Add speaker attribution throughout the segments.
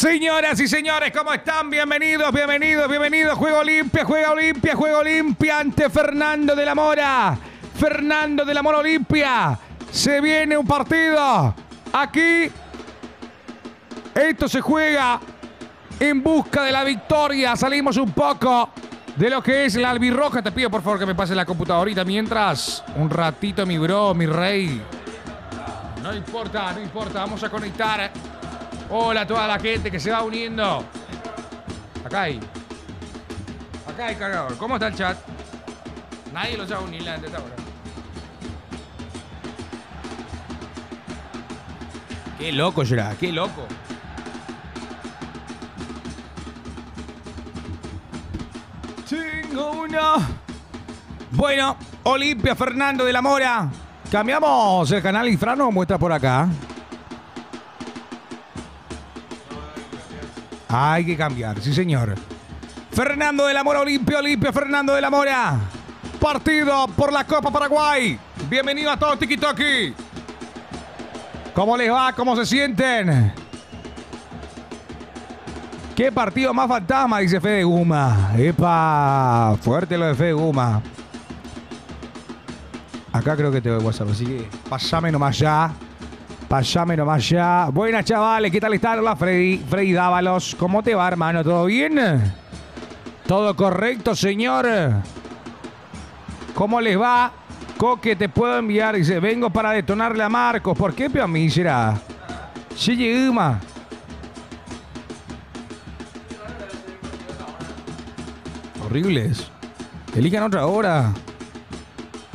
Speaker 1: Señoras y señores, ¿cómo están? Bienvenidos, bienvenidos, bienvenidos. Juega Olimpia, juega Olimpia, juega Olimpia ante Fernando de la Mora. Fernando de la Mora Olimpia. Se viene un partido. Aquí, esto se juega en busca de la victoria. Salimos un poco de lo que es la albirroja. Te pido por favor que me pases la computadorita mientras. Un ratito, mi bro, mi rey. No importa, no importa. Vamos a conectar. Hola a toda la gente que se va uniendo. Acá hay cargador. ¿Cómo está el chat? Nadie lo sabe unir la gente ahora. Qué loco, Gerard, qué loco. Tengo uno. Bueno, Olimpia, Fernando de la Mora. Cambiamos el canal y Fran nos muestra por acá. Hay que cambiar, sí señor. Fernando de la Mora, Olimpia, Olimpia, Fernando de la Mora. Partido por la Copa Paraguay. Bienvenido a todos, Tiki Toki. ¿Cómo les va? ¿Cómo se sienten? ¿Qué partido más fantasma? Dice Fede Guma. Epa, fuerte lo de Fede Guma. Acá creo que te doy WhatsApp, así que pasame nomás ya. Pasame nomás ya. Buenas, chavales. ¿Qué tal están? Hola, Freddy Dávalos. ¿Cómo te va, hermano? ¿Todo bien? ¿Todo correcto, señor? ¿Cómo les va? Coque, te puedo enviar. Dice, vengo para detonarle a Marcos. ¿Por qué, peón? Me será. Sí, lleguma. Horribles. Elijan otra hora.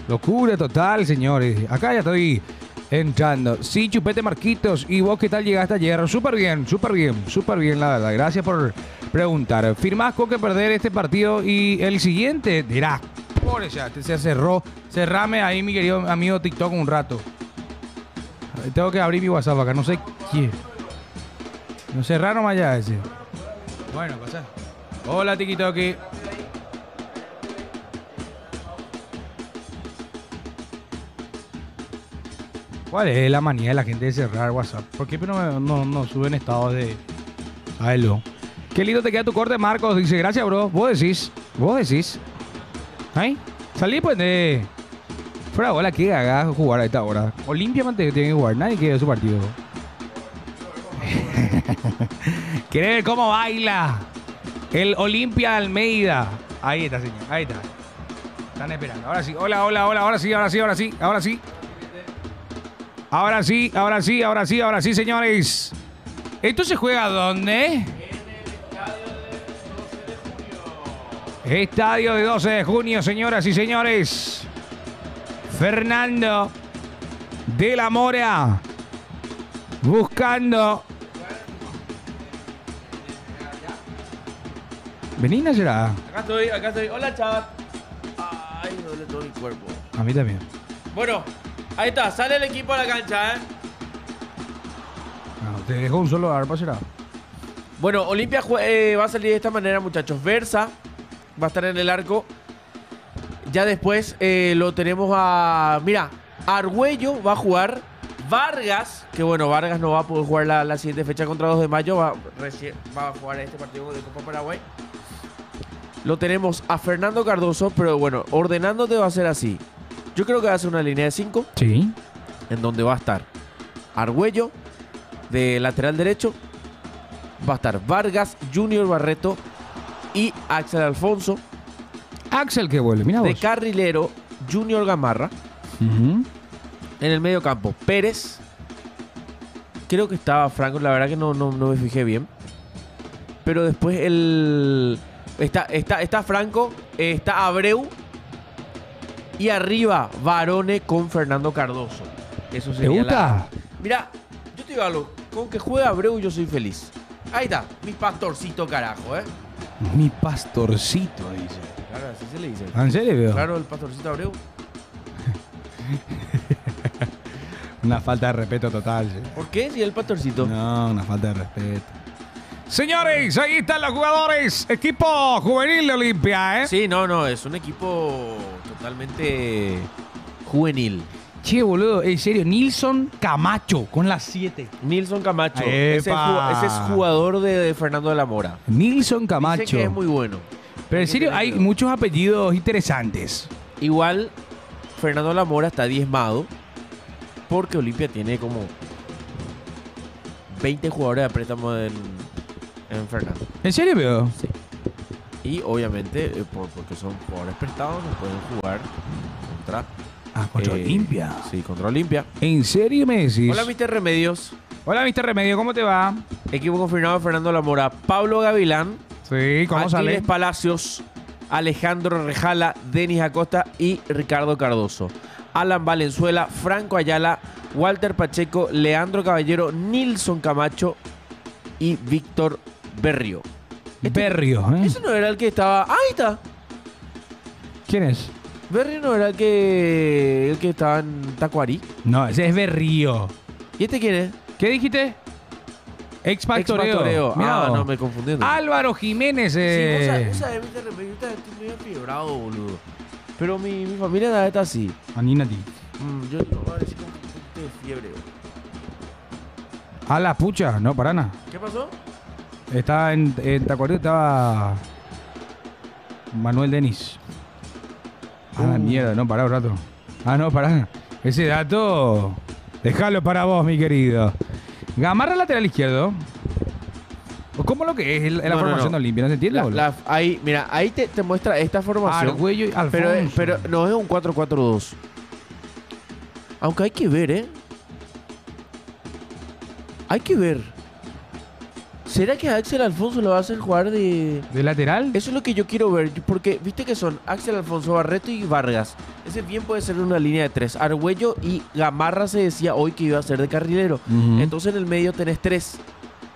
Speaker 1: Locura total, señores. Acá ya estoy entrando. Sí, Chupete Marquitos. ¿Y vos qué tal llegaste ayer? Súper bien, la verdad. Gracias por preguntar. ¿Firmás Coque perder este partido y el siguiente? Dirá, por ya, se cerró. Cerrame ahí, mi querido amigo TikTok, un rato. Tengo que abrir mi WhatsApp acá, no sé quién. No cerraron allá ese. Bueno, pasa. Hola, TikTok. ¿Cuál es la manía de la gente de cerrar WhatsApp? ¿Por qué no suben estados de... Hello. Qué lindo te queda tu corte, Marcos. Dice, gracias, bro. Vos decís. ¿Ay? Salí pues de... Fuera bola, qué cagada jugar a esta hora. Olimpia tiene que jugar. Nadie quiere ver su partido. ¿Quiere ver cómo baila el Olimpia Almeida? Ahí está, señor. Ahí está. Están esperando. Ahora sí. Hola. Ahora sí, señores. ¿Esto se juega dónde? En el estadio de 12 de junio, señoras y señores. Fernando de la Mora buscando. Vení, Nayera.
Speaker 2: Acá estoy. Hola, chat. Ay, me duele todo mi cuerpo.
Speaker 1: A mí también.
Speaker 2: Bueno, ahí está. Sale el equipo a la cancha,
Speaker 1: No, te dejo un solo arpa, será.
Speaker 2: Bueno, Olimpia va a salir de esta manera, muchachos. Versa va a estar en el arco. Ya después lo tenemos a... Mira, Argüello va a jugar. Vargas, que bueno, Vargas no va a poder jugar la siguiente fecha contra 2 de mayo. Va a jugar este partido de Copa Paraguay. Lo tenemos a Fernando Cardoso, pero bueno, ordenándote va a ser así. Yo creo que va a ser una línea de 5.
Speaker 1: Sí.
Speaker 2: En donde va a estar Argüello de lateral derecho. Va a estar Vargas, Junior Barreto y Axel Alfonso.
Speaker 1: Axel que vuelve, mira vos.
Speaker 2: De carrilero, Junior Gamarra. En el medio campo, Pérez. Creo que estaba Franco, la verdad que no me fijé bien. Pero después está Franco, está Abreu. Y arriba, Varone con Fernando Cardoso. Eso sería.
Speaker 1: ¿Te gusta?
Speaker 2: Mira, yo te digo algo. Con que juegue Abreu yo soy feliz. Ahí está, mi pastorcito carajo,
Speaker 1: Mi pastorcito, dice.
Speaker 2: Claro, así se le dice.
Speaker 1: ¿En serio, veo?
Speaker 2: Claro, el pastorcito Abreu.
Speaker 1: Una falta de respeto total. ¿Sí?
Speaker 2: ¿Por qué? Si el pastorcito.
Speaker 1: No, una falta de respeto. Señores, ahí están los jugadores. Equipo juvenil de Olimpia,
Speaker 2: Sí, no, es un equipo totalmente juvenil.
Speaker 1: Che, boludo, en serio, Nilson Camacho con la 7.
Speaker 2: Nilson Camacho. Ese
Speaker 1: ¡Epa!
Speaker 2: es jugador de Fernando de la Mora.
Speaker 1: Nilson
Speaker 2: Dicen
Speaker 1: Camacho.
Speaker 2: que es muy bueno.
Speaker 1: Pero en serio, hay muchos apellidos interesantes.
Speaker 2: Igual, Fernando de la Mora está diezmado porque Olimpia tiene como 20 jugadores de préstamo en Fernando.
Speaker 1: ¿En serio, veo?
Speaker 2: Sí. Y obviamente, porque son jugadores prestados, no pueden jugar contra...
Speaker 1: Contra Olimpia.
Speaker 2: Sí, contra Olimpia.
Speaker 1: ¿En serio me decís?
Speaker 2: Hola, Mr. Remedios.
Speaker 1: Hola, Mr. Remedio, ¿cómo te va?
Speaker 2: Equipo confirmado de Fernando de la Mora. Pablo Gavilán.
Speaker 1: Sí, ¿cómo
Speaker 2: Aquiles
Speaker 1: sale?
Speaker 2: Palacios, Alejandro Rejala, Denis Acosta y Ricardo Cardoso. Alan Valenzuela, Franco Ayala, Walter Pacheco, Leandro Caballero, Nilson Camacho y Víctor Berrio.
Speaker 1: Berrio, ¿eh?
Speaker 2: Ese no era el que estaba... ¡Ahí está!
Speaker 1: ¿Quién es?
Speaker 2: Berrio no era el que estaba en Tacuarí.
Speaker 1: No, ese es Berrío.
Speaker 2: ¿Y este quién es?
Speaker 1: ¿Qué dijiste? Ex-Pastoreo.
Speaker 2: Ex-Pastoreo.
Speaker 1: Mirá vos.
Speaker 2: No, me confundí.
Speaker 1: Álvaro Jiménez.
Speaker 2: Sí, vos sabés, Mr. Remedio, yo estoy medio fiebrado, boludo. Pero mi familia está así.
Speaker 1: Aninati.
Speaker 2: Yo no voy a decir con un poquito de fiebre.
Speaker 1: A la pucha, no, para nada.
Speaker 2: ¿Qué pasó?
Speaker 1: Estaba en Tacuarembó, estaba Manuel Denis. A la mierda, no, pará un rato. No, pará. Ese dato, déjalo para vos, mi querido. Gamarra lateral izquierdo. ¿O cómo lo que es la formación de Olimpia? ¿No se entiende, boludo?
Speaker 2: Mira, ahí te muestra esta formación.
Speaker 1: Argüello y Alfonso.
Speaker 2: Pero no es un 4-4-2. Aunque hay que ver, ¿eh? Hay que ver. ¿Será que Axel Alfonso lo va a hacer jugar de...?
Speaker 1: ¿De lateral?
Speaker 2: Eso es lo que yo quiero ver. Porque viste que son Axel Alfonso, Barreto y Vargas. Ese bien puede ser una línea de 3. Argüello y Gamarra se decía hoy que iba a ser de carrilero. Entonces en el medio tenés 3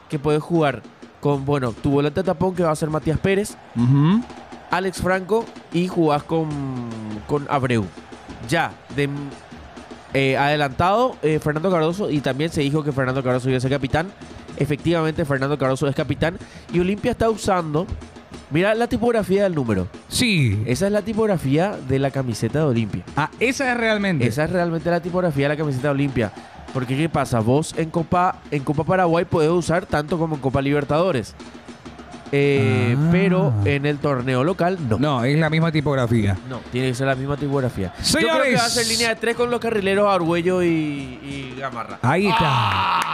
Speaker 2: que puedes jugar con, bueno, tu volante de tapón que va a ser Matías Pérez, Alex Franco y jugás con Abreu. Ya, adelantado Fernando Cardoso, y también se dijo que Fernando Cardoso iba a ser capitán. Efectivamente, Fernando Cardoso es capitán. Y Olimpia está usando... Mira la tipografía del número.
Speaker 1: Sí.
Speaker 2: Esa es la tipografía de la camiseta de Olimpia.
Speaker 1: Esa es realmente.
Speaker 2: Esa es realmente la tipografía de la camiseta de Olimpia. Porque ¿qué pasa? Vos en Copa Paraguay podés usar tanto como en Copa Libertadores. Pero en el torneo local no.
Speaker 1: No, es la misma tipografía.
Speaker 2: No, tiene que ser la misma tipografía.
Speaker 1: Señores,
Speaker 2: yo creo que va a ser línea de 3 con los carrileros Argüello y Gamarra.
Speaker 1: Ahí está.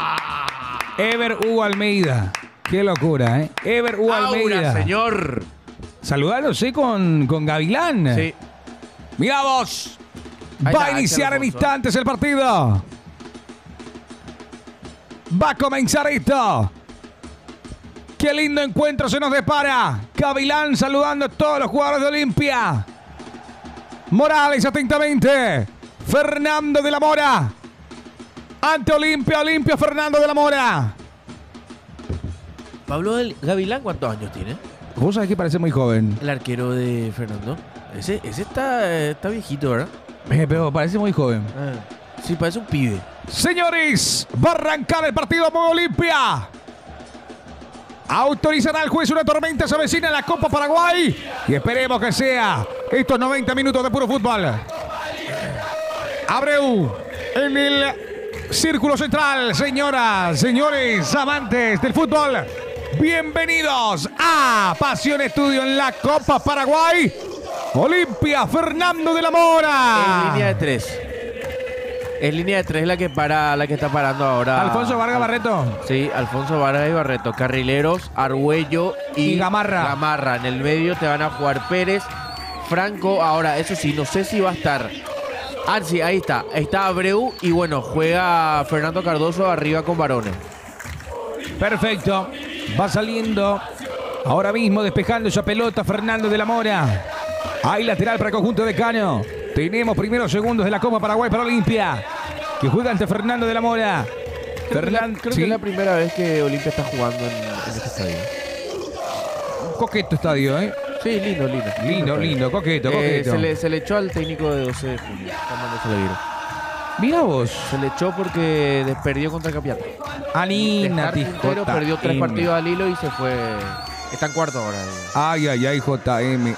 Speaker 1: Ever Hugo Almeida. Qué locura, ¿eh? Ever Hugo Almeida.
Speaker 2: Aura, señor.
Speaker 1: Saludándose con Gavilán.
Speaker 2: Sí.
Speaker 1: Mira vos.
Speaker 2: Ahí
Speaker 1: Va
Speaker 2: está,
Speaker 1: a iniciar en
Speaker 2: Alfonso.
Speaker 1: instantes el partido. Va a comenzar esto. Qué lindo encuentro se nos depara. Gavilán saludando a todos los jugadores de Olimpia. Morales atentamente. Fernando de la Mora. Ante Olimpia, Fernando de la Mora.
Speaker 2: Pablo Gavilán, ¿cuántos años tiene?
Speaker 1: Vos sabés que parece muy joven.
Speaker 2: El arquero de Fernando. Ese está viejito, ¿verdad?
Speaker 1: Pero parece muy joven.
Speaker 2: Sí, parece un pibe.
Speaker 1: Señores, va a arrancar el partido por Olimpia. Autorizará el juez una tormenta se avecina en la Copa Paraguay. Y esperemos que sea estos 90 minutos de puro fútbol. Abreu en el círculo central. Señoras, señores, amantes del fútbol. Bienvenidos a Pasión Estudio en la Copa Paraguay. Olimpia, Fernando de la Mora.
Speaker 2: En línea de 3. Es línea de 3 la que está parando ahora.
Speaker 1: Alfonso Vargas Barreto.
Speaker 2: Sí, Alfonso Vargas y Barreto. Carrileros, Argüello y
Speaker 1: Gamarra.
Speaker 2: Gamarra. En el medio te van a jugar Pérez, Franco. Ahora, eso sí, no sé si va a estar. Sí, ahí está. Está Abreu y bueno, juega Fernando Cardoso arriba con Varones.
Speaker 1: Perfecto. Va saliendo ahora mismo despejando esa pelota Fernando de la Mora. Hay lateral para el conjunto de Cano. Tenemos primeros segundos de la Copa Paraguay para Olimpia, que juega ante Fernando de la Mora.
Speaker 2: Creo que es la primera vez que Olimpia está jugando en este estadio.
Speaker 1: Un coqueto estadio, ¿eh?
Speaker 2: Sí, lindo.
Speaker 1: Coqueto.
Speaker 2: Se le echó al técnico de 12 de junio. Cuando se le vieron.
Speaker 1: Mira vos.
Speaker 2: Se le echó porque perdió contra Capiatá.
Speaker 1: Anina,
Speaker 2: perdió 3 partidos al hilo y se fue. Está en cuarto ahora.
Speaker 1: Ay, JM.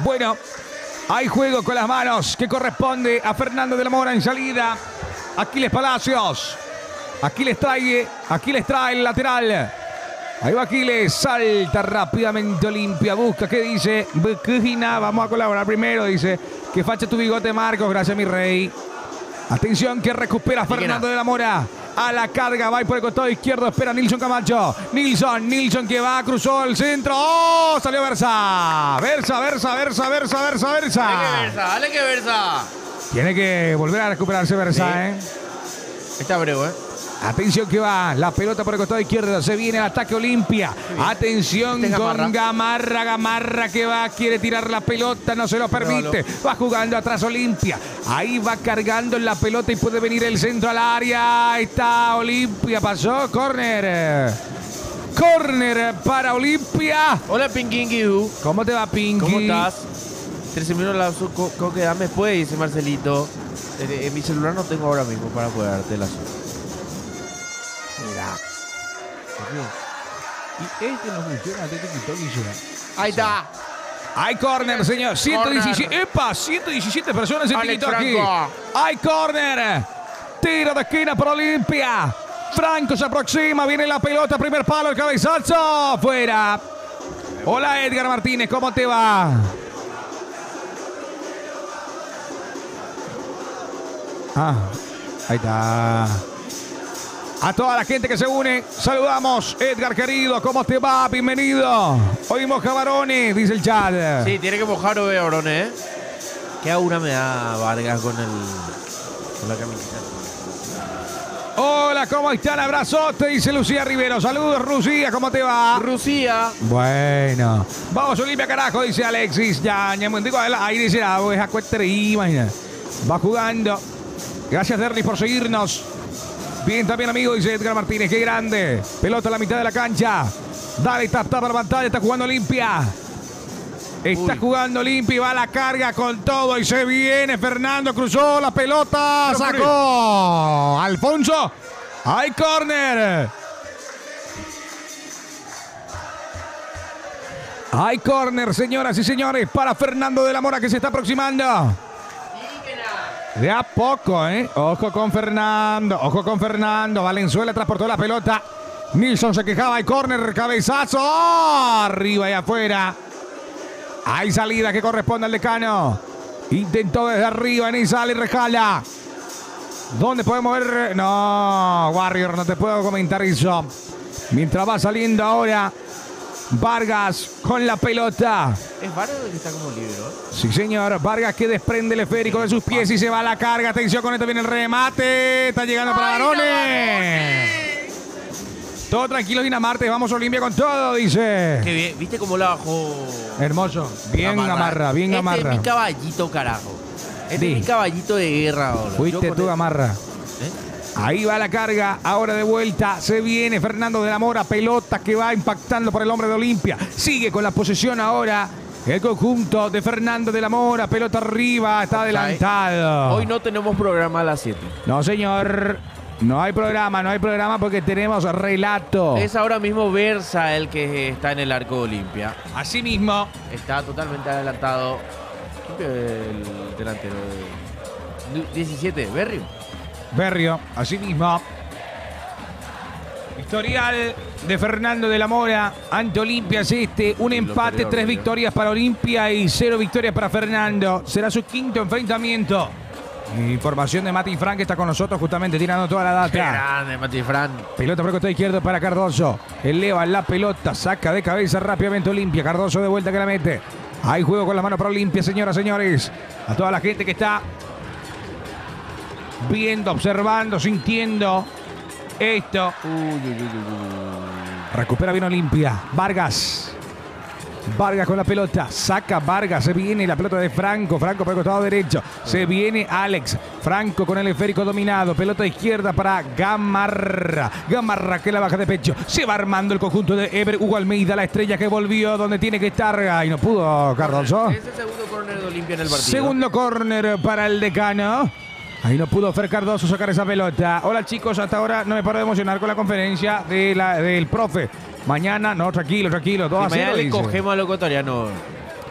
Speaker 1: Bueno, Hay juego con las manos que corresponde a Fernando de la Mora en salida. Aquiles Palacios. Aquí les trae el lateral. Ahí va Aquiles, salta rápidamente Olimpia, busca, ¿qué dice? Bujina, vamos a colaborar primero, dice. Que facha tu bigote, Marcos, gracias mi rey. Atención que recupera Fernando de la Mora. A la carga, va por el costado izquierdo, espera Nilson Camacho. Nilson que va, cruzó el centro. ¡Oh! Salió Versa. Versa.
Speaker 2: Dale que Versa.
Speaker 1: Tiene que volver a recuperarse Versa,
Speaker 2: Sí. Está breve,
Speaker 1: Atención que va, la pelota por el costado izquierdo, se viene el ataque Olimpia. Atención con Gamarra que va, quiere tirar la pelota, no se lo permite. Va jugando atrás Olimpia. Ahí va cargando la pelota y puede venir el centro al área. Ahí está Olimpia, pasó, córner. Córner para Olimpia.
Speaker 2: Hola Pinky.
Speaker 1: ¿Cómo te va, Pinky?
Speaker 2: ¿Cómo estás? 13 minutos la que dame después, dice Marcelito. En mi celular no tengo ahora mismo para poder darte la azúcar.
Speaker 1: Y este no funciona,
Speaker 2: Ahí está.
Speaker 1: Hay córner, señor. 117. ¡Epa! 117 personas en TikTok aquí. Hay córner. Tiro de esquina para Olimpia. Franco se aproxima. Viene la pelota. Primer palo. El cabezazo. Fuera. Hola, Edgar Martínez. ¿Cómo te va? Ahí está. A toda la gente que se une, saludamos. Edgar, querido, ¿cómo te va? Bienvenido. Hoy moja varones, dice el chat.
Speaker 2: Sí, tiene que mojar hoy, varones, Que a una me da Vargas con la camiseta.
Speaker 1: Hola, ¿cómo están? Abrazote, dice Lucía Rivero. Saludos, Lucía, ¿cómo te va?
Speaker 2: Lucía.
Speaker 1: Bueno. Vamos, Olimpia, carajo, dice Alexis. Ya, digo, ahí dice, esa cuesta imagina. Va jugando. Gracias, Derlis, por seguirnos. Bien, también, amigo, dice Edgar Martínez. Qué grande. Pelota a la mitad de la cancha. Dale, tapa la pantalla. Está jugando Olimpia. Está jugando Olimpia y va a la carga con todo. Y se viene Fernando. Cruzó la pelota. Sacó. Alfonso. Hay córner. Hay córner, señoras y señores, para Fernando de la Mora que se está aproximando. De a poco, ¿eh? Ojo con Fernando. Valenzuela transportó la pelota. Nilson se quejaba. Hay córner, cabezazo. ¡Oh! Arriba y afuera. Hay salida que corresponde al decano. Intentó desde arriba, ni sale y rejala. ¿Dónde podemos ver? No, Warrior, no te puedo comentar eso. Mientras va saliendo ahora Vargas con la pelota.
Speaker 2: ¿Es Vargas el que está como libre, ¿no?
Speaker 1: Sí, señor. Vargas que desprende el esférico de sus pies y se va a la carga. Atención, con esto viene el remate. Está llegando para varones. Todo tranquilo, Dinamarte. Vamos, Olimpia, con todo, dice.
Speaker 2: Qué bien. ¿Viste cómo la bajó?
Speaker 1: Hermoso. Bien Gamarra, bien Gamarra.
Speaker 2: Este es mi caballito, carajo. Este es mi caballito de guerra ahora.
Speaker 1: Fuiste tú, Gamarra. Ahí va la carga, ahora de vuelta, se viene Fernando de la Mora, pelota que va impactando por el hombre de Olimpia, sigue con la posesión ahora el conjunto de Fernando de la Mora, pelota arriba, está adelantado.
Speaker 2: Hoy no tenemos programa a las 7.
Speaker 1: No, señor, no hay programa porque tenemos relato.
Speaker 2: Es ahora mismo Versa el que está en el arco de Olimpia.
Speaker 1: Así mismo.
Speaker 2: Está totalmente adelantado el delantero de 17,
Speaker 1: Berrio, así mismo. Historial de Fernando de la Mora ante Olimpia es este. Un empate, 3 victorias para Olimpia y 0 victorias para Fernando. Será su quinto enfrentamiento. Información de Mati Fran que está con nosotros justamente tirando toda la data.
Speaker 2: Qué grande, Mati Fran.
Speaker 1: Pelota por el costado izquierdo para Cardoso. Eleva la pelota, saca de cabeza rápidamente Olimpia. Cardoso de vuelta que la mete. Hay juego con las manos para Olimpia, señoras, señores. A toda la gente que está viendo, observando, sintiendo esto. Recupera bien Olimpia. Vargas con la pelota. Saca Vargas. Se viene la pelota de Franco. Franco por el costado derecho. Se viene Alex. Franco con el esférico dominado. Pelota izquierda para Gamarra. Gamarra que la baja de pecho. Se va armando el conjunto de Ever. Hugo Almeida, la estrella que volvió donde tiene que estar. Y no pudo, Cardoso.
Speaker 2: Es el segundo córner de Olimpia en el partido.
Speaker 1: Segundo córner para el decano. Ahí no pudo Fer Cardoso sacar esa pelota. Hola, chicos, hasta ahora no me paro de emocionar con la conferencia del profe. Mañana, no, tranquilo, 2-0.
Speaker 2: Mañana le cogemos a los ecuatorianos.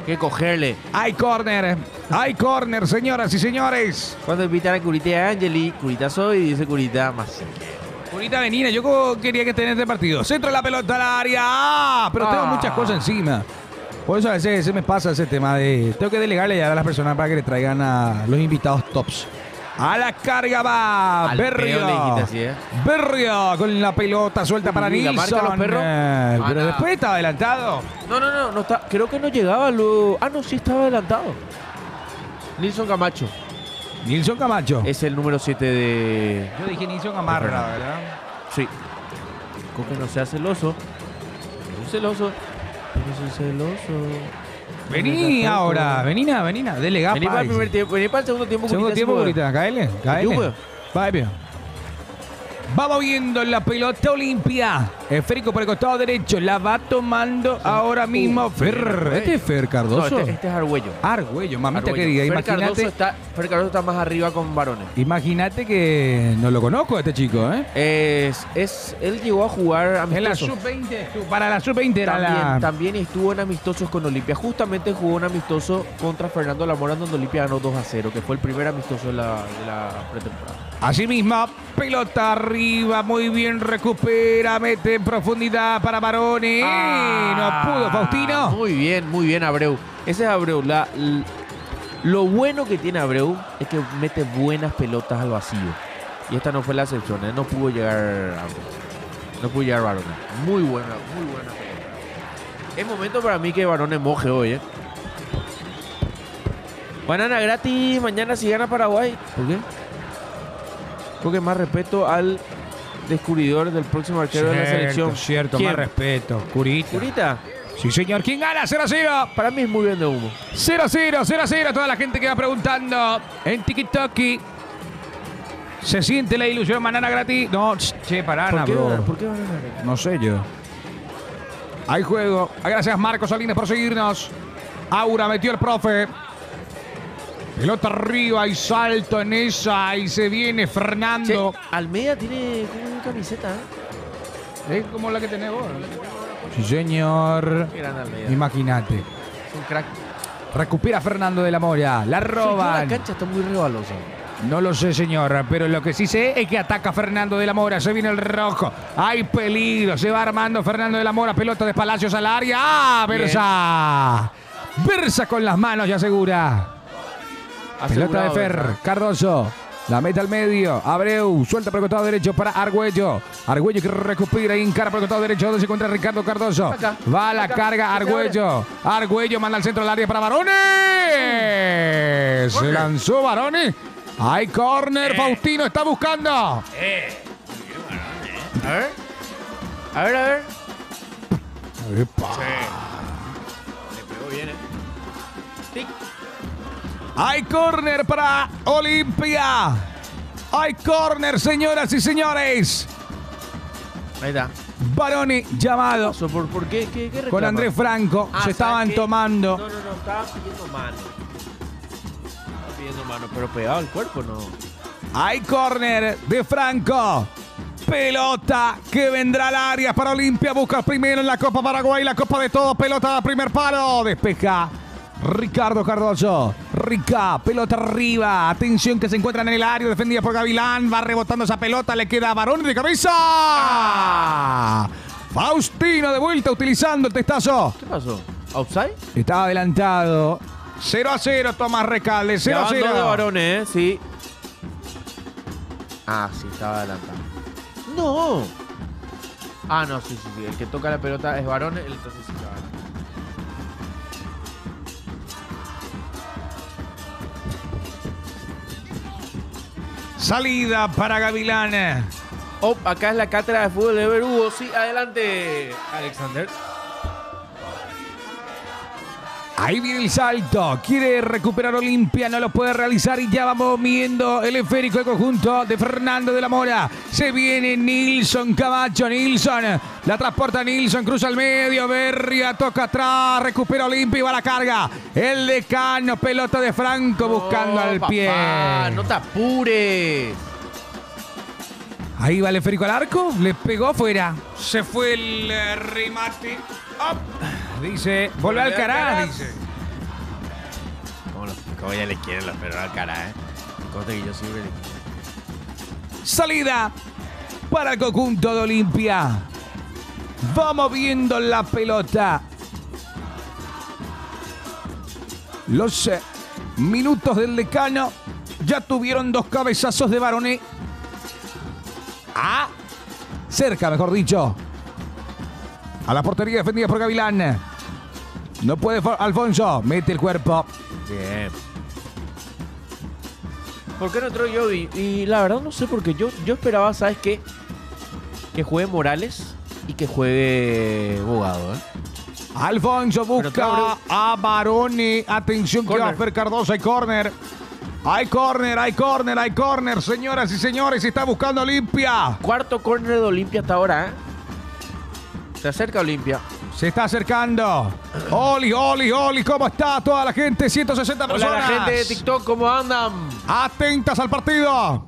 Speaker 2: que cogerle.
Speaker 1: Hay córner, señoras y señores.
Speaker 2: Cuando invitan a Curita y a Angeli, Curita soy, dice Curita más.
Speaker 1: Curita Benina, yo quería que esté en este partido. Centro de la pelota al área. Pero tengo muchas cosas encima. Por eso a veces se me pasa ese tema de... Tengo que delegarle ya a las personas para que le traigan a los invitados tops. A la carga va
Speaker 2: Al
Speaker 1: Berrio.
Speaker 2: peo le dijiste así, ¿eh?
Speaker 1: Berrio con la pelota suelta para
Speaker 2: ¿la marca los
Speaker 1: Nilsson.
Speaker 2: perros?
Speaker 1: Pero
Speaker 2: no.
Speaker 1: después estaba adelantado.
Speaker 2: No está, creo que no llegaba lo... Ah, no, sí estaba adelantado. Nilsson Camacho
Speaker 1: Nilsson Camacho.
Speaker 2: es el número 7 de...
Speaker 1: Yo dije Nilsson Amarra, ¿verdad?
Speaker 2: Sí. Coque no sea celoso. No soy celoso. No soy celoso.
Speaker 1: Vení ahora, venina, dele
Speaker 2: Vení para el primer tiempo, vení para el segundo tiempo.
Speaker 1: Segundo
Speaker 2: Curita,
Speaker 1: tiempo,
Speaker 2: sí,
Speaker 1: Curita, caele.
Speaker 2: Yo,
Speaker 1: Va bien. Va moviendo la pelota Olimpia. Esférico por el costado derecho. La va tomando ahora mismo Fer. Este es Fer
Speaker 2: No,
Speaker 1: Cardoso.
Speaker 2: este es Argüello.
Speaker 1: Argüello, mamita
Speaker 2: Argüello.
Speaker 1: querida.
Speaker 2: Fer Cardoso está más arriba con varones.
Speaker 1: Imagínate que no lo conozco a este chico, ¿eh?
Speaker 2: Él llegó a jugar
Speaker 1: En la
Speaker 2: amistosos.
Speaker 1: sub-20, para la sub-20 era la...
Speaker 2: También estuvo en amistosos con Olimpia. Justamente jugó un amistoso contra Fernando Lamora, donde Olimpia ganó 2-0, que fue el primer amistoso de la pretemporada.
Speaker 1: Así mismo, pelota arriba, muy bien, recupera, mete en profundidad para Baroni. No pudo, Faustino.
Speaker 2: Muy bien, Abreu. Ese es Abreu. Lo bueno que tiene Abreu es que mete buenas pelotas al vacío. Y esta no fue la excepción, ¿eh? No pudo llegar Abreu. No pudo llegar Baroni. Muy buena pelota. Es momento para mí que Baroni moje hoy, ¿eh? Banana gratis mañana si gana Paraguay. ¿Por qué? Porque más respeto al descubridor del próximo arquero de la selección.
Speaker 1: Cierto,
Speaker 2: ¿Quién?
Speaker 1: más respeto. Curita.
Speaker 2: ¿Curita?
Speaker 1: Sí, señor. ¿Quién gana? 0-0.
Speaker 2: Para mí es muy bien de humo.
Speaker 1: 0-0. Toda la gente que va preguntando en TikTok. ¿Se siente la ilusión banana gratis? No, che, parana, bro.
Speaker 2: ¿Por qué banana gratis?
Speaker 1: No sé yo. Hay juego. Gracias, Marcos Salinas, por seguirnos. Aura metió el profe. Pelota arriba y salto en esa. Y se viene Fernando.
Speaker 2: Che, Almeida tiene como una camiseta, ¿eh?
Speaker 1: Es como la que tenés vos. Sí, señor.
Speaker 2: Qué gran Almeida.
Speaker 1: Imagínate.
Speaker 2: Es un crack.
Speaker 1: Recupera Fernando de la Mora. La
Speaker 2: La
Speaker 1: roban.
Speaker 2: cancha está muy rebalosa.
Speaker 1: No lo sé, señor, pero lo que sí sé es que ataca Fernando de la Mora. Se viene el rojo. Hay peligro. Se va armando Fernando de la Mora. Pelota de Palacios al área. ¡Ah, Versa! Versa con las manos y asegura. Pelota de Fer.
Speaker 2: ¿Verdad?
Speaker 1: Cardoso. La mete al medio. Abreu. Suelta por el costado derecho para Argüello. Argüello que recupera y encara por el costado derecho. Donde se encuentra Ricardo Cardoso. Va a la carga Argüello. Argüello manda al centro del área para Baroni. Se lanzó Baroni. Hay córner. Faustino está buscando.
Speaker 2: A ver.
Speaker 1: Epa.
Speaker 2: Le pegó bien, ¿eh? Tic.
Speaker 1: Hay córner para Olimpia. Hay córner, señoras y señores.
Speaker 2: Ahí está.
Speaker 1: Baroni llamado.
Speaker 2: ¿Por qué? ¿Qué reclama?
Speaker 1: Con Andrés Franco. Se estaban
Speaker 2: ¿sabes qué?
Speaker 1: tomando.
Speaker 2: No, estaban pidiendo mano. Estaban pidiendo mano, pero pegado al cuerpo no.
Speaker 1: Hay córner de Franco. Pelota que vendrá al área para Olimpia. Busca primero en la Copa Paraguay. La Copa de Todos. Pelota a primer palo. Despeja Ricardo Cardoso. Rica. Pelota arriba. Atención que se encuentran en el área. Defendida por Gavilán. Va rebotando esa pelota. Le queda a Baroni de cabeza. Faustino de vuelta utilizando el testazo.
Speaker 2: ¿Qué pasó? ¿Outside?
Speaker 1: Estaba adelantado. 0-0. Tomás Recalde. 0-0.
Speaker 2: de varones, sí. Ah, sí, estaba adelantado. No. Ah, no, sí. El que toca la pelota es varones, entonces sí estaba adelantado.
Speaker 1: Salida para Gavilán.
Speaker 2: Oh, acá es la cátedra de fútbol de Verugo. Sí, adelante, Alexander.
Speaker 1: Ahí viene el salto. Quiere recuperar Olimpia. No lo puede realizar. Y ya vamos viendo el esférico de conjunto de Fernando de la Mora. Se viene Nilsson Camacho. Nilsson. La transporta Nilsson. Cruza al medio. Berria toca atrás. Recupera Olimpia y va a la carga. El decano. Pelota de Franco buscando al pie.
Speaker 2: No te apures.
Speaker 1: Ahí va el esférico al arco. Le pegó fuera. Se fue el remate. Up. Dice, volvé al Alcaraz, dice.
Speaker 2: Como ya le quieren los perros a la cara, Cosa que yo siempre le quiero.
Speaker 1: Salida para el conjunto de Olimpia. Vamos viendo la pelota. Los minutos del Decano ya tuvieron 2 cabezazos de Barone. Cerca, mejor dicho. A la portería defendida por Gavilán. No puede Alfonso. Mete el cuerpo.
Speaker 2: Bien. ¿Por qué no entró Yobi? Y la verdad no sé, porque yo esperaba, ¿sabes qué? Que juegue Morales y que juegue Bogado,
Speaker 1: Alfonso busca a Barone. Atención que va a hacer Cardoso. Hay córner. Hay córner, señoras y señores. Se está buscando Olimpia.
Speaker 2: Cuarto córner de Olimpia hasta ahora, Se acerca Olimpia.
Speaker 1: Se está acercando. Oli, ¿cómo está toda la gente? 160 personas.
Speaker 2: Hola, la gente de TikTok, ¿cómo andan?
Speaker 1: Atentas al partido.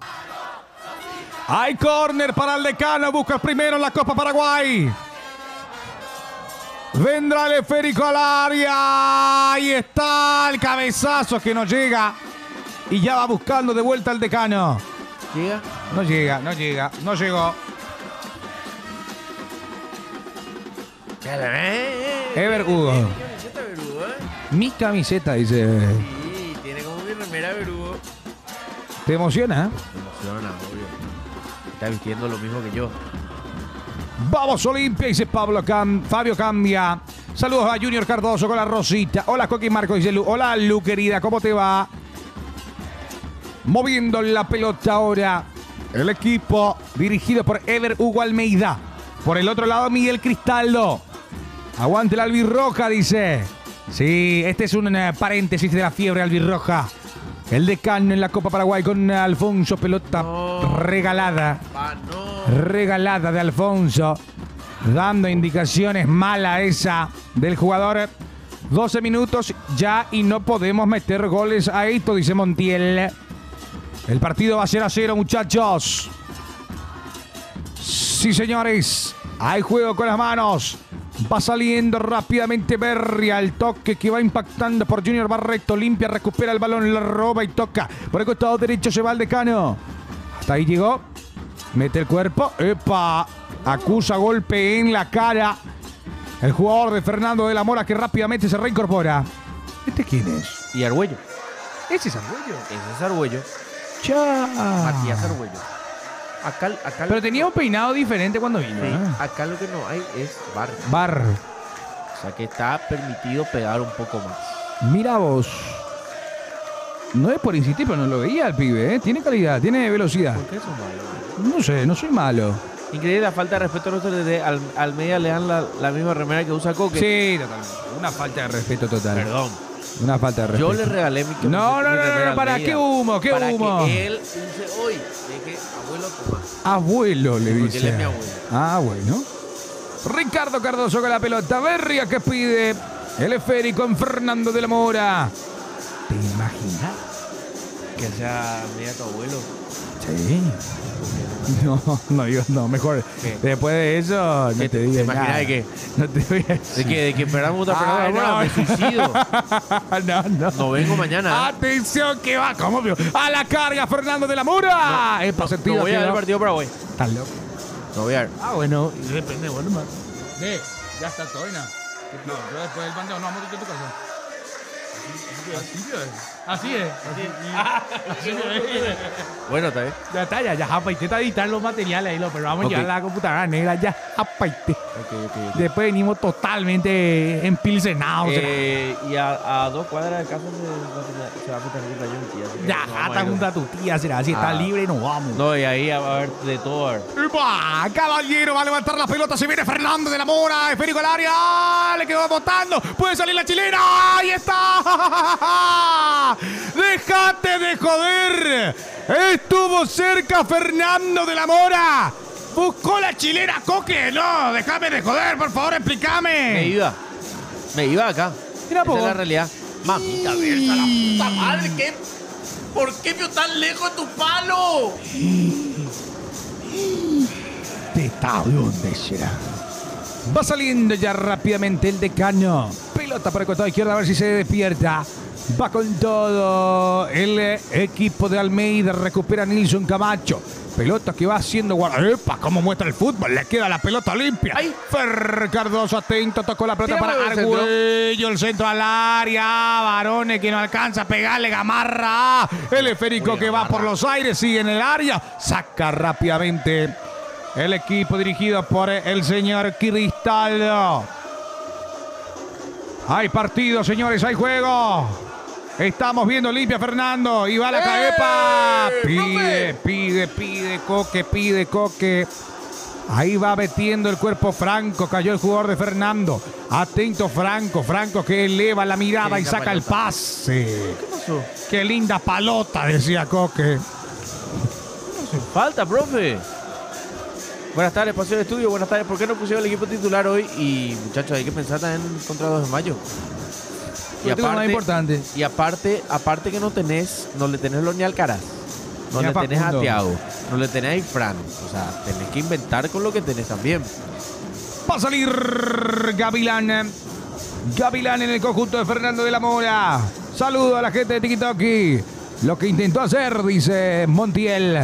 Speaker 1: Hay córner para el Decano. Busca el primero en la Copa Paraguay. Vendrá el esférico al área. Ahí está el cabezazo que no llega. Y ya va buscando de vuelta el Decano.
Speaker 2: ¿Llega?
Speaker 1: No llegó. Ever Hugo. Mi camiseta, dice.
Speaker 2: Sí, tiene como mi remera Berugo.
Speaker 1: ¿Te emociona?
Speaker 2: Me emociona, obvio. Está vistiendo lo mismo que yo.
Speaker 1: Vamos Olimpia, dice Fabio Cambia. Saludos a Junior Cardoso con la Rosita. Hola Coqui Marco, dice Lu. Hola Lu, querida, ¿cómo te va? Moviendo la pelota ahora el equipo dirigido por Ever Hugo Almeida. Por el otro lado Miguel Cristaldo. Aguante la albirroja, dice. Sí, este es un paréntesis de la fiebre albirroja. El Decano en la Copa Paraguay con Alfonso. Pelota regalada. Regalada de Alfonso. Dando indicaciones, mala esa del jugador. 12 minutos ya y no podemos meter goles a esto, dice Montiel. El partido va a ser a 0, muchachos. Sí, señores. Hay juego con las manos. Va saliendo rápidamente Berria. El toque que va impactando por Junior Barreto. Limpia, recupera el balón, la roba y toca. Por el costado derecho se va el Decano. Hasta ahí llegó. Mete el cuerpo. ¡Epa! Acusa golpe en la cara. El jugador de Fernando de la Mora que rápidamente se reincorpora. ¿Este quién es?
Speaker 2: Y Argüello.
Speaker 1: ¿Ese es Argüello?
Speaker 2: Ese es Argüello. Matías Argüello. Acá
Speaker 1: pero tenía un peinado diferente cuando vino.
Speaker 2: Sí, acá lo que no hay es bar.
Speaker 1: Bar.
Speaker 2: O sea que está permitido pegar un poco más.
Speaker 1: Mira vos. No es por insistir, pero no lo veía el pibe, ¿eh? Tiene calidad, tiene velocidad.
Speaker 2: ¿Por qué eso es malo?
Speaker 1: No sé, no soy malo.
Speaker 2: Increíble la falta de respeto a los de Almeida, le dan la misma remera que usa Coque.
Speaker 1: Sí, totalmente. Una falta de respeto total.
Speaker 2: Perdón.
Speaker 1: Una falta de respeto.
Speaker 2: Yo le regalé mi camiseta.
Speaker 1: No, para qué humo, qué
Speaker 2: para
Speaker 1: humo.
Speaker 2: Que él use hoy. Dije, abuelo, toma.
Speaker 1: Abuelo, le
Speaker 2: Porque
Speaker 1: dice.
Speaker 2: él es mi abuelo.
Speaker 1: Ah, bueno. Ricardo Cardoso con la pelota. Berria que pide el esférico en Fernando de la Mora. ¿Te imaginas?
Speaker 2: Que sea media tu abuelo.
Speaker 1: Sí. No, mejor.
Speaker 2: ¿Qué?
Speaker 1: Después de eso, no te digo
Speaker 2: ¿Te
Speaker 1: nada.
Speaker 2: imaginas de qué?
Speaker 1: No te voy a decir.
Speaker 2: ¿De que esperamos otra persona?
Speaker 1: no.
Speaker 2: Me suicido.
Speaker 1: No.
Speaker 2: No vengo mañana.
Speaker 1: Atención que va, ¿cómo vio? A la carga, Fernando de la Mora.
Speaker 2: No voy a ver el partido Paraguay.
Speaker 1: ¿Estás loco?
Speaker 2: No voy a ver.
Speaker 1: Bueno, depende, bueno, más. Ya está todo, ¿no? No, yo después del bandeo, no, vamos a tu casa. Así es.
Speaker 2: Bueno, está bien.
Speaker 1: Ya está, ya apaité a editar los materiales ahí, pero vamos a llevar la computadora negra, ya apaité.
Speaker 2: Ok.
Speaker 1: Después venimos totalmente empilcenados.
Speaker 2: Y a 2 cuadras de casa se va a juntar mi rayón, tía.
Speaker 1: Ya, jata junto a tu tía, será así, está libre y nos vamos.
Speaker 2: No, y ahí va a haber de todo.
Speaker 1: ¡Epa! Caballero va a levantar la pelota, se viene Fernando de la Mora, esférico al área, le quedó botando, puede salir la chilena, ¡ahí está! ¡Déjate de joder! Estuvo cerca Fernando de la Mora. Buscó la chilena, Coque. No, déjame de joder, por favor, explícame.
Speaker 2: Me iba acá.
Speaker 1: Mira,
Speaker 2: esa es la realidad. Mamita Berta, la puta madre, ¿por qué vio tan lejos tu palo?
Speaker 1: ¿Dónde será? Va saliendo ya rápidamente el Decano. Pelota por el costado izquierdo a ver si se despierta. Va con todo el equipo de Almeida. Recupera Nilson Camacho. Pelota que va haciendo guarda. ¡Epa! ¿Cómo muestra el fútbol? Le queda la pelota limpia.
Speaker 2: ¡Ay!
Speaker 1: Fer Cardoso atento. Tocó la pelota para
Speaker 2: Tira, centro.
Speaker 1: Arguello. El centro al área. Varone que no alcanza a pegarle. Gamarra. El esférico
Speaker 2: Uy,
Speaker 1: que va
Speaker 2: Gamarra.
Speaker 1: por los aires. Sigue en el área. Saca rápidamente el equipo dirigido por el señor Cristaldo. Hay partido, señores. Hay juego. Estamos viendo limpia Fernando y va la caepa. Pide Coque. Ahí va metiendo el cuerpo Franco. Cayó el jugador de Fernando. Atento Franco que eleva la mirada
Speaker 2: Qué
Speaker 1: y
Speaker 2: linda
Speaker 1: saca el
Speaker 2: pelota.
Speaker 1: pase.
Speaker 2: ¿Qué pasó?
Speaker 1: Qué linda palota, decía Coque.
Speaker 2: Falta, profe. Buenas tardes, Pasión de Estudio. Buenas tardes. ¿Por qué no pusieron el equipo titular hoy? Y muchachos, hay que pensar también contra 2 de mayo.
Speaker 1: Importante.
Speaker 2: Y aparte que no le tenés ni al Alcaraz, no
Speaker 1: Ni a
Speaker 2: le tenés a
Speaker 1: Facundo.
Speaker 2: Thiago, no le tenés a Ifran. O sea, tenés que inventar con lo que tenés también.
Speaker 1: Va a salir Gavilán. Gavilán en el conjunto de Fernando de la Mora. Saludo a la gente de TikTok. Lo que intentó hacer, dice Montiel.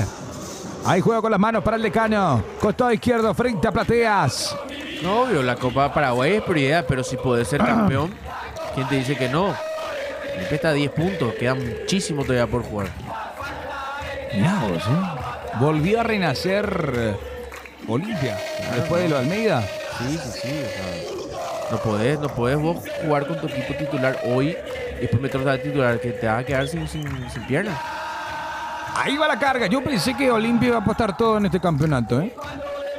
Speaker 1: Hay juego con las manos para el decano. Costado izquierdo frente a Plateas.
Speaker 2: No, obvio, la Copa Paraguay es prioridad, pero si podés ser campeón, ¿quién te dice que no? Olimpia está a 10 puntos, queda muchísimo todavía por jugar.
Speaker 1: Mirá vos, Volvió a renacer Olimpia después de lo de Almeida.
Speaker 2: Sí. O sea, no podés vos jugar con tu equipo titular hoy y después meterlo al titular que te va a quedar sin piernas.
Speaker 1: Ahí va la carga. Yo pensé que Olimpia iba a apostar todo en este campeonato,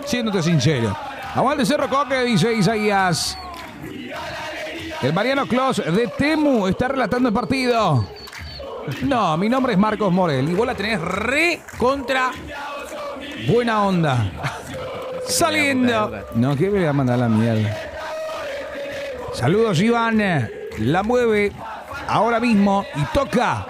Speaker 1: siéndote sincero. Aguante Cerro Coque, dice Isaías. El Mariano Clos de Temu está relatando el partido. No, mi nombre es Marcos Morel y vos la tenés re contra buena onda. Saliendo. No, que me voy a mandar la mierda. Saludos, Iván. La mueve ahora mismo y toca.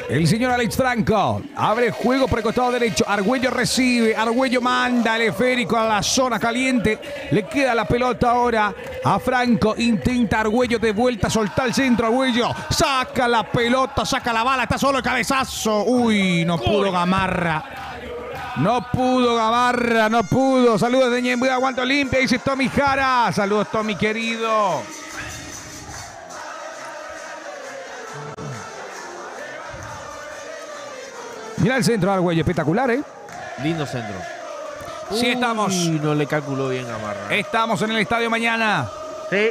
Speaker 1: El señor Alex Franco abre juego por el costado derecho. Argüello recibe. Argüello manda el esférico a la zona caliente. Le queda la pelota ahora a Franco. Intenta Argüello de vuelta. Solta el centro. Argüello saca la pelota. Saca la bala. Está solo el cabezazo. Uy, no pudo Gamarra. No pudo. Saludos de Ñembuda. Aguanta Olimpia. Dice Tommy Jara. Saludos, Tommy querido. Mira el centro, Argüello, espectacular,
Speaker 2: Lindo centro.
Speaker 1: Sí, estamos.
Speaker 2: No le calculó bien a Marra.
Speaker 1: Estamos en el estadio mañana.
Speaker 2: Sí.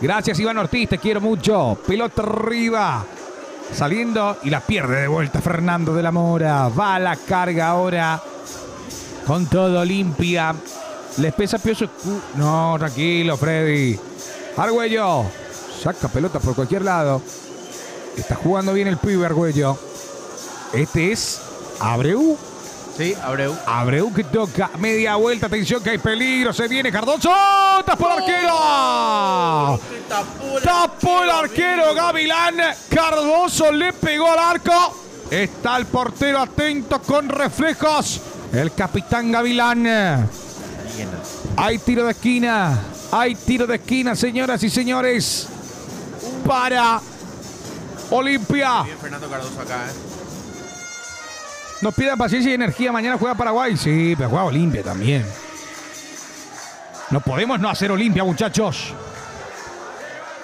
Speaker 1: Gracias, Iván Ortiz, te quiero mucho. Pelota arriba. Saliendo y la pierde de vuelta Fernando de la Mora. Va a la carga ahora. Con todo Olimpia. Les pesa Pioso. No, tranquilo, Freddy. Argüello. Saca pelota por cualquier lado. Está jugando bien el pibe, Argüello. Este es Abreu.
Speaker 2: Sí, Abreu.
Speaker 1: Abreu que toca media vuelta. Atención que hay peligro. Se viene Cardoso. ¡Tapó el arquero! Tapó el arquero Gavilán. Cardoso le pegó al arco. Está el portero atento con reflejos. El capitán Gavilán. Hay tiro de esquina. Hay tiro de esquina, señoras y señores. Para Olimpia.
Speaker 2: Bien Fernando Cardoso acá,
Speaker 1: Nos pidan paciencia y energía. Mañana juega Paraguay. Sí, pero juega Olimpia también. No podemos no hacer Olimpia, muchachos.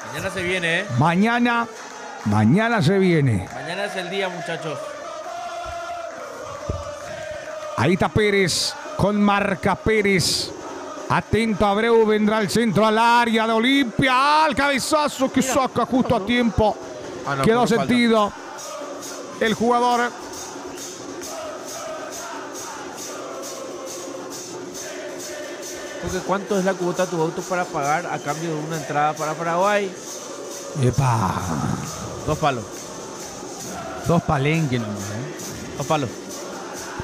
Speaker 2: Mañana se viene,
Speaker 1: Mañana se viene.
Speaker 2: Mañana es el día, muchachos.
Speaker 1: Ahí está Pérez con marca Pérez. Atento Abreu, vendrá el centro al área de Olimpia. Al cabezazo que saca justo a tiempo.
Speaker 2: No,
Speaker 1: Quedó
Speaker 2: por
Speaker 1: sentido el jugador.
Speaker 2: Porque ¿cuánto es la cuota de tu auto para pagar a cambio de una entrada para Paraguay?
Speaker 1: ¡Epa!
Speaker 2: 2 palos.
Speaker 1: 2 palenques nomás,
Speaker 2: 2 palos.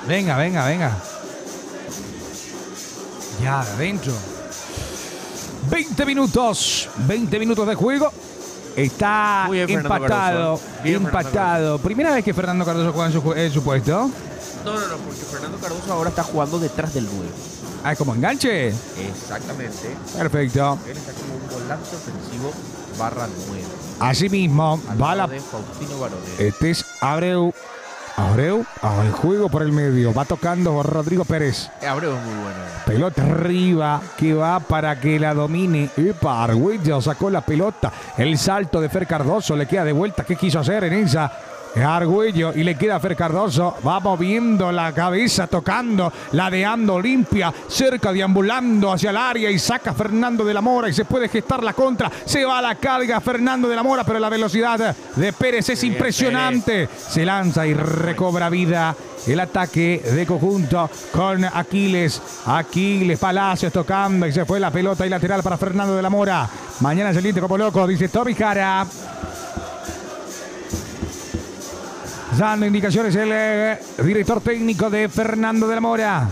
Speaker 1: Venga. Ya, adentro. 20 minutos de juego. Está
Speaker 2: Muy bien, Fernando
Speaker 1: empatado.
Speaker 2: Cardoso. Bien, Fernando
Speaker 1: Empatado. Primera vez que Fernando Cardoso juega en su puesto.
Speaker 2: No, porque Fernando Cardoso ahora está jugando detrás del 9.
Speaker 1: Ah, ¿es como enganche?
Speaker 2: Exactamente.
Speaker 1: Perfecto.
Speaker 2: Él está como un volante ofensivo /9.
Speaker 1: Así mismo,
Speaker 2: Al
Speaker 1: va
Speaker 2: lado
Speaker 1: la...
Speaker 2: de Faustino Barone.
Speaker 1: Este es Abreu. Abreu, al juego por el medio. Va tocando Rodrigo Pérez.
Speaker 2: Abreu es muy bueno.
Speaker 1: Pelota arriba que va para que la domine. Epa, Argüello sacó la pelota. El salto de Fer Cardoso le queda de vuelta. ¿Qué quiso hacer en esa? Argüello y le queda a Fer Cardoso. Va moviendo la cabeza, tocando, ladeando Olimpia, cerca, deambulando hacia el área y saca Fernando de la Mora y se puede gestar la contra. Se va a la carga Fernando de la Mora, pero la velocidad de Pérez es impresionante. Se lanza y recobra vida el ataque de conjunto con Aquiles. Aquiles Palacios tocando y se fue la pelota y lateral para Fernando de la Mora. Mañana es el diente como loco, dice Tommy Jara. Dando indicaciones el director técnico de Fernando de la Mora.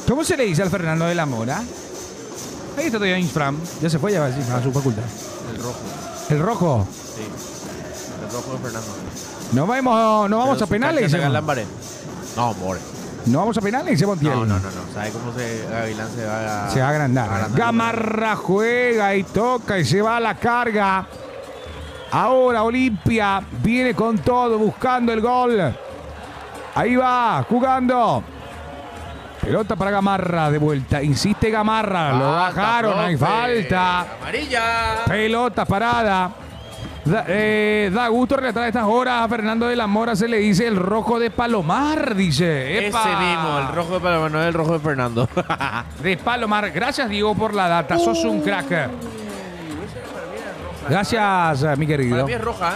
Speaker 1: ¿Cómo se le dice al Fernando de la Mora? Ahí está todavía Infram. Ya se fue ya a su facultad.
Speaker 2: El rojo.
Speaker 1: ¿El rojo?
Speaker 2: Sí. El rojo de Fernando.
Speaker 1: No vamos a penales.
Speaker 2: No, more.
Speaker 1: No vamos a penales, Montiel.
Speaker 2: No. ¿Sabe cómo Gavilán se va a...
Speaker 1: Se va a agrandar. Gamarra juega y toca y se va a la carga. Ahora Olimpia viene con todo, buscando el gol. Ahí va, jugando. Pelota para Gamarra, de vuelta. Insiste Gamarra, lo bajaron, no hay falta.
Speaker 2: Amarilla.
Speaker 1: Pelota parada. Da gusto relatar a estas horas a Fernando de la Mora, se le dice el rojo de Palomar, dice. ¡Epa!
Speaker 2: Ese mismo, el rojo de Palomar, no es el rojo de Fernando.
Speaker 1: De Palomar. Gracias, Diego, por la data. Sos un crack. Gracias, mi querido.
Speaker 2: Para mí es roja.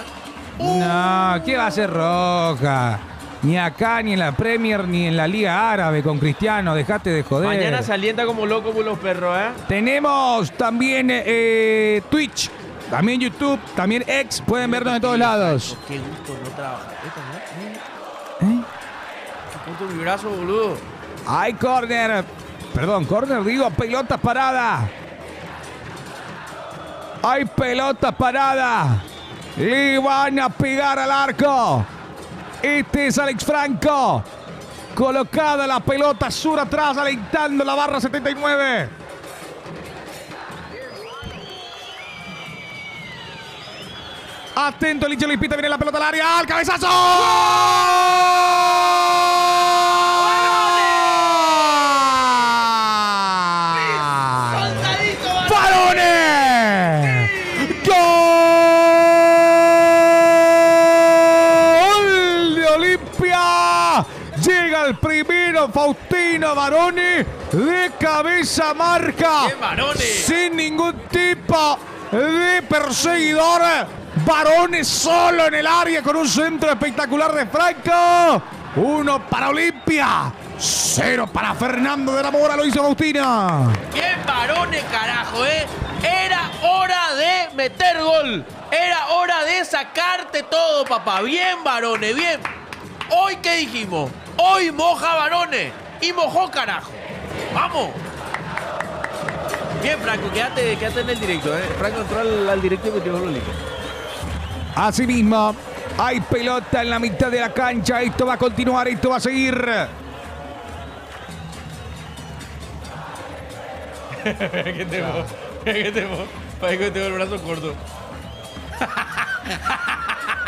Speaker 1: No, ¿qué va a ser roja? Ni acá, ni en la Premier, ni en la Liga Árabe con Cristiano. Dejate de joder.
Speaker 2: Mañana se alienta como loco por los perros, ¿eh?
Speaker 1: Tenemos también Twitch, también YouTube, también X. Pueden vernos en todos lados.
Speaker 2: Qué gusto no trabajar.
Speaker 1: ¿Eh?
Speaker 2: Qué punto mi brazo, boludo.
Speaker 1: Hay córner. Perdón, córner, digo, pelota parada. Hay pelota parada. Le van a pegar al arco. Este es Alex Franco. Colocada la pelota sur atrás, alentando la barra 79. Atento, Licho Lispita, viene la pelota al área. ¡Al cabezazo! El primero, Faustino Barone, de cabeza marca. Sin ningún tipo de perseguidor. Barone solo en el área con un centro espectacular de Franco. 1 para Olimpia, 0 para Fernando de la Mora, lo hizo Faustino.
Speaker 2: Bien, Barone, carajo, ¿eh? Era hora de meter gol. Era hora de sacarte todo, papá. Bien, Barone, bien. ¿Hoy qué dijimos? Hoy moja Barone. Y mojó, carajo. ¡Vamos! Bien, Franco, quédate en el directo, ¿eh? Franco entró al directo y metió gol Olimpia.
Speaker 1: Así mismo, hay pelota en la mitad de la cancha. Esto va a continuar, esto va a seguir.
Speaker 2: ¿Qué temo? Parece que tengo el brazo corto.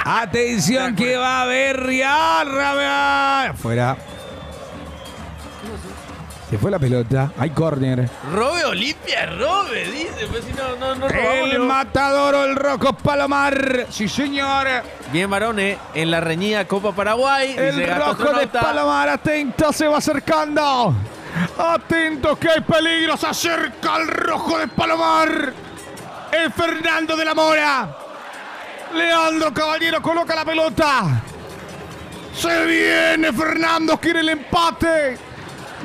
Speaker 1: Atención que va a haber Real. Afuera. Se fue la pelota. Hay córner.
Speaker 2: Robe Olimpia, robe, dice. Pues si no robamos.
Speaker 1: El matador o el rojo Palomar. Sí, señor.
Speaker 2: Bien, Barone, en la reñida Copa Paraguay.
Speaker 1: El rojo de Palomar. Atento, se va acercando. Atento que hay peligro. Se acerca el rojo de Palomar. El Fernando de la Mora. Leandro Caballero coloca la pelota. Se viene Fernando, quiere el empate.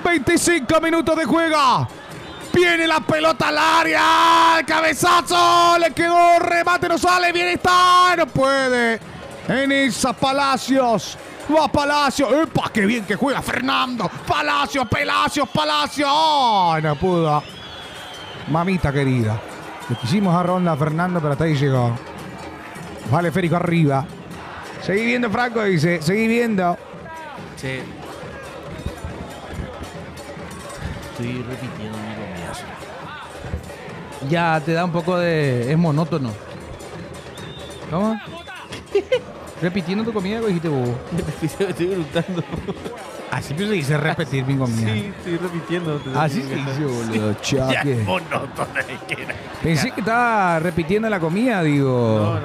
Speaker 1: 25 minutos de juego. Viene la pelota al área. El cabezazo. Le quedó remate, no sale. Bien está. No puede. En esa Palacios. Va Palacios. ¡Epa! ¡Qué bien que juega Fernando! Palacios. ¡Oh! No pudo. Mamita querida. Le quisimos a ronda a Fernando, pero hasta ahí llegó. Vale, Férico arriba. Seguí viendo, Franco, dice. Seguí viendo.
Speaker 2: Sí. Estoy repitiendo mi comidazo.
Speaker 1: Ya te da un poco de... Es monótono. ¿Cómo? Repitiendo tu comida, que dijiste vos.
Speaker 2: Estoy eructando.
Speaker 1: Así se dice repetir mi comida.
Speaker 2: Sí, estoy repitiendo.
Speaker 1: Así se dice, boludo.
Speaker 2: Ya
Speaker 1: Chaque.
Speaker 2: es monótono.
Speaker 1: Pensé que estaba repitiendo la comida, digo.
Speaker 2: No, no,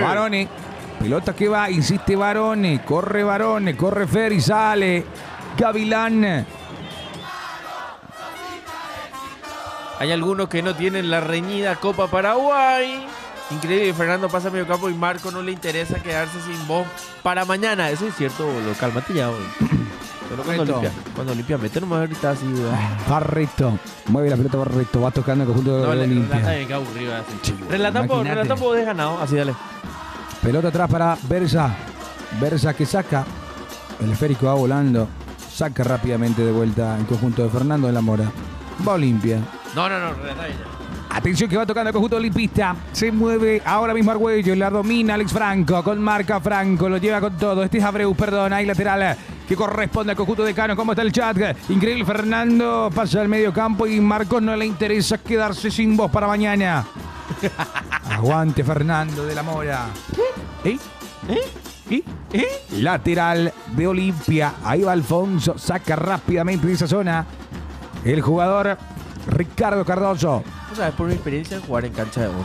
Speaker 2: no.
Speaker 1: Varone. Pelota que va, insiste Varone. Corre Fer y sale. Gavilán.
Speaker 2: Hay algunos que no tienen la reñida Copa Paraguay. Increíble, Fernando pasa a medio campo y Marco no le interesa quedarse sin voz para mañana. Eso es cierto, boludo. Cálmate ya, boludo. Solo cuando Olimpia mete nomás ahorita así, boludo.
Speaker 1: Barreto. Mueve la pelota Barreto. Va tocando el conjunto de Olimpia.
Speaker 2: Relata, qué aburrido así. Relata vos de ganado. Así, dale.
Speaker 1: Pelota atrás para Berza. Berza que saca. El esférico va volando. Saca rápidamente de vuelta el conjunto de Fernando de la Mora. Va Olimpia.
Speaker 2: No, relata ella.
Speaker 1: Atención que va tocando el conjunto olimpista. Se mueve ahora mismo Argüello. La domina Alex Franco. Con marca Franco. Lo lleva con todo. Este es Abreu, perdón. Ahí lateral que corresponde al conjunto de Cano. ¿Cómo está el chat? Increíble. Fernando pasa al medio campo y Marcos no le interesa quedarse sin voz para mañana. Aguante Fernando de la Mora. Lateral de Olimpia. Ahí va Alfonso. Saca rápidamente de esa zona el jugador Ricardo Cardoso.
Speaker 2: ¿Tú sabes por mi experiencia en jugar en cancha de 11?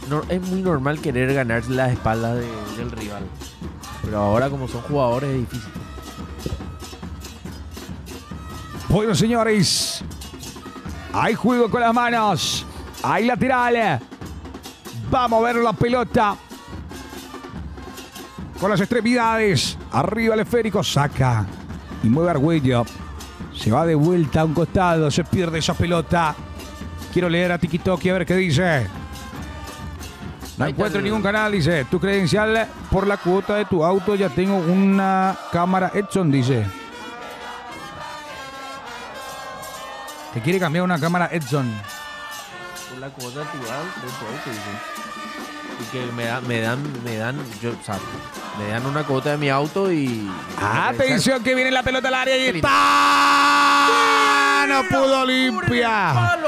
Speaker 2: No, es muy normal querer ganarse las espaldas del rival. Pero ahora como son jugadores es difícil.
Speaker 1: Bueno, señores. Hay juego con las manos. Hay lateral. Vamos a ver la pelota. Con las extremidades. Arriba el esférico. Saca. Y mueve Argüello. Se va de vuelta a un costado. Se pierde esa pelota. Quiero leer a Tikitoki a ver qué dice. No encuentro ningún canal, dice. Tu credencial por la cuota de tu auto. Ya tengo una cámara Edson, dice. Te quiere cambiar una cámara Edson.
Speaker 2: Por la cuota de tu auto, dice. Y que me dan una cuota de mi auto y...
Speaker 1: Atención que viene la pelota al área y está. No pudo Olimpia.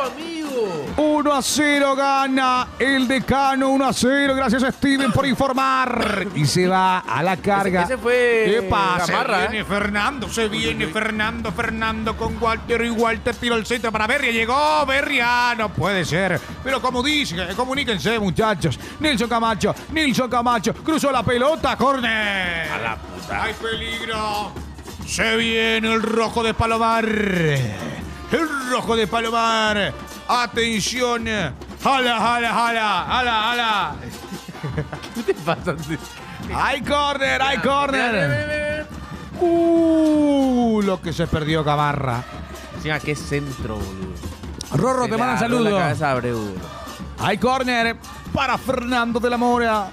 Speaker 1: 1-0 gana el Decano. 1-0. Gracias a Steven por informar. Y se va a la carga.
Speaker 2: Ese fue
Speaker 1: ¿Qué pasa?
Speaker 2: Gamarra,
Speaker 1: Se viene Fernando. Se viene Fernando con Walter. Y Walter tiró el centro para Berria. Llegó Berria. No puede ser. Pero como dice, comuníquense, muchachos. Nilson Camacho. Cruzó la pelota. Córner.
Speaker 2: A la puta.
Speaker 1: ¡Hay peligro! Se viene el rojo de Palomar. El rojo de Palomar. Atención. Jala.
Speaker 2: ¿Qué te pasa?
Speaker 1: ¡Hay córner! Lo que se perdió Gamarra.
Speaker 2: Encima, qué centro, boludo.
Speaker 1: Rorro,
Speaker 2: Se
Speaker 1: te
Speaker 2: le
Speaker 1: manda
Speaker 2: agarró la
Speaker 1: saludos.
Speaker 2: cabeza a Abreu, boludo.
Speaker 1: Hay córner para Fernando de la Mora.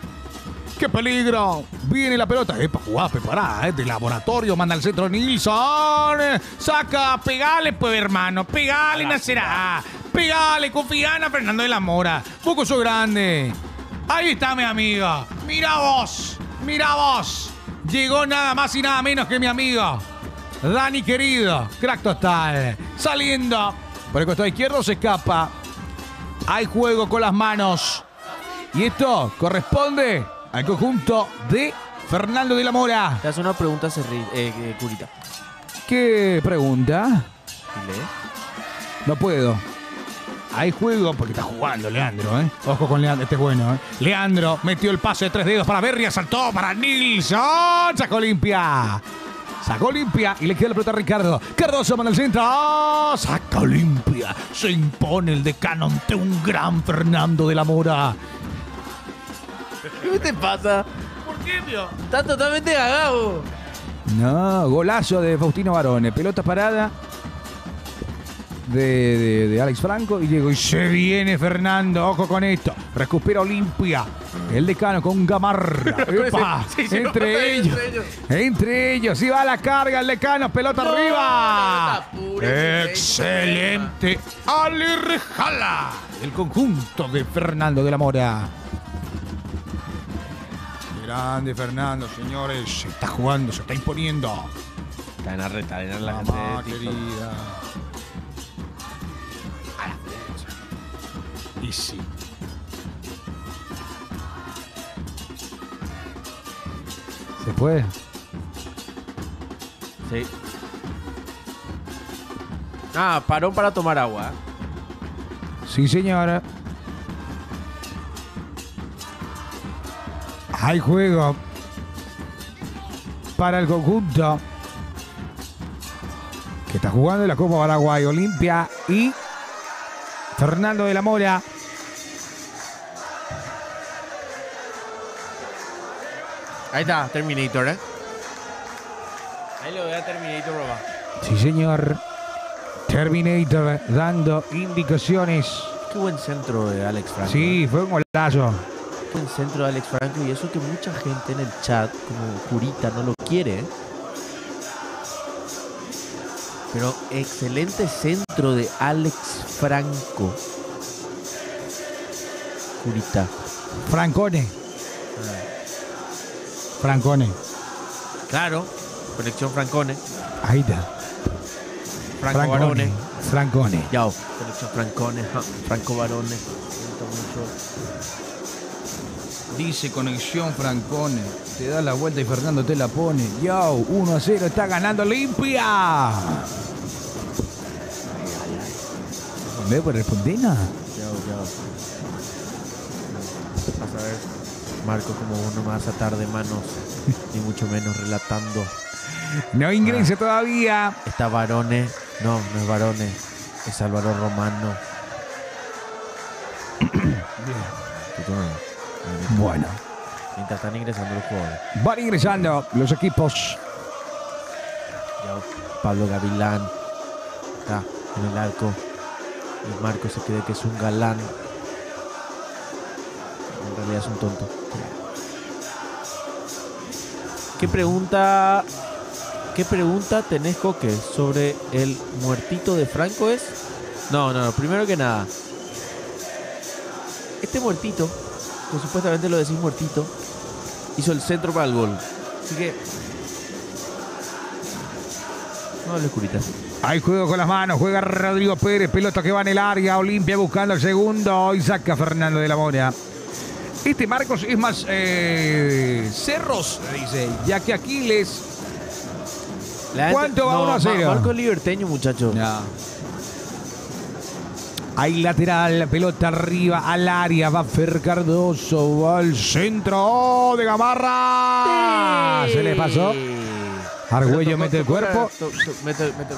Speaker 1: ¡Qué peligro! Viene la pelota. Epa, jugada preparada, de laboratorio. Manda al centro Nilsson. Saca, pegale, pues, hermano. Pegale, nacerá. Pegale, confiana, Fernando de la Mora. Poco sos grande. Ahí está mi amigo. Mira vos. Llegó nada más y nada menos que mi amigo Dani querido. Crack total. Saliendo. Por el costado izquierdo se escapa. Hay juego con las manos. Y esto corresponde al conjunto de Fernando de la Mora.
Speaker 2: Te hace una pregunta, Curita.
Speaker 1: ¿Qué pregunta?
Speaker 2: ¿Lee?
Speaker 1: No puedo. Hay juego porque está jugando Leandro, ¿eh? Ojo con Leandro, este es bueno, ¿eh? Leandro metió el pase de 3 dedos para Berria, saltó para Nilsson. Sacó Olimpia y le queda la pelota a Ricardo. Cardoso manda al centro. Saca Olimpia. Se impone el Decano ante un gran Fernando de la Mora.
Speaker 2: ¿Qué te pasa?
Speaker 1: ¿Por qué, tío?
Speaker 2: Estás totalmente cagado.
Speaker 1: No, golazo de Faustino Barone. Pelota parada de Alex Franco y llegó y se viene Fernando. Ojo con esto. Recupera Olimpia. El Decano con Gamarra. ¡Epa!
Speaker 2: Sí,
Speaker 1: Entre ellos. Y va a la carga el Decano. Pelota arriba. Excelente. Alerjala. El conjunto de Fernando de la Mora. Grande Fernando, señores. Se está jugando, se está imponiendo.
Speaker 2: Está en la reta, en la gente
Speaker 1: Mamá
Speaker 2: de TikTok.
Speaker 1: querida. A la derecha. Y sí. ¿Se puede?
Speaker 2: Sí. Ah, parón para tomar agua.
Speaker 1: Sí, señora. Hay juego para el conjunto que está jugando en la Copa Paraguay, Olimpia y Fernando de la Mora.
Speaker 2: Ahí está, Terminator, ¿eh? Ahí lo veo a Terminator, roba.
Speaker 1: Sí, señor. Terminator dando indicaciones.
Speaker 2: Qué buen centro de Alex Franco.
Speaker 1: Sí, fue un golazo.
Speaker 2: Qué buen centro de Alex Franco. Y eso que mucha gente en el chat, como Curita, no lo quiere, ¿eh? Pero excelente centro de Alex Franco. Curita.
Speaker 1: Francone. Francone.
Speaker 2: Claro. Conexión Francone.
Speaker 1: Ahí está.
Speaker 2: Franco Barone.
Speaker 1: Francone.
Speaker 2: Yao. Conexión Francone. Franco Barone. Siento mucho.
Speaker 1: Dice conexión Francone. Te da la vuelta y Fernando te la pone. Yo, 1-0, está ganando Olimpia. ¿Me puede responder nada?
Speaker 2: Yao. Vas a ver, Marco, como uno más atar de manos. Ni mucho menos relatando.
Speaker 1: No ingresa todavía.
Speaker 2: Está Barone. No es Barone. Es Álvaro Romano.
Speaker 1: Bueno,
Speaker 2: Mientras están ingresando los jugadores.
Speaker 1: van ingresando los equipos.
Speaker 2: Ya Pablo Gavilán está en el arco. Y Marco se cree que es un galán. En realidad es un tonto. ¿Qué pregunta tenés, Coque, sobre el muertito de Franco es? No, primero que nada. Este muertito, que supuestamente lo decís muertito, hizo el centro para el gol. Así que no hables, Curita.
Speaker 1: Hay juego con las manos, juega Rodrigo Pérez, pelota que va en el área, Olimpia buscando el segundo y saca Fernando de la Mora. Este Marcos es más Cerros, dice, ya que Aquiles. ¿Cuánto va 1-0?
Speaker 2: Marco es liberteño, muchacho.
Speaker 1: No. Hay lateral, pelota arriba al área, va Fer Cardoso, va al centro de Gamarra. Se le pasó. Argüello mete el cuerpo.
Speaker 2: Mete el cuerpo.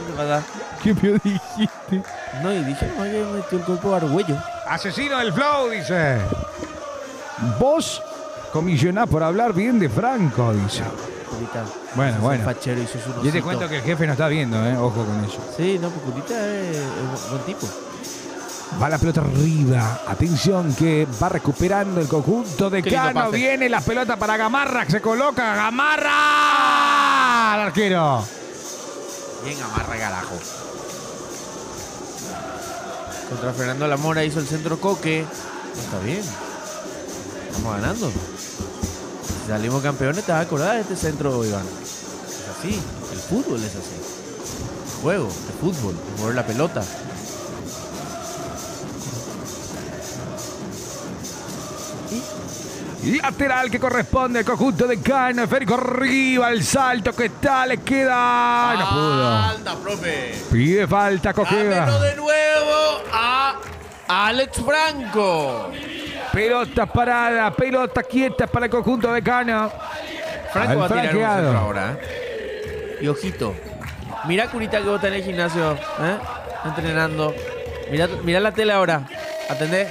Speaker 2: ¿Qué pasa?
Speaker 1: ¿Qué me dijiste?
Speaker 2: No, y dije no, que metió el cuerpo de Argüello.
Speaker 1: Asesino del flow, dice. Vos comisionás por hablar bien de Franco, dice.
Speaker 2: Curita.
Speaker 1: Bueno,
Speaker 2: Sos
Speaker 1: bueno.
Speaker 2: un fachero y sos un
Speaker 1: Yo te
Speaker 2: osito.
Speaker 1: cuento que el jefe no está viendo, ojo con eso.
Speaker 2: Sí, no, pues Curita es buen tipo.
Speaker 1: Va la pelota arriba. Atención que va recuperando el conjunto de
Speaker 2: Qué lindo
Speaker 1: Cano.
Speaker 2: pase.
Speaker 1: Viene la pelota para Gamarra. Se coloca Gamarra. Al arquero.
Speaker 2: Bien, amarra, carajo. Contra Fernando Lamora hizo el centro Coque. Está bien. Estamos ganando. Si salimos campeones, te vas a acordar de este centro, Iván. Es así. El fútbol es así. El juego, el fútbol, el mover la pelota.
Speaker 1: Lateral que corresponde al conjunto de Cano. Férico arriba. El salto que está. Le queda. No pudo.
Speaker 2: Falta, profe.
Speaker 1: Pide falta,
Speaker 2: Dámelo
Speaker 1: Coqueda.
Speaker 2: de nuevo a Alex Franco.
Speaker 1: Pelota parada. Pelota quieta para el conjunto de Cano.
Speaker 2: Franco
Speaker 1: Al
Speaker 2: va a tirar un
Speaker 1: franqueado.
Speaker 2: centro ahora. Y ojito. Mirá, Curita, que vos estás en el gimnasio. Entrenando. Mirá la tele ahora. Atendé.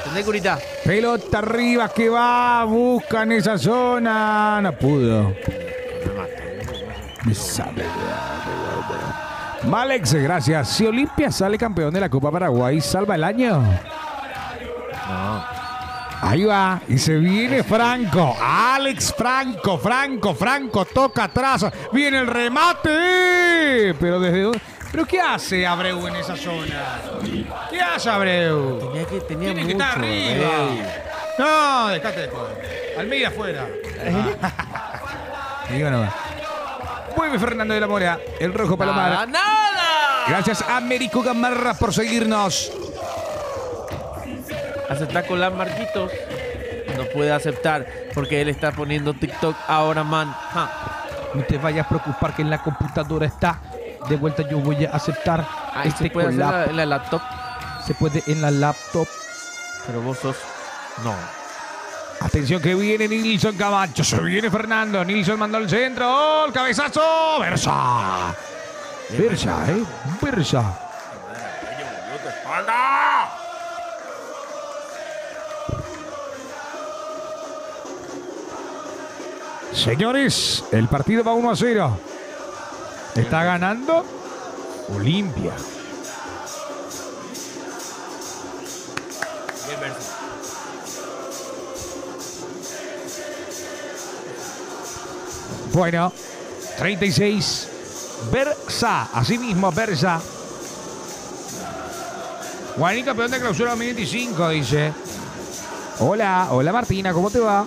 Speaker 2: Atendé, Curita.
Speaker 1: Pelota arriba que va. Buscan esa zona. No pudo. Me sale. Malex, gracias. Si Olimpia sale campeón de la Copa Paraguay, ¿salva el año?
Speaker 2: No.
Speaker 1: Ahí va. Y se viene Franco. Alex Franco. Franco. Toca atrás. Viene el remate. Pero desde dónde. ¿Pero qué hace Abreu en esa zona? ¿Qué atrás, Abreu.
Speaker 2: Tenía
Speaker 1: Tiene
Speaker 2: mucho.
Speaker 1: que estar arriba. No, dejate de joder. Almeida afuera. Digo nomás. Vuelve Fernando de la Mora, el rojo Palomar.
Speaker 2: ¡Nada!
Speaker 1: Gracias a Américo Gamarra por seguirnos.
Speaker 2: Aceptar con las Marquitos. No puede aceptar porque él está poniendo TikTok ahora, man.
Speaker 1: No te vayas a preocupar que en la computadora está. De vuelta yo voy a aceptar
Speaker 2: Se puede hacer
Speaker 1: collab.
Speaker 2: en la laptop,
Speaker 1: Se puede en la laptop.
Speaker 2: pero vos sos... No.
Speaker 1: Atención que viene Nilson Camacho. Se viene Fernando. Nilson mandó el centro. ¡Oh, el cabezazo! Versa. Versa, Versa. Señores, el partido va 1-0. Está ganando Olimpia. Bueno, 36. Versa, así mismo Versa. Guaní, campeón de clausura 2025, dice. Hola, hola Martina, ¿cómo te va?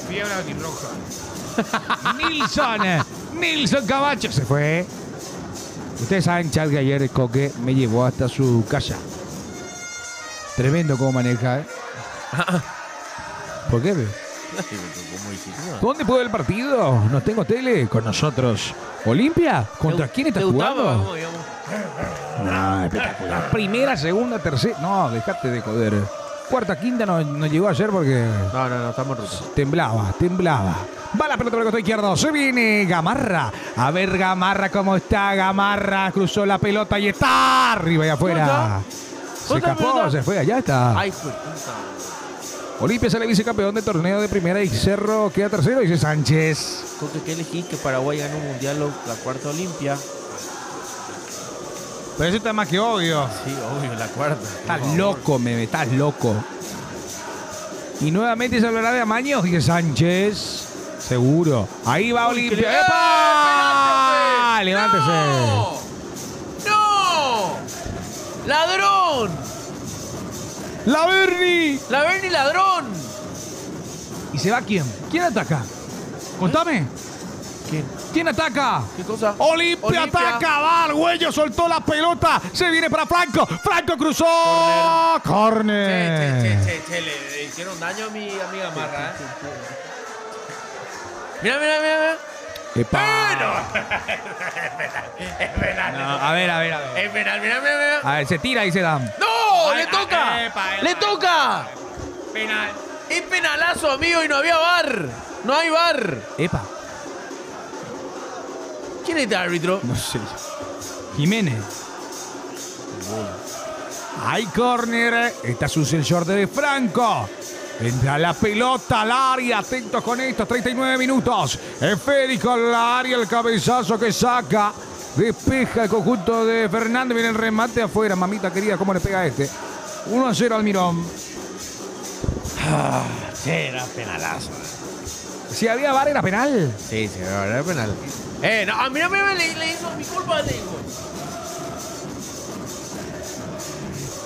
Speaker 1: Fiebre roja. Nilson Camacho se fue. Ustedes saben, chat, que ayer Coque me llevó hasta su casa. Tremendo cómo maneja, ¿Por qué? ¿Dónde puede ver el partido? No tengo tele. Con nosotros. ¿Olimpia? ¿Contra quién estás jugando? No, espectacular. Primera, segunda, tercera. No, dejate de joder. Cuarta, quinta no llegó ayer porque...
Speaker 2: No, estamos rotos.
Speaker 1: Temblaba. Va la pelota por el costado izquierdo. Se viene Gamarra. A ver Gamarra cómo está. Gamarra cruzó la pelota y está arriba y afuera. Se escapó, se fue. Allá está.
Speaker 2: Ay, fue puta.
Speaker 1: Olimpia sale vicecampeón del torneo de primera y Cerro queda tercero, dice Sánchez.
Speaker 2: Coque, ¿qué elegís? Que Paraguay gane un mundial la cuarta Olimpia.
Speaker 1: Pero eso está más que obvio.
Speaker 2: Sí, obvio, la cuarta.
Speaker 1: Estás loco, Meme, estás loco. Y nuevamente se hablará de amaños, dice Sánchez. Seguro. Ahí va Olimpia. ¡Epa! ¡Levántese!
Speaker 2: ¡No! ¡Ladrón!
Speaker 1: ¡La Berni!
Speaker 2: ¡La Berni ladrón!
Speaker 1: ¿Y se va quién? ¿Quién ataca? Contame. ¿Quién ataca?
Speaker 2: ¿Qué cosa?
Speaker 1: Olimpia ataca, va, Argüello soltó la pelota, se viene para Franco, Franco cruzó, córner.
Speaker 2: Che, le hicieron daño a mi amiga Marra, Mira.
Speaker 1: ¡Epa!
Speaker 2: Es penal.
Speaker 1: No, a ver.
Speaker 2: Es penal, mira.
Speaker 1: A ver, se tira y se da.
Speaker 2: ¡No!
Speaker 1: Ay,
Speaker 2: ¡Le toca!
Speaker 1: epa.
Speaker 2: ¡Le toca!
Speaker 1: Penal.
Speaker 2: Es penalazo, amigo, y no había VAR. No hay VAR.
Speaker 1: Epa.
Speaker 2: ¿Quién es este árbitro?
Speaker 1: No sé. Jiménez. Hay córner. Está sucio el short de Franco. Entra la pelota al área. Atentos con esto. 39 minutos. Esférico al área. El cabezazo que saca. Despeja el conjunto de Fernández. Viene el remate afuera. Mamita querida, ¿cómo le pega a este? 1-0 Almirón.
Speaker 2: Sí, era penalazo.
Speaker 1: Si había VAR era penal.
Speaker 2: Sí, era penal. No, mira, le hizo mi culpa, le digo.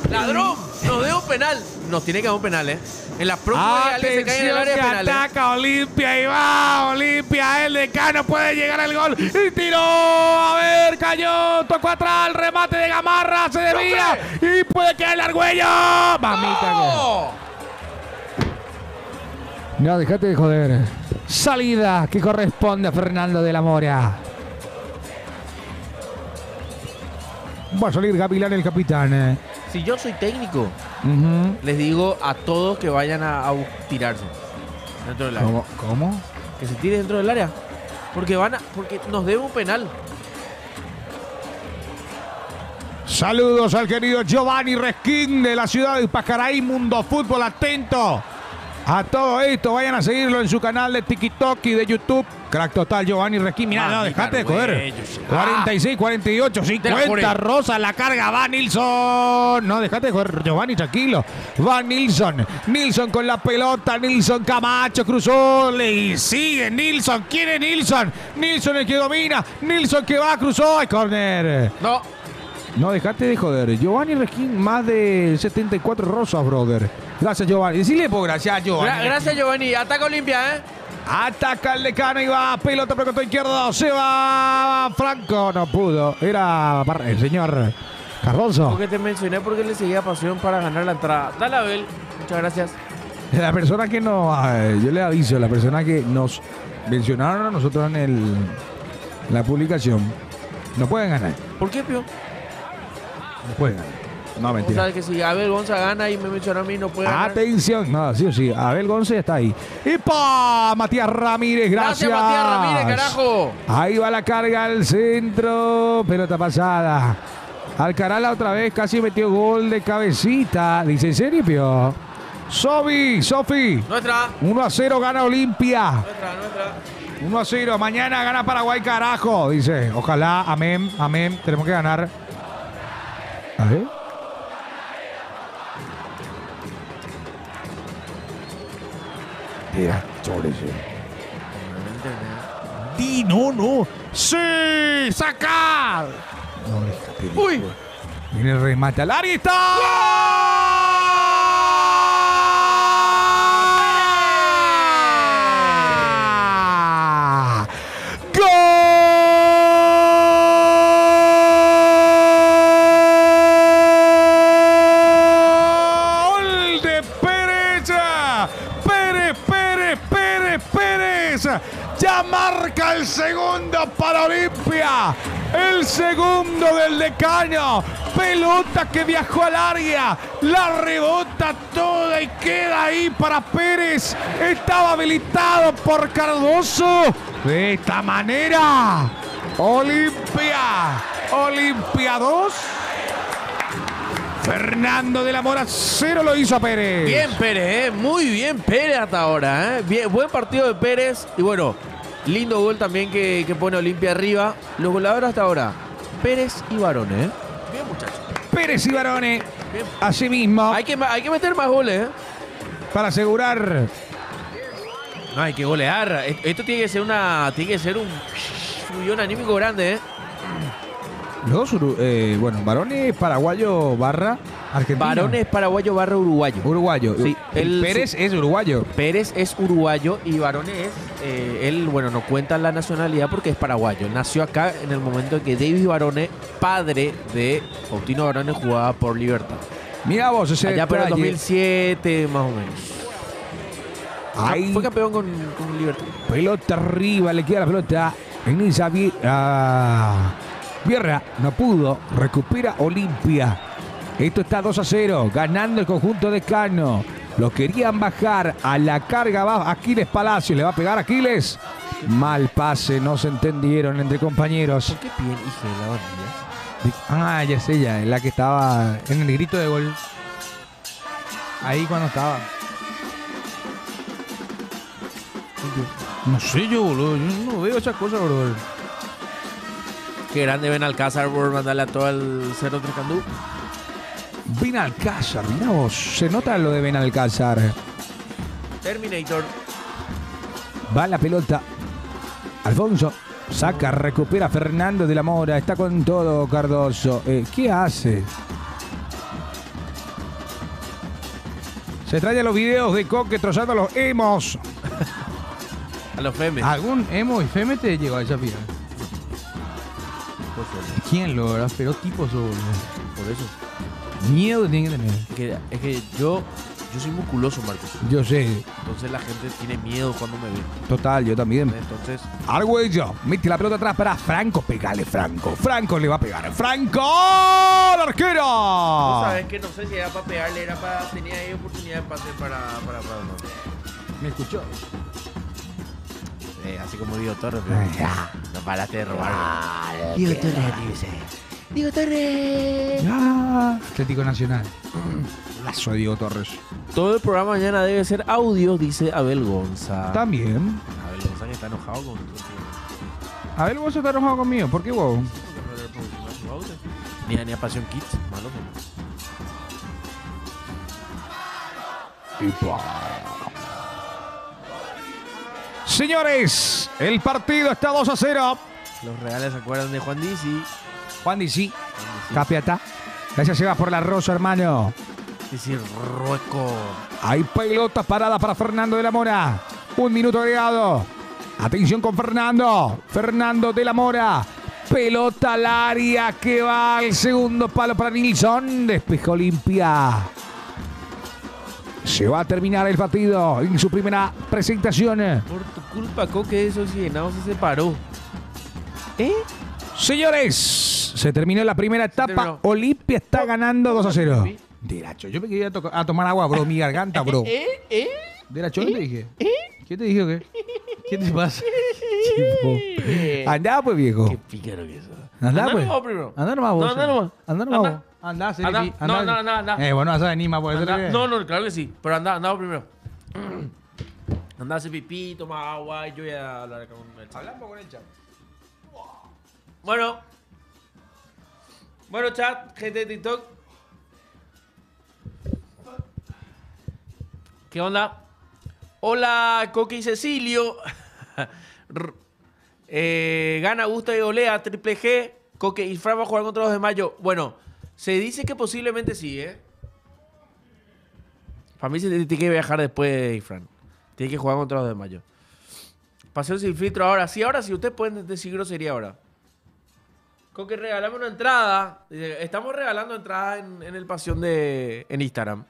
Speaker 2: Ladrón, nos dio un penal. Nos tiene que dar un penal, En la próxima que se cae en el área
Speaker 1: que
Speaker 2: penal.
Speaker 1: ataca Olimpia y va Olimpia. El decano puede llegar al gol. Y tiró. A ver, cayó. Tocó atrás el remate de Gamarra. Se desvía. Y puede quedar el Argüello. Mamita.
Speaker 2: ¡No!
Speaker 1: No, déjate de joder. Salida que corresponde a Fernando de la Mora. Va a salir Gavilán, el capitán.
Speaker 2: Si yo soy técnico, les digo a todos que vayan a tirarse dentro del área.
Speaker 1: ¿Cómo?
Speaker 2: Que se tire dentro del área. Porque nos debe un penal.
Speaker 1: Saludos al querido Giovanni Resquín de la ciudad de Pacaraí, Mundo Fútbol, atento. A todo esto, vayan a seguirlo en su canal de TikTok y de YouTube. Crack total, Giovanni Resquín. Mirá, no, dejate de joder. 46, 48, 50. Rosa, la carga. Va Nilsson. No, dejate de joder, Giovanni, tranquilo. Va Nilsson. Nilsson con la pelota. Nilsson Camacho cruzó. Y sigue Nilsson. ¿Quién es Nilsson? Nilsson el que domina. Nilsson que va, cruzó. ¡Ay, córner!
Speaker 2: No.
Speaker 1: No, dejate de joder. Giovanni Resquín, más de 74 rosas, brother. Gracias, Giovanni. Decirle por gracias, Giovanni.
Speaker 2: Gracias, Giovanni. Ataca Olimpia, ¿eh?
Speaker 1: Ataca el Decano y va. Pelota por el costado izquierdo. Se va Franco. No pudo. Era el señor Cardoso.
Speaker 2: Porque te mencioné porque le seguía pasión para ganar la entrada. Dale, Abel. Muchas gracias.
Speaker 1: La persona que nos... yo le aviso, la persona que nos mencionaron a nosotros en la publicación, no pueden ganar.
Speaker 2: ¿Por qué, Pio?
Speaker 1: No pueden ganar. No,
Speaker 2: O
Speaker 1: mentira.
Speaker 2: sea, que si Abel Gonza gana y me menciona a mí, no puede ganar.
Speaker 1: Atención. No, sí o sí. Abel Gonce está ahí. ¡Epa! Matías Ramírez, gracias.
Speaker 2: Matías Ramírez, carajo.
Speaker 1: Ahí va la carga al centro. Pelota pasada. Alcaraz otra vez casi metió gol de cabecita. Dice, ¿en serio, Pio? Sofi.
Speaker 2: Nuestra.
Speaker 1: 1-0 gana Olimpia.
Speaker 2: Nuestra.
Speaker 1: 1-0. Mañana gana Paraguay, carajo. Dice, ojalá. Amén. Tenemos que ganar. A ver. Mira, Di, no. ¡Sí! ¡Saca! No, déjate.
Speaker 2: ¡Uy!
Speaker 1: Viene el remate al área. ¡Está! ¡Gol de Pérez! Pérez. Ya marca el segundo para Olimpia. El segundo del Decano. Pelota que viajó al área. La rebota toda y queda ahí para Pérez. Estaba habilitado por Cardoso. De esta manera, Olimpia 2. Fernando de la Mora 0 lo hizo a Pérez.
Speaker 2: Bien Pérez, muy bien Pérez hasta ahora. Bien, buen partido de Pérez. Y bueno, lindo gol también que pone Olimpia arriba. Los goleadores hasta ahora, Pérez y Barone. Bien, muchachos.
Speaker 1: Pérez y Barone.
Speaker 2: Bien.
Speaker 1: Así mismo.
Speaker 2: Hay que meter más goles.
Speaker 1: Para asegurar.
Speaker 2: No, hay que golear. Esto tiene que ser un subión anímico grande.
Speaker 1: Los dos, bueno, Barone es paraguayo barra argentino.
Speaker 2: Barone es paraguayo barra uruguayo.
Speaker 1: Uruguayo.
Speaker 2: Sí,
Speaker 1: Pérez es uruguayo.
Speaker 2: Pérez es uruguayo y Barone es, él, bueno, no cuenta la nacionalidad porque es paraguayo. Nació acá en el momento en que David Barone, padre de Faustino Barone, jugaba por Libertad.
Speaker 1: Mira vos, ese
Speaker 2: Allá por el
Speaker 1: detalle.
Speaker 2: 2007, más o menos.
Speaker 1: Ahí,
Speaker 2: Fue campeón con Libertad.
Speaker 1: pelota arriba, le queda la pelota. En esa Vierra no pudo, recupera Olimpia. Esto está 2-0, ganando el conjunto de Cano. Lo querían bajar a la carga baja. Aquiles Palacio, ¿le va a pegar Aquiles? Mal pase, no se entendieron entre compañeros.
Speaker 2: ¿Por qué piden hija de la bandilla?
Speaker 1: Ah, ya sé, ya, la que estaba en el grito de gol. Ahí cuando estaba. No sé yo, boludo. Yo no veo esas cosas, boludo.
Speaker 2: Qué grande Benalcázar por mandarle a todo el Cerro Tricandú.
Speaker 1: Benalcázar, mirá vos. Se nota lo de Benalcázar.
Speaker 2: Terminator.
Speaker 1: Va la pelota. Alfonso saca, recupera Fernando de la Mora. Está con todo Cardoso. ¿Qué hace? Se extrañan los videos de Coque trozando a los emos.
Speaker 2: A los Femes.
Speaker 1: ¿Algún emo y feme te llegó a esa fila? ¿Quién lo verá? Pero tipo solo.
Speaker 2: Por eso.
Speaker 1: Miedo tiene que tener.
Speaker 2: Es que yo soy musculoso, Marcos.
Speaker 1: Yo sé.
Speaker 2: Entonces la gente tiene miedo cuando me ve.
Speaker 1: Total, yo también.
Speaker 2: Entonces,
Speaker 1: Argüello, mete la pelota atrás para Franco. Pegale, Franco. Franco le va a pegar. ¡Franco! ¡El arquero!
Speaker 2: tú sabes que no sé si era para pegarle, tenía ahí oportunidad de pase para no.
Speaker 1: ¿Me escuchó?
Speaker 2: Así como Diego Torres, pero no paraste de robar.
Speaker 1: Diego Torres. Diego Torres. Atlético Nacional. Golazo de Diego Torres.
Speaker 2: Todo el programa mañana debe ser audio, dice Abel Gonza.
Speaker 1: También.
Speaker 2: Abel Gonza que está enojado con...
Speaker 1: Abel, vos estás enojado conmigo. ¿Por qué vos?
Speaker 2: Ni a Pasión Kids, malo.
Speaker 1: Señores, el partido está 2-0.
Speaker 2: Los reales se acuerdan de Juan Dizzi.
Speaker 1: Juan Dizzi. Capiata. Gracias, se va por la rosa, hermano.
Speaker 2: Dizzi Rueco.
Speaker 1: Hay pelota parada para Fernando de la Mora. 1 minuto agregado. Atención con Fernando. Fernando de la Mora. Pelota al área que va al segundo palo para Nilsson. Despeja Olimpia. Se va a terminar el partido en su primera presentación.
Speaker 2: Por tu culpa, Coque, esos Cienados se separó.
Speaker 1: Señores, se terminó la primera etapa.
Speaker 2: terminó.
Speaker 1: Olimpia está ganando 2-0. Diracho, yo me quería a tomar agua, bro. Mi garganta, bro. Diracho, ¿qué te dije? ¿Qué te dije o qué? ¿Qué te pasa? Tipo, andá, pues, viejo.
Speaker 2: Qué pícaro que eso.
Speaker 1: Andá, pues.
Speaker 2: nomás primero.
Speaker 1: Andá nomás vos.
Speaker 2: No, andá nomás.
Speaker 1: Andá nomás
Speaker 2: Anda.
Speaker 1: vos. Andá, sí,
Speaker 2: Anda.
Speaker 1: sí,
Speaker 2: No, anda.
Speaker 1: Bueno, vas a venir más por eso.
Speaker 2: Anda. No, claro que sí. Pero anda vos primero. Anda a hacer pipí, toma agua y yo voy a hablar con el chat.
Speaker 1: Hablamos con el chat.
Speaker 2: Bueno, chat, gente de TikTok. ¿Qué onda? Hola, Coque y Cecilio. Gana, gusta y golea, triple G. Coque y Fran va a jugar contra los de Mayo. Bueno, se dice que posiblemente sí, ¿eh? Para mí se tiene que viajar después de Ifran. Tiene que jugar contra los de Mayo. Paseo sin filtro ahora. Sí, ahora sí. Ustedes pueden decir grosería ahora. Coque, regalame una entrada. Estamos regalando entradas en el Pasión en Instagram.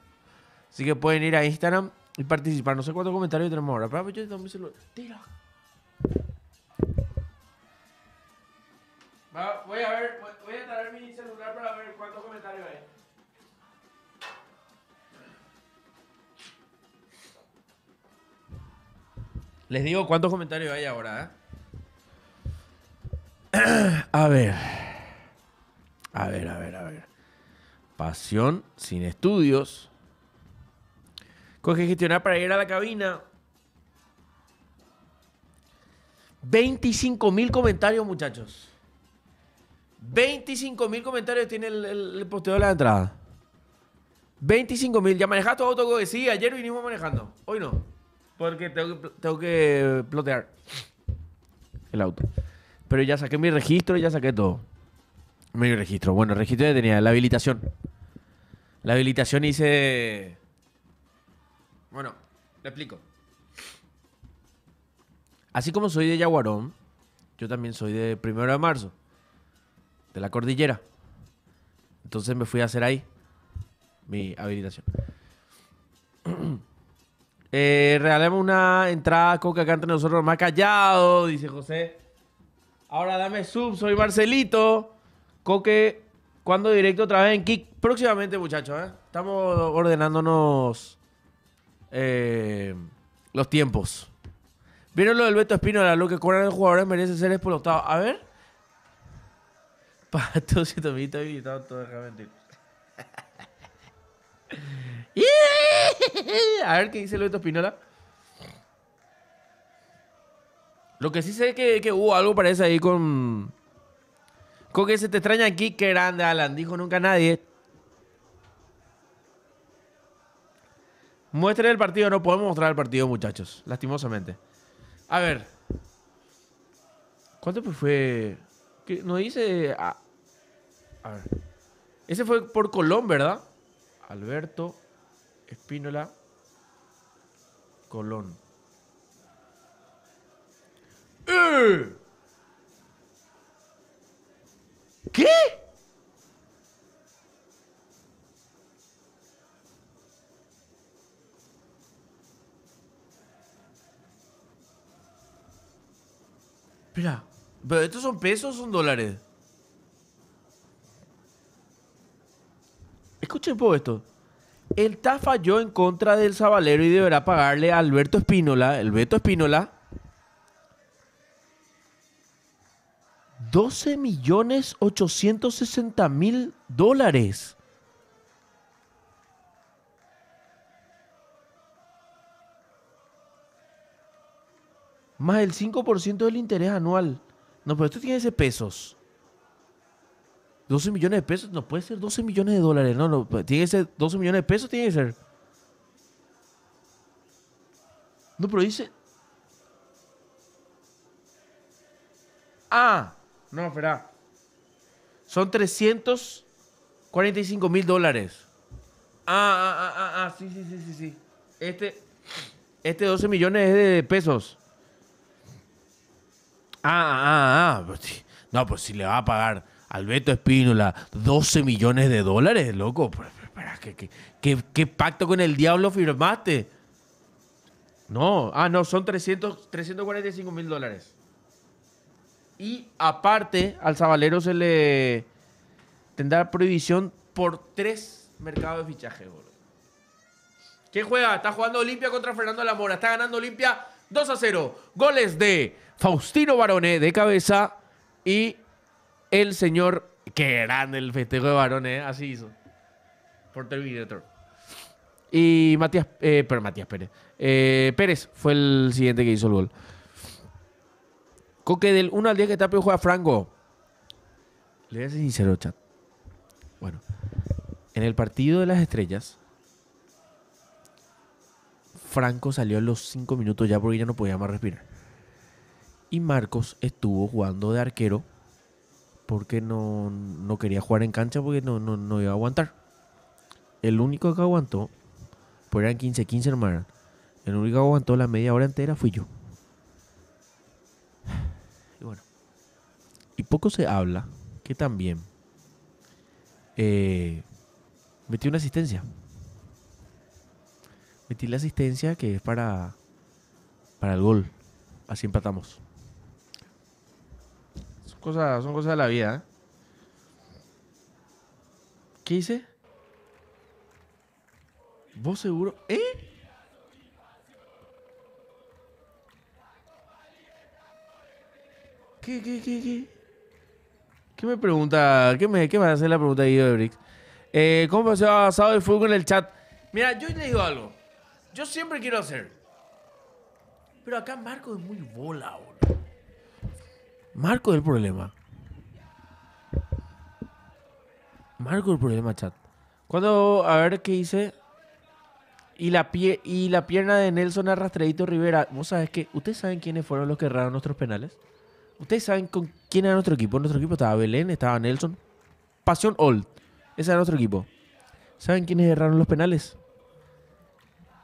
Speaker 2: Así que pueden ir a Instagram y participar. No sé cuántos comentarios tenemos ahora. Pero yo también se lo... Tira. Voy a traer mi celular para ver cuántos comentarios hay. Les digo cuántos comentarios hay ahora, A ver. Pasión sin estudios. Coge gestionar para ir a la cabina. 25.000 comentarios, muchachos. 25.000 comentarios tiene el posteo de la entrada. 25.000. ¿Ya manejaste tu auto? Sí, ayer vinimos manejando. Hoy no. Porque tengo que plotear el auto. Pero ya saqué mi registro y ya saqué todo. Mi registro. Bueno, el registro ya tenía la habilitación. La habilitación hice... Bueno, le explico. Así como soy de Yaguarón, yo también soy de 1 de marzo. De la cordillera. Entonces me fui a hacer ahí mi habilitación. Regalemos una entrada, Coca, acá entre nosotros más callado, dice José. Ahora dame sub, soy Marcelito. Coque, ¿cuándo directo otra vez en Kick? Próximamente, muchachos, ¿eh? Estamos ordenándonos los tiempos. ¿Vieron lo del Beto Espínola? Lo que cobran los jugadores merece ser explotado. A ver. Pato, 100.000 está habilitado todo, déjame mentir. A ver qué dice el Beto Espínola. Lo que sí sé es que hubo algo parece ahí con que se te extraña aquí. Qué grande, Alan. Dijo nunca nadie. Muestre el partido. No podemos mostrar el partido, muchachos. Lastimosamente. A ver. ¿Cuánto fue? ¿Qué? No dice... A ver. Ese fue por Colón, ¿verdad? Alberto Espínola Colón. ¿Qué? Espera, ¿pero estos son pesos o son dólares? Escuchen por esto. El TAF falló en contra del Zabalero y deberá pagarle a Alberto Espínola, el Beto Espínola, $12.860.000. Más el 5% del interés anual. No, pero esto tiene que ser pesos. 12 millones de pesos. No puede ser 12 millones de dólares. No, tiene que ser 12 millones de pesos. Tiene que ser. No, pero dice... Ah, no, espera. Son 345.000 dólares. Sí. Este 12 millones es de pesos. Pues sí. No, pues si le va a pagar al Beto Espínola 12 millones de dólares, loco. Pero, espera, ¿qué pacto con el diablo firmaste? No, son 345.000 dólares. Y aparte, al Zabalero se le tendrá prohibición por 3 mercados de fichaje, boludo. ¿Quién juega? Está jugando Olimpia contra Fernando Lamora. Está ganando Olimpia 2-0. Goles de Faustino Barone de cabeza y el señor... Qué grande el festejo de Barone, así hizo. Por Terminator. Y Matías Pérez. Pérez fue el siguiente que hizo el gol. Coque del 1 al 10 que está peor juega Franco. Le voy a ser sincero, chat. Bueno, en el partido de las estrellas, Franco salió a los 5 minutos ya porque ya no podía más respirar. Y Marcos estuvo jugando de arquero porque no quería jugar en cancha porque no iba a aguantar. El único que aguantó, pues eran 15 hermanos. El único que aguantó la media hora entera fui yo. Y bueno, y poco se habla que también metí una asistencia. Metí la asistencia que es para el gol. Así empatamos. Son cosas de la vida, ¿eh? ¿Qué hice? ¿Vos seguro? ¿Qué? ¿Qué me pregunta? ¿Qué me va a hacer la pregunta de Guido de Brix? ¿Cómo se ha basado el fútbol en el chat? Mira, yo le digo algo. Yo siempre quiero hacer. Pero acá Marco es muy bola, boludo. Marco es el problema. Chat. Cuando, a ver qué hice. Y la pierna de Nelson Arrastradito Rivera. ¿Vos sabés qué? ¿Ustedes saben quiénes fueron los que erraron nuestros penales? ¿Ustedes saben con quién era nuestro equipo? Nuestro equipo estaba Belén, estaba Nelson. Pasión Old. Ese era nuestro equipo. ¿Saben quiénes erraron los penales?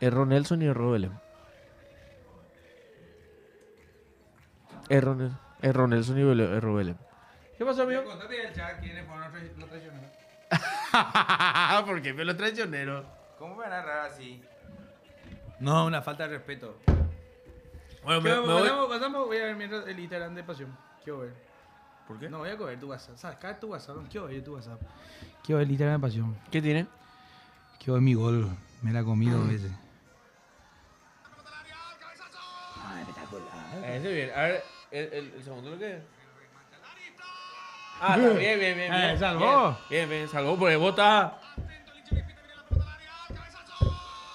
Speaker 2: Erró Nelson y erró Belén. Erró Nelson y erró Belén. ¿Qué pasó, amigo?
Speaker 1: Contate el chat quiénes fueron los traicioneros.
Speaker 2: ¿Por qué? Pero los traicioneros.
Speaker 3: ¿Cómo me van a narrar así?
Speaker 1: No, una falta de respeto.
Speaker 2: Bueno,
Speaker 1: Voy a ver mientras el Instagram de Pasión. Quiero ver.
Speaker 2: ¿Por qué?
Speaker 1: No, voy a coger tu WhatsApp. Saca tu WhatsApp. Quiero ver tu WhatsApp. Quiero ver el Instagram de Pasión.
Speaker 2: ¿Qué tiene?
Speaker 1: Quiero ver mi gol. Me la he comido veces.
Speaker 2: Ese bien. A ver, el segundo lo que es. Está bien.
Speaker 1: Salvó.
Speaker 2: Bien, salvó porque bota.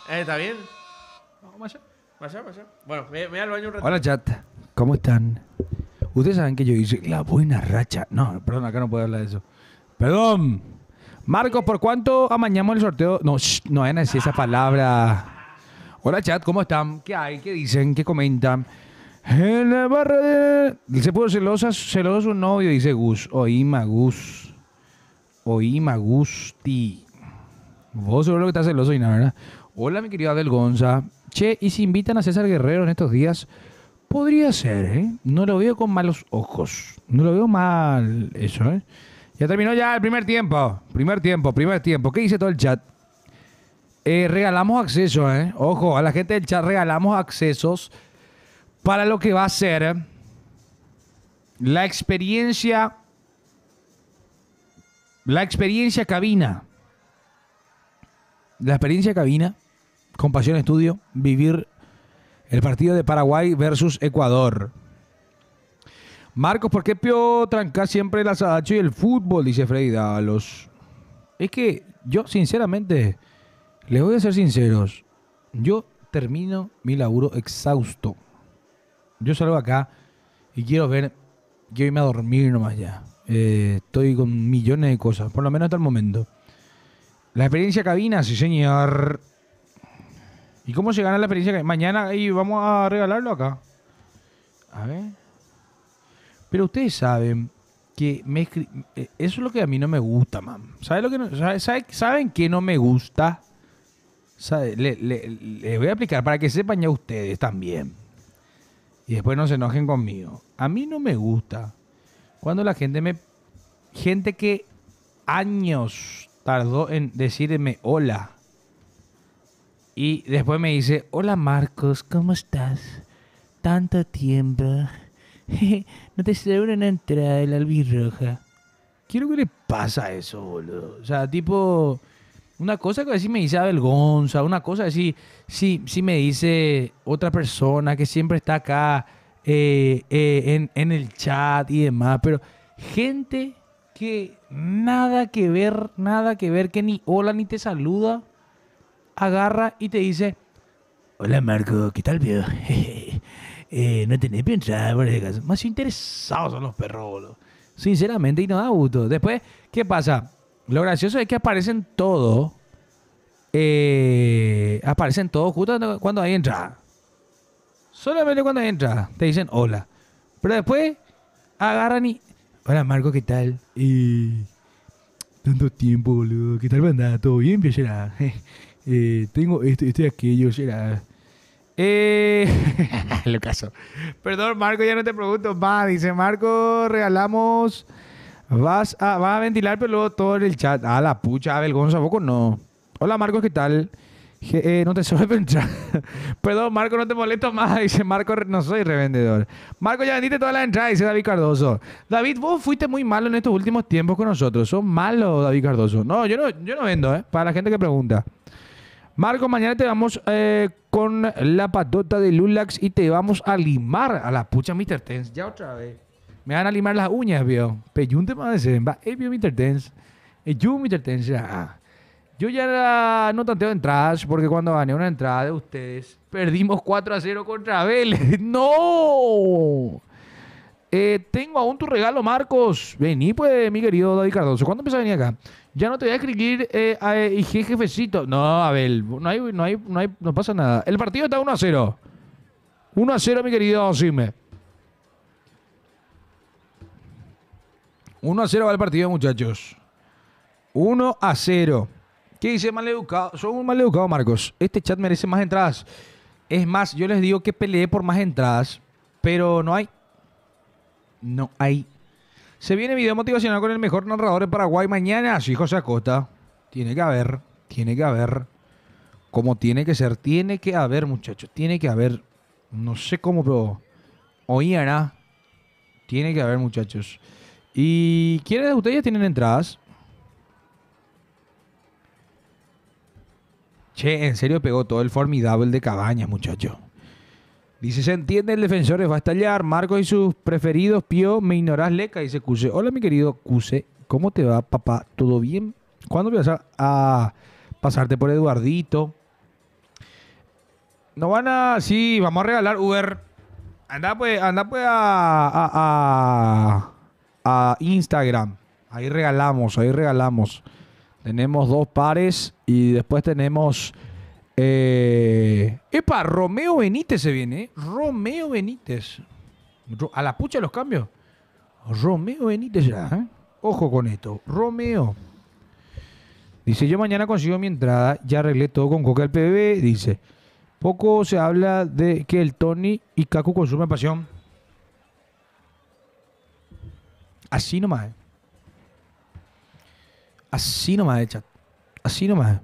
Speaker 2: ¿Está bien?
Speaker 1: Vamos allá.
Speaker 2: Vaya. Bueno, me voy al baño un rato.
Speaker 1: Hola, chat. ¿Cómo están? Ustedes saben que yo hice la buena racha. No, perdón, acá no puedo hablar de eso. Perdón. Marcos, ¿por cuánto amañamos el sorteo? No, no vayan a decir esa palabra. Hola, chat. ¿Cómo están? ¿Qué hay? ¿Qué dicen? ¿Qué comentan? En la barra de... Se puso celoso su novio, dice Gus. Oíme, Gusti. Vos seguro que estás celoso y nada, ¿verdad? Hola, mi querido Abel Gonza. Che, ¿y si invitan a César Guerrero en estos días? Podría ser, ¿eh? No lo veo con malos ojos. No lo veo mal eso, ¿eh? Ya terminó ya el primer tiempo. Primer tiempo. ¿Qué dice todo el chat? Regalamos acceso, ¿eh? Ojo, a la gente del chat regalamos accesos para lo que va a ser la experiencia cabina. La experiencia cabina con Pasión Estudio, vivir el partido de Paraguay versus Ecuador. Marcos, ¿por qué Pio tranca siempre el asadacho y el fútbol? Dice Freddy Dalos. Es que yo, sinceramente, les voy a ser sinceros. Yo termino mi laburo exhausto. Yo salgo acá y quiero irme a dormir nomás ya. Estoy con millones de cosas, por lo menos hasta el momento. La experiencia cabina, sí señor. ¿Y cómo se gana la experiencia cabina? Mañana ahí vamos a regalarlo acá. A ver. Pero ustedes saben que eso es lo que a mí no me gusta, man. ¿Saben lo que no, saben qué no me gusta? Les voy a explicar para que sepan ya ustedes también. Y después no se enojen conmigo. A mí no me gusta cuando la gente que años tardó en decirme hola. Y después me dice, hola Marcos, ¿cómo estás? Tanto tiempo. No te sale una entrada de la albirroja. Quiero que le pasa a eso, boludo. O sea, tipo, una cosa que así me dice Abel Gonza, una cosa así, sí me dice otra persona que siempre está acá en el chat y demás, pero gente que nada que ver, que ni hola ni te saluda, agarra y te dice, hola Marco, ¿qué tal, viejo? No tenés pensado por ese caso. Más interesados son los perros, boludo. Sinceramente, y no da gusto. Después, ¿qué pasa? Lo gracioso es que aparecen todos justo cuando hay entrada. Solamente cuando hay entrada. Te dicen hola. Pero después agarran y... Hola Marco, ¿qué tal? Tanto tiempo, boludo. ¿Qué tal, banda? ¿Todo bien? ¿Será? Tengo esto y aquello, ¿será? Lo caso. Perdón, Marco, ya no te pregunto más. Dice Marco, regalamos. Vas a ventilar, pero luego todo en el chat. Ah, la pucha, Abel Gonza, poco no. Hola, Marcos, ¿qué tal? No te suele pensar. Perdón, Marco, no te molesto más. Dice Marco, no soy revendedor. Marco, ya vendiste todas las entradas, dice David Cardoso. David, vos fuiste muy malo en estos últimos tiempos con nosotros. Sos malo, David Cardoso. No, yo no vendo, para la gente que pregunta. Marco, mañana te vamos con la patota de Lulax y te vamos a limar a la pucha Mr. Tense. Ya otra vez. Me van a limar las uñas, vio. Peyunte más de ser. Va, vio Mr. Tense. Yo, Mr. Tense. Yo ya no tanteo entradas porque cuando gané una entrada de ustedes perdimos 4-0 contra Vélez. ¡No! Tengo aún tu regalo, Marcos. Vení, pues, mi querido David Cardoso. ¿Cuándo empezás a venir acá? Ya no te voy a escribir IG jefecito. No, Abel, no pasa nada. El partido está 1-0. 1-0, mi querido Sime. 1-0 va el partido, muchachos. 1-0. ¿Qué dice maleducado? Soy un maleducado, Marcos. Este chat merece más entradas. Es más, yo les digo que peleé por más entradas, pero no hay. No hay. Se viene video motivacional con el mejor narrador de Paraguay mañana. Sí, José Acosta. Tiene que haber. Como tiene que ser. Tiene que haber, muchachos. Tiene que haber. No sé cómo, pero oían, tiene que haber, muchachos. ¿Y quiénes de ustedes tienen entradas? Che, en serio pegó todo el formidable de Cabañas, muchachos. Dice, se entiende, el defensor va a estallar. Marcos y sus preferidos, Pío, me ignorás, Leca. Dice Cuse. Hola, mi querido Cuse. ¿Cómo te va, papá? ¿Todo bien? ¿Cuándo vas a pasarte por Eduardito? No van a... Sí, vamos a regalar Uber. Anda pues a Instagram. Ahí regalamos. Tenemos 2 pares y después tenemos... Romeo Benítez se viene. Romeo Benítez. A la pucha los cambios. Romeo Benítez ya. Ojo con esto. Romeo. Dice, yo mañana consigo mi entrada. Ya arreglé todo con Coca el PB. Dice, poco se habla de que el Tony y Kaku consumen pasión. Así nomás. Chat. Así nomás.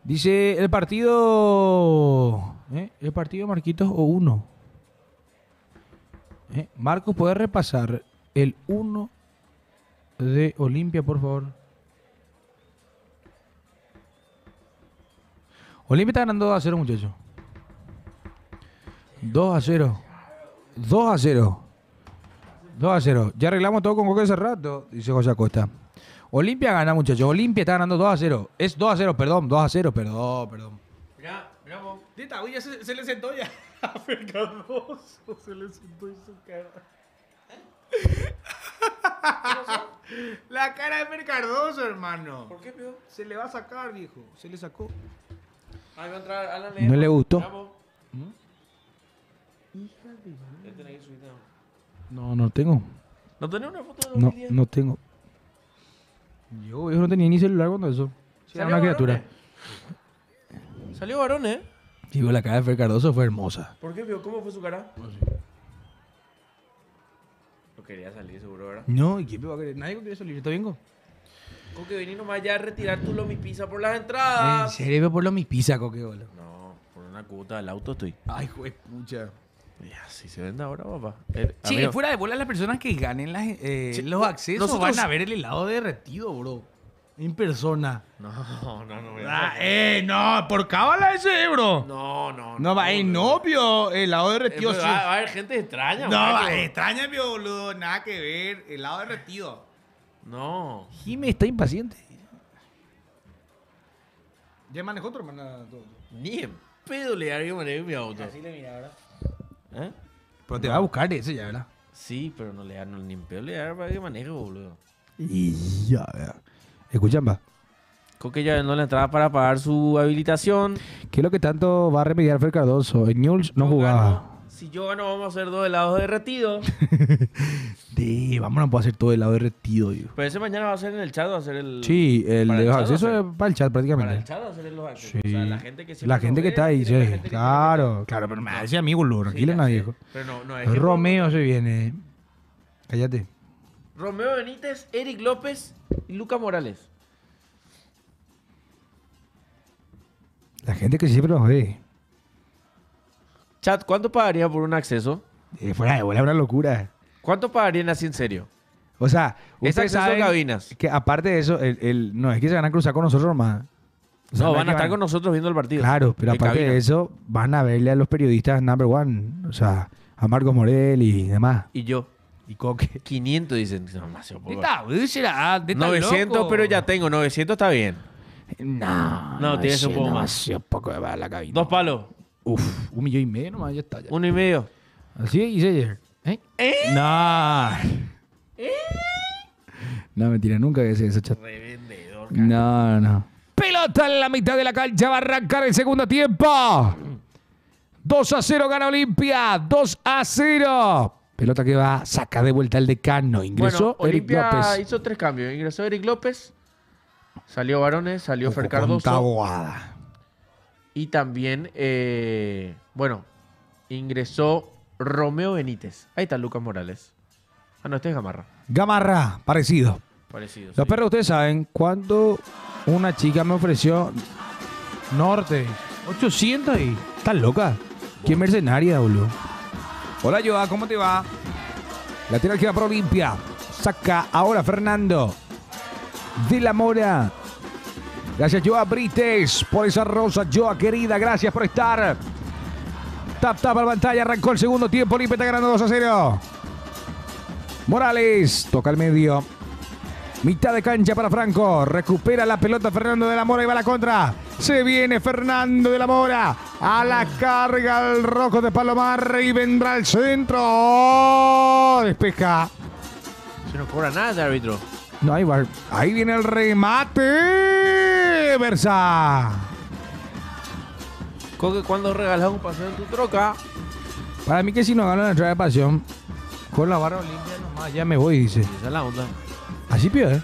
Speaker 1: Dice el partido Marquitos o 1. Marcos, ¿puedes repasar el 1 de Olimpia, por favor? Olimpia está ganando 2-0, muchachos. 2-0. 2-0. Ya arreglamos todo con Coque hace rato, dice José Acosta. Olimpia gana, muchachos. Olimpia está ganando 2-0. Es 2-0, perdón. 2-0, perdón.
Speaker 2: Mirá vos.
Speaker 1: Ya se le sentó ya.
Speaker 2: Fer Cardoso se le sentó en su cara.
Speaker 1: La cara de Fer Cardoso, hermano.
Speaker 2: ¿Por qué, peor?
Speaker 1: Se le va a sacar, viejo. Se le sacó.
Speaker 2: Ahí va a entrar Alan
Speaker 1: ¿No
Speaker 2: Lehmann.
Speaker 1: le gustó?
Speaker 2: Vamos. Hija de madre. Ya tenés que subirte.
Speaker 1: No tengo.
Speaker 2: ¿No tenés una foto de
Speaker 1: No,
Speaker 2: 2010?
Speaker 1: no tengo. Yo no tenía ni celular cuando eso. Sí, era
Speaker 2: ¿Salió
Speaker 1: una criatura.
Speaker 2: varones? Salió varón, ¿eh?
Speaker 1: Digo, la cara de Fer Cardoso fue hermosa.
Speaker 2: ¿Por qué, peor? ¿Cómo fue su cara? No quería salir, seguro, ¿verdad?
Speaker 1: No, ¿y quién me va a querer? Nadie quiere salir. ¿Está bien?
Speaker 2: Con que vení nomás ya a retirar tu Lomi Pizza por las
Speaker 1: En
Speaker 2: entradas.
Speaker 1: serio, por lo mi pizza, coque, boludo.
Speaker 2: No, por una cuota del auto estoy.
Speaker 1: Ay, juez, pucha.
Speaker 2: Ya, si se vende ahora, papá.
Speaker 1: Sí,
Speaker 2: Amigo,
Speaker 1: fuera de bola, las personas que ganen los accesos
Speaker 2: nosotros-
Speaker 1: van a ver el helado derretido, bro. En persona.
Speaker 2: No.
Speaker 1: No, por cábala ese, bro.
Speaker 2: No.
Speaker 1: No, va, es novio, helado derretido.
Speaker 2: Pero
Speaker 1: Sí.
Speaker 2: va a haber gente extraña,
Speaker 1: No,
Speaker 2: macho.
Speaker 1: va, extraña, mi boludo, nada que ver. Helado derretido.
Speaker 2: No.
Speaker 1: Jimmy está impaciente. ¿Ya manejó tu hermana todo?
Speaker 2: Ni en pedo le haría que maneje mi auto.
Speaker 1: le mira, ¿verdad?
Speaker 2: ¿Eh?
Speaker 1: Pero te va a buscar de ese ya, ¿verdad?
Speaker 2: Sí, pero no le da ni en pedo le da para que maneje, boludo.
Speaker 1: Y ya, vea. Escuchan, va.
Speaker 2: Con que ya no le entraba para pagar su habilitación.
Speaker 1: ¿Qué es lo que tanto va a remediar Fer Cardoso? En Newell's no
Speaker 2: Yo
Speaker 1: jugaba.
Speaker 2: gano. Si yo gano, vamos a hacer 2 helados derretidos.
Speaker 1: Vámonos, puedo hacer todo helado derretido, digo.
Speaker 2: Pero ese mañana va a ser en el chat, va a ser el.
Speaker 1: Sí, el
Speaker 2: para
Speaker 1: de los
Speaker 2: chat,
Speaker 1: accesos
Speaker 2: o sea,
Speaker 1: es para el chat
Speaker 2: Para el
Speaker 1: prácticamente.
Speaker 2: chat va a ser en los accesos.
Speaker 1: Sí.
Speaker 2: O sea, la gente que siempre
Speaker 1: La
Speaker 2: nos
Speaker 1: gente que
Speaker 2: ve,
Speaker 1: está ahí,
Speaker 2: tiene la
Speaker 1: sí.
Speaker 2: gente que
Speaker 1: Claro, claro, pero me decía a mí, boludo. Tranquilo,
Speaker 2: Sí,
Speaker 1: nadie
Speaker 2: ya sé.
Speaker 1: dijo.
Speaker 2: Pero no es que-
Speaker 1: Romeo se viene. Cállate.
Speaker 2: Romeo Benítez, Eric López y Luca Morales.
Speaker 1: La gente que siempre los ve.
Speaker 2: Chat, ¿cuánto pagaría por un acceso?
Speaker 1: Fuera de bola, es una locura.
Speaker 2: ¿Cuánto pagarían así en serio?
Speaker 1: O sea,
Speaker 2: Es
Speaker 1: ustedes
Speaker 2: acceso a
Speaker 1: saben
Speaker 2: cabinas.
Speaker 1: que aparte de eso, no es que se van a cruzar con nosotros nomás. O sea,
Speaker 2: No,
Speaker 1: es
Speaker 2: van
Speaker 1: que
Speaker 2: a estar con nosotros viendo el partido.
Speaker 1: Claro, pero
Speaker 2: En
Speaker 1: aparte
Speaker 2: cabina.
Speaker 1: de eso, van a verle a los periodistas number one. O sea, a Marcos Morel y demás.
Speaker 2: Y yo.
Speaker 1: Y Coque.
Speaker 2: 500 dicen. No, demasiado poco.
Speaker 1: 900,
Speaker 2: 900, pero ya tengo. 900 está bien.
Speaker 1: No,
Speaker 2: tiene que ser un poco más.
Speaker 1: demasiado poco de bala la cabina.
Speaker 2: 2 palos.
Speaker 1: Uf, 1,5 millones nomás, ya está. Ya.
Speaker 2: 1,5.
Speaker 1: Así hice ayer. No. No, mentira, nunca voy a hacer eso, chat.
Speaker 2: Revendedor.
Speaker 1: No. Pelota en la mitad de la cancha, va a arrancar el segundo tiempo. 2-0 gana Olimpia, 2-0. Pelota que va a sacar de vuelta el decano. Ingresó
Speaker 2: Bueno,
Speaker 1: Eric
Speaker 2: Olimpia
Speaker 1: López.
Speaker 2: hizo 3 cambios. Ingresó Eric López. Salió Varones. Salió Fer
Speaker 1: Con
Speaker 2: Cardoso.
Speaker 1: Taboada.
Speaker 2: Y también, ingresó Romeo Benítez. Ahí está Lucas Morales. Ah, no, este es Gamarra.
Speaker 1: Gamarra, parecido.
Speaker 2: Parecido.
Speaker 1: Los
Speaker 2: sí.
Speaker 1: perros, ustedes saben, cuando una chica me ofreció Norte, 800 y... ¿Estás loca? ¿Qué mercenaria, boludo? Hola, Joa, ¿cómo te va? Lateral que va para Olimpia. Saca ahora Fernando de la Mora. Gracias, Joa Brites, por esa rosa. Joa, querida, gracias por estar. Tap a la pantalla, arrancó el segundo tiempo. Olimpia está ganando 2-0. Morales toca el medio. Mitad de cancha para Franco. Recupera la pelota Fernando de la Mora y va a la contra. Se viene Fernando de la Mora. A la carga el rojo de Palomar y vendrá el centro. ¡Oh! Despeja.
Speaker 2: Se no cobra nada de árbitro.
Speaker 1: No hay bar. Ahí viene el remate. Versa.
Speaker 2: Coque, cuando regalas un paseo en tu troca.
Speaker 1: Para mí que si no gano la entrada de pasión, con la barra limpia nomás ya me voy, dice.
Speaker 2: Esa es la onda.
Speaker 1: Así pide, ¿eh?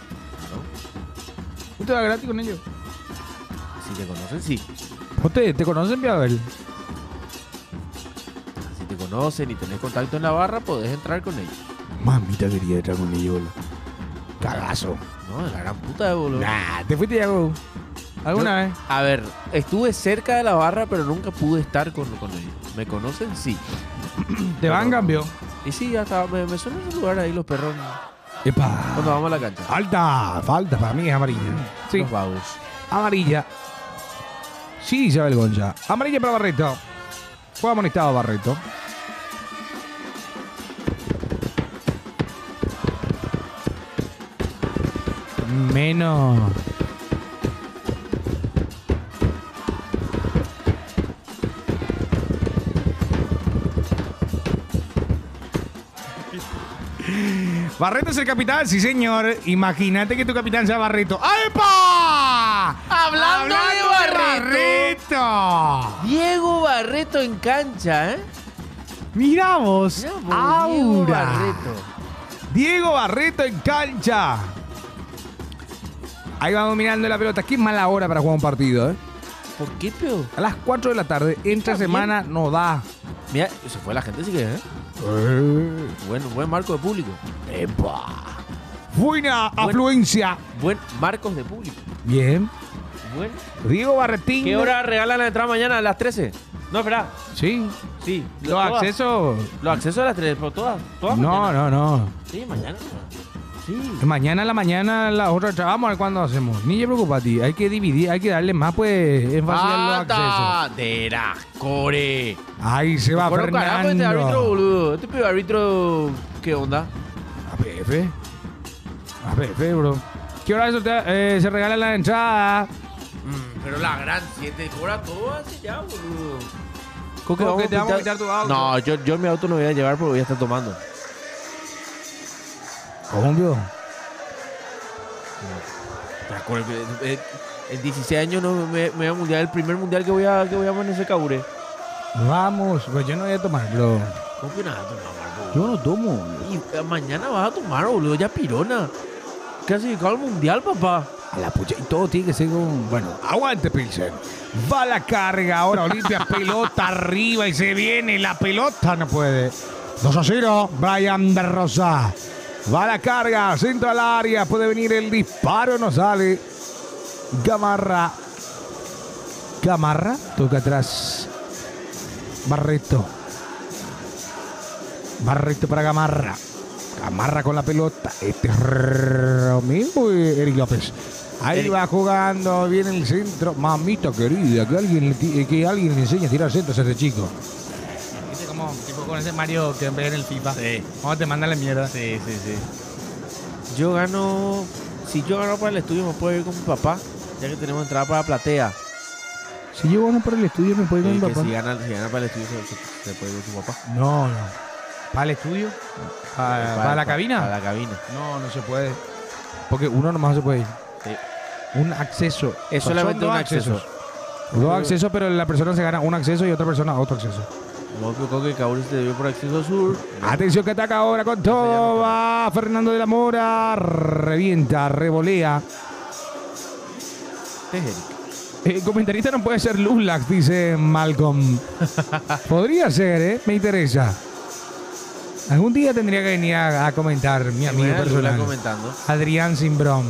Speaker 1: ¿Usted va gratis con ellos?
Speaker 2: Si te conocen, sí.
Speaker 1: ¿Usted te conocen, Piabel?
Speaker 2: Si te conocen y tenés contacto en la barra, podés entrar con ellos.
Speaker 1: Mamita quería entrar con ellos, boludo. Cagazo.
Speaker 2: No, de la gran puta, boludo.
Speaker 1: Nah, ¿te fuiste ya, bro? ¿Alguna vez?
Speaker 2: A ver, estuve cerca de la barra, pero nunca pude estar con ellos. ¿Me conocen? Sí.
Speaker 1: ¿Te van, cambio?
Speaker 2: Y sí, hasta me suena ese lugar ahí, los perros.
Speaker 1: ¡Epa!
Speaker 2: Cuando vamos a la cancha.
Speaker 1: Falta, para mí es amarilla. Sí,
Speaker 2: Los vagos.
Speaker 1: amarilla. Sí, Isabel Gonza. Amarilla para Barreto. Fue amonestado Barreto. Menos. Barreto es el capitán, sí señor. Imagínate que tu capitán sea Barreto. ¡Epa!
Speaker 2: Hablando de
Speaker 1: Barreto.
Speaker 2: Diego Barreto en cancha, ¿eh?
Speaker 1: Mirá vos,
Speaker 2: Mirá vos, Diego
Speaker 1: Aura.
Speaker 2: Barreto.
Speaker 1: Diego Barreto en cancha. Ahí vamos mirando la pelota. Qué mala hora para jugar un partido, ¿eh?
Speaker 2: ¿Por qué, peor?
Speaker 1: A las 4 de la tarde, entre semana, no da.
Speaker 2: Mira, se fue la gente, sí que, ¿eh? Buen marco de público.
Speaker 1: ¡Epa! Buena afluencia.
Speaker 2: Buen marcos de público.
Speaker 1: Bien.
Speaker 2: Buen.
Speaker 1: Diego Barretín.
Speaker 2: ¿Qué hora regalan la entrada mañana? ¿A las 13? No, espera.
Speaker 1: Sí.
Speaker 2: Sí.
Speaker 1: ¿Los
Speaker 2: todas.
Speaker 1: accesos?
Speaker 2: Los accesos a las 3, pero todas. ¿Todas
Speaker 1: No,
Speaker 2: mañana?
Speaker 1: no.
Speaker 2: Sí, mañana. Sí.
Speaker 1: Mañana a la mañana la otra. Vamos a ver cuándo hacemos. Ni te preocupes a ti. Hay que dividir, hay que darle más pues énfasis a los accesos.
Speaker 2: De la core.
Speaker 1: Ahí se va
Speaker 2: Bueno, carajo, este árbitro,
Speaker 1: Fernando.
Speaker 2: boludo. Este pibe árbitro, ¿qué onda?
Speaker 1: APF, bro. ¿Qué hora se regala la entrada?
Speaker 2: Pero la gran 7 cobra todo así ya, boludo.
Speaker 1: ¿Cómo que te vamos a quitar tu auto?
Speaker 2: No, yo en mi auto no voy a llevar porque voy a estar tomando.
Speaker 1: ¿Cómo, vio?
Speaker 2: En 16 años no me voy a mundial, el primer mundial que voy a amanecer Caure.
Speaker 1: Vamos, pues yo no voy a tomar, bro.
Speaker 2: ¿Cómo que nada tomar, boludo?
Speaker 1: Yo no tomo, bro.
Speaker 2: Y mañana vas a tomar, boludo, ya pirona. Clasificado al mundial, papá.
Speaker 1: A la pucha. Y todo tiene que ser con... Bueno, aguante, Pilsen. Va la carga ahora, Olimpia. Pelota arriba y se viene. La pelota no puede. 2-0. Brian de Rosa. Va la carga. Centro al área. Puede venir el disparo. No sale. Gamarra. Gamarra. Toca atrás. Barreto. Barreto para Gamarra. Gamarra con la pelota. Este es lo mismo, Eric López. Ahí
Speaker 2: Eric.
Speaker 1: va jugando, viene el centro. Mamita querida, que alguien le enseñe a tirar centros a ese chico. ¿Viste cómo? Tipo con ese Mario que ve en el FIFA.
Speaker 2: Sí.
Speaker 1: ¿Cómo te manda la mierda?
Speaker 2: Sí. Yo gano. Si yo gano para el estudio, me puedo ir con mi papá, ya que tenemos entrada para platea.
Speaker 1: Si yo gano por el estudio, ¿me puedo ir
Speaker 2: Y
Speaker 1: con mi
Speaker 2: que
Speaker 1: papá?
Speaker 2: si gana para el estudio, se puede ir con su papá.
Speaker 1: No. ¿Para el estudio? ¿Para la cabina?
Speaker 2: Para la cabina.
Speaker 1: No se puede. Porque uno nomás se puede ir.
Speaker 2: Sí.
Speaker 1: Un acceso.
Speaker 2: Es
Speaker 1: Son
Speaker 2: solamente
Speaker 1: dos
Speaker 2: un acceso.
Speaker 1: accesos. Dos accesos, pero la persona se gana un acceso y otra persona otro acceso.
Speaker 2: No me equivoco que Cauri se debió por acceso sur.
Speaker 1: Atención que ataca ahora con todo. Va Fernando de la Mora. Revienta, revolea.
Speaker 2: Este es Eric.
Speaker 1: El comentarista no puede ser Lulax, dice Malcolm. Podría ser, ¿eh? Me interesa. Algún día tendría que venir a comentar mi amigo
Speaker 2: Bueno,
Speaker 1: personal.
Speaker 2: comentando.
Speaker 1: Adrián Simbrón.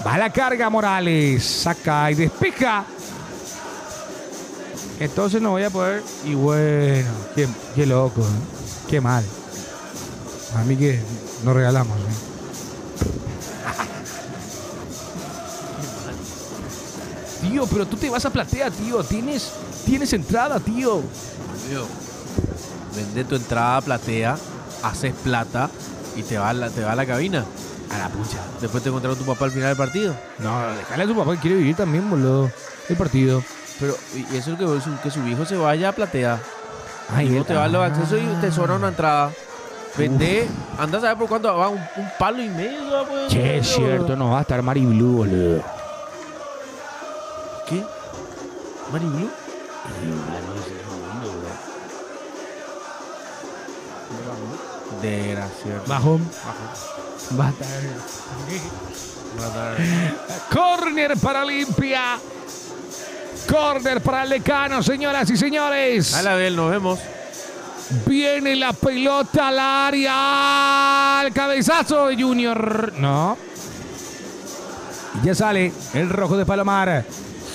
Speaker 1: Va la carga Morales. Saca y despeja. Entonces no voy a poder. Y bueno, qué loco, ¿eh? Qué mal. A mí que nos regalamos, ¿eh? Tío, pero tú te vas a platea, tío. Tienes entrada, tío.
Speaker 2: Tío, vende tu entrada a platea, haces plata y te va a la cabina.
Speaker 1: A la pucha.
Speaker 2: Después te encontraron tu papá al final del partido.
Speaker 1: No, déjale a su papá que quiere vivir también, boludo. El partido.
Speaker 2: Pero y eso es lo que su hijo se vaya a platea.
Speaker 1: Ay,
Speaker 2: Y vos te vas a los accesos y te sobra una entrada. Vende, anda a saber por cuánto va, un palo y medio. Pues,
Speaker 1: Che, es cierto, no va a estar Mari Blue, boludo.
Speaker 2: ¿Qué? ¿Mari Blue? Desgraciado.
Speaker 1: Bajo. Va a estar. Corner para Olimpia. Corner para el Decano, señoras y señores.
Speaker 2: A la vez, nos vemos.
Speaker 1: Viene la pelota al área. El cabezazo de Junior. No. Ya sale el rojo de Palomar.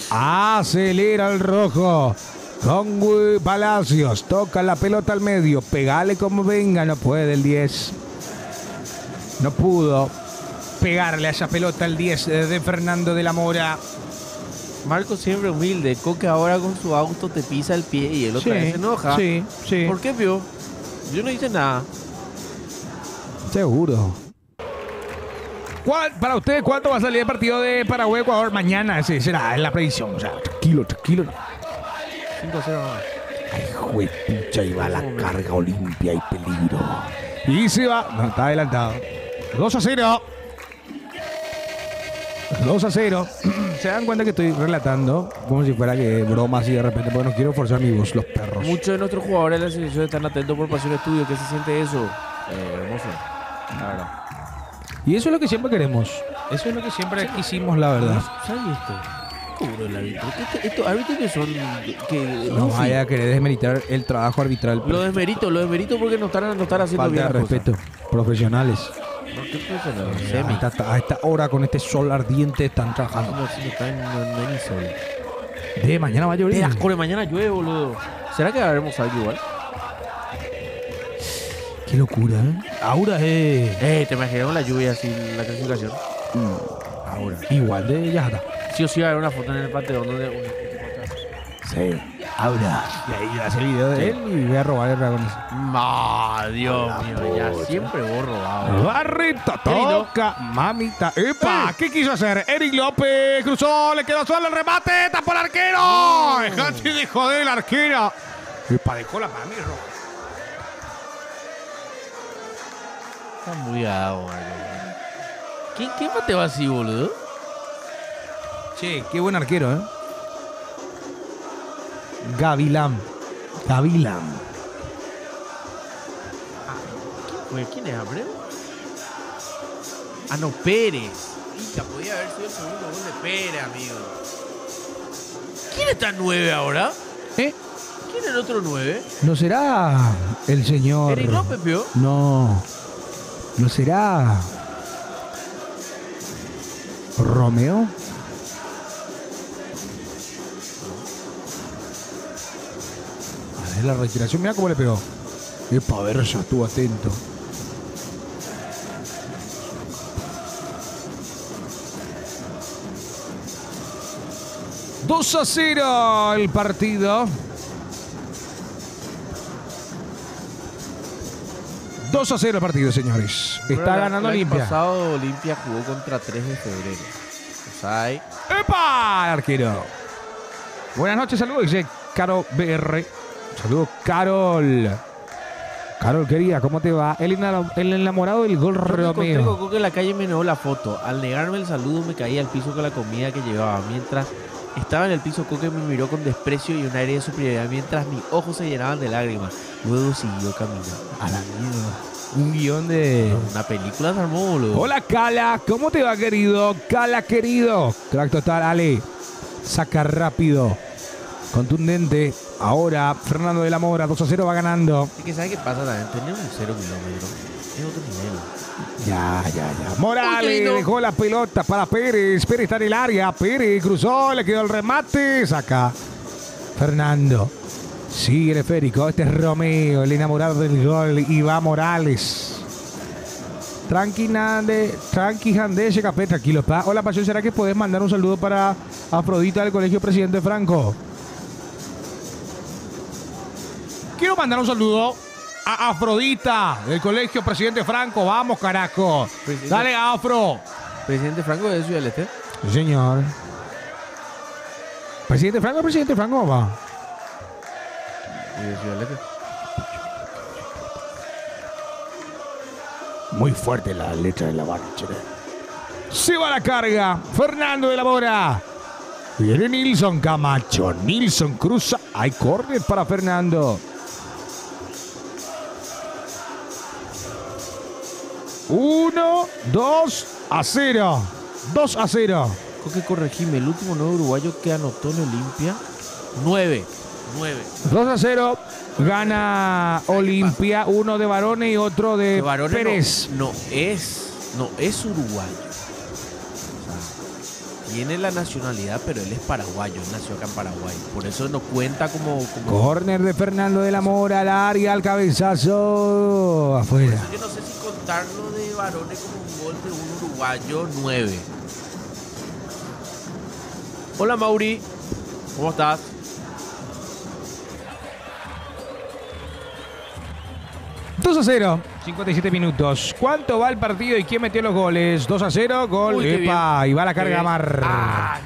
Speaker 1: Acelera el rojo. Con Palacios. Toca la pelota al medio. Pegale como venga. No puede el 10. No pudo pegarle a esa pelota el 10 de Fernando de la Mora.
Speaker 2: Marco siempre humilde. Coque ahora con su auto te pisa el pie y él otra vez se enoja.
Speaker 1: Sí, sí.
Speaker 2: ¿Por qué, Pio? Yo no hice nada.
Speaker 1: Seguro. Para usted, ¿cuánto va a salir el partido de Paraguay-Ecuador mañana? Ese será en la predicción. O sea, tranquilo.
Speaker 2: 5-0
Speaker 1: Ay, juepucha, y va la carga Olimpia y peligro. Y se va. No, está adelantado. 2-0. 2-0. Se dan cuenta que estoy relatando como si fuera que broma así de repente, porque no quiero forzar mi voz, los perros.
Speaker 2: Muchos de nuestros jugadores de la selección están atentos por Pasión Estudio. ¿Qué se siente eso? Hermoso. La verdad.
Speaker 1: Y eso es lo que siempre queremos. Eso es lo que siempre quisimos, la verdad.
Speaker 2: ¿Sabes esto? ¿Cómo el árbitro? Estos árbitros que son...
Speaker 1: No vaya a querer desmeritar el trabajo arbitral.
Speaker 2: Lo desmerito porque no están haciendo
Speaker 1: Falta
Speaker 2: bien
Speaker 1: de
Speaker 2: las cosas.
Speaker 1: respeto. Profesionales.
Speaker 2: No, ¿qué profesional? Semi.
Speaker 1: A esta hora con este sol ardiente están trabajando.
Speaker 2: No, si no está en el sol.
Speaker 1: De mañana va a llover.
Speaker 2: De las cores, mañana llueve, boludo. ¿Será que haremos algo igual?
Speaker 1: Qué locura, ¿eh? Ahora es
Speaker 2: ¿te imaginas la lluvia así, la clasificación? Ahora.
Speaker 1: igual de Yajata.
Speaker 2: Sí o sí va a haber una foto en el panteón donde...
Speaker 1: Sí. Ahora. Y ahí hace el video de él y voy a robar el dragón.
Speaker 2: Dios mío, ya siempre vos robado.
Speaker 1: Barrito toca, mamita. ¡Epa! ¿Qué quiso hacer? Eric López cruzó, le quedó solo el remate, tapó el arquero. Dejate de joder el arquero. ¡Epa! Dejó la mami roja.
Speaker 2: Está muy agua, ¿Qué mateo así, boludo?
Speaker 1: Che, qué buen arquero, ¿eh? Gavilán.
Speaker 2: ¿Quién es, Abreu? Ah, no, Pérez. Hija, podía haber sido el segundo gol de Pérez, amigo. ¿Quién está en 9 ahora?
Speaker 1: ¿Eh?
Speaker 2: ¿Quién es el otro 9?
Speaker 1: ¿No será el señor?
Speaker 2: ¿Eric López, pio?
Speaker 1: No. ¿No será Romeo? A ver la retiración, mira cómo le pegó. Epa, a ver, ya estuvo atento. ...2-0 el partido. 2-0 el partido, señores. Está ganando
Speaker 2: el año
Speaker 1: Olimpia.
Speaker 2: pasado Olimpia jugó contra 3 de febrero. O sea, hay...
Speaker 1: ¡Epa! El arquero. Buenas noches, saludos, dice Caro BR. Saludos, Carol. Carol, querida, ¿cómo te va? El enamorado del gol Romeo.
Speaker 2: Coco que en la calle me negó la foto. Al negarme el saludo me caí al piso con la comida que llevaba. Mientras estaba en el piso, Coque me miró con desprecio y un aire de superioridad mientras mis ojos se llenaban de lágrimas. Luego siguió caminando.
Speaker 1: A la mierda. Un guión de...
Speaker 2: Una película se armó, boludo.
Speaker 1: Hola, Cala. ¿Cómo te va, querido? Cala, querido. Crack total, Ale. Saca rápido. Contundente. Ahora, Fernando de la Mora, 2-0 va ganando.
Speaker 2: Es que, ¿sabes qué pasa también? Tener un 0 kilómetro es otro nivel.
Speaker 1: Ya. Morales dejó la pelota para Pérez. Pérez está en el área. Pérez cruzó, le quedó el remate. Saca Fernando. Sigue el esférico. Este es Romeo, el enamorado del gol. Y va Morales. Tranqui, tranquilo, pa. Hola, Pasión, ¿será que podés mandar un saludo para Afrodita del Colegio Presidente Franco? Quiero mandar un saludo a Afrodita del Colegio Presidente Franco. Vamos, carajo. Dale, Afro.
Speaker 2: ¿Presidente Franco de Ciudad del Este?
Speaker 1: Sí, señor. ¿Presidente Franco va?
Speaker 2: ¿Y de Ciudad del Este?
Speaker 1: Muy fuerte la letra de la barra. Se va la carga. Fernando de la Mora. Viene Nilson Camacho. Nilson cruza. Hay córner para Fernando. 1-2-0. 2-0.
Speaker 2: Coque, corregime. El último nuevo uruguayo que anotó en Olimpia. 9.
Speaker 1: 2-0. Gana Olimpia. Uno de varones y otro de Pérez.
Speaker 2: No es uruguayo. O sea, tiene la nacionalidad, pero él es paraguayo. Él nació acá en Paraguay. Por eso no cuenta como...
Speaker 1: Córner de Fernando de la Mora al área, al cabezazo. Afuera.
Speaker 2: Yo no sé si contarlo de varones como un gol de un uruguayo 9. Hola, Mauri. ¿Cómo estás?
Speaker 1: ...2-0, 57 minutos. ¿Cuánto va el partido y quién metió los goles? 2-0, gol.
Speaker 2: Uy,
Speaker 1: Epa, y va la carga Gamar.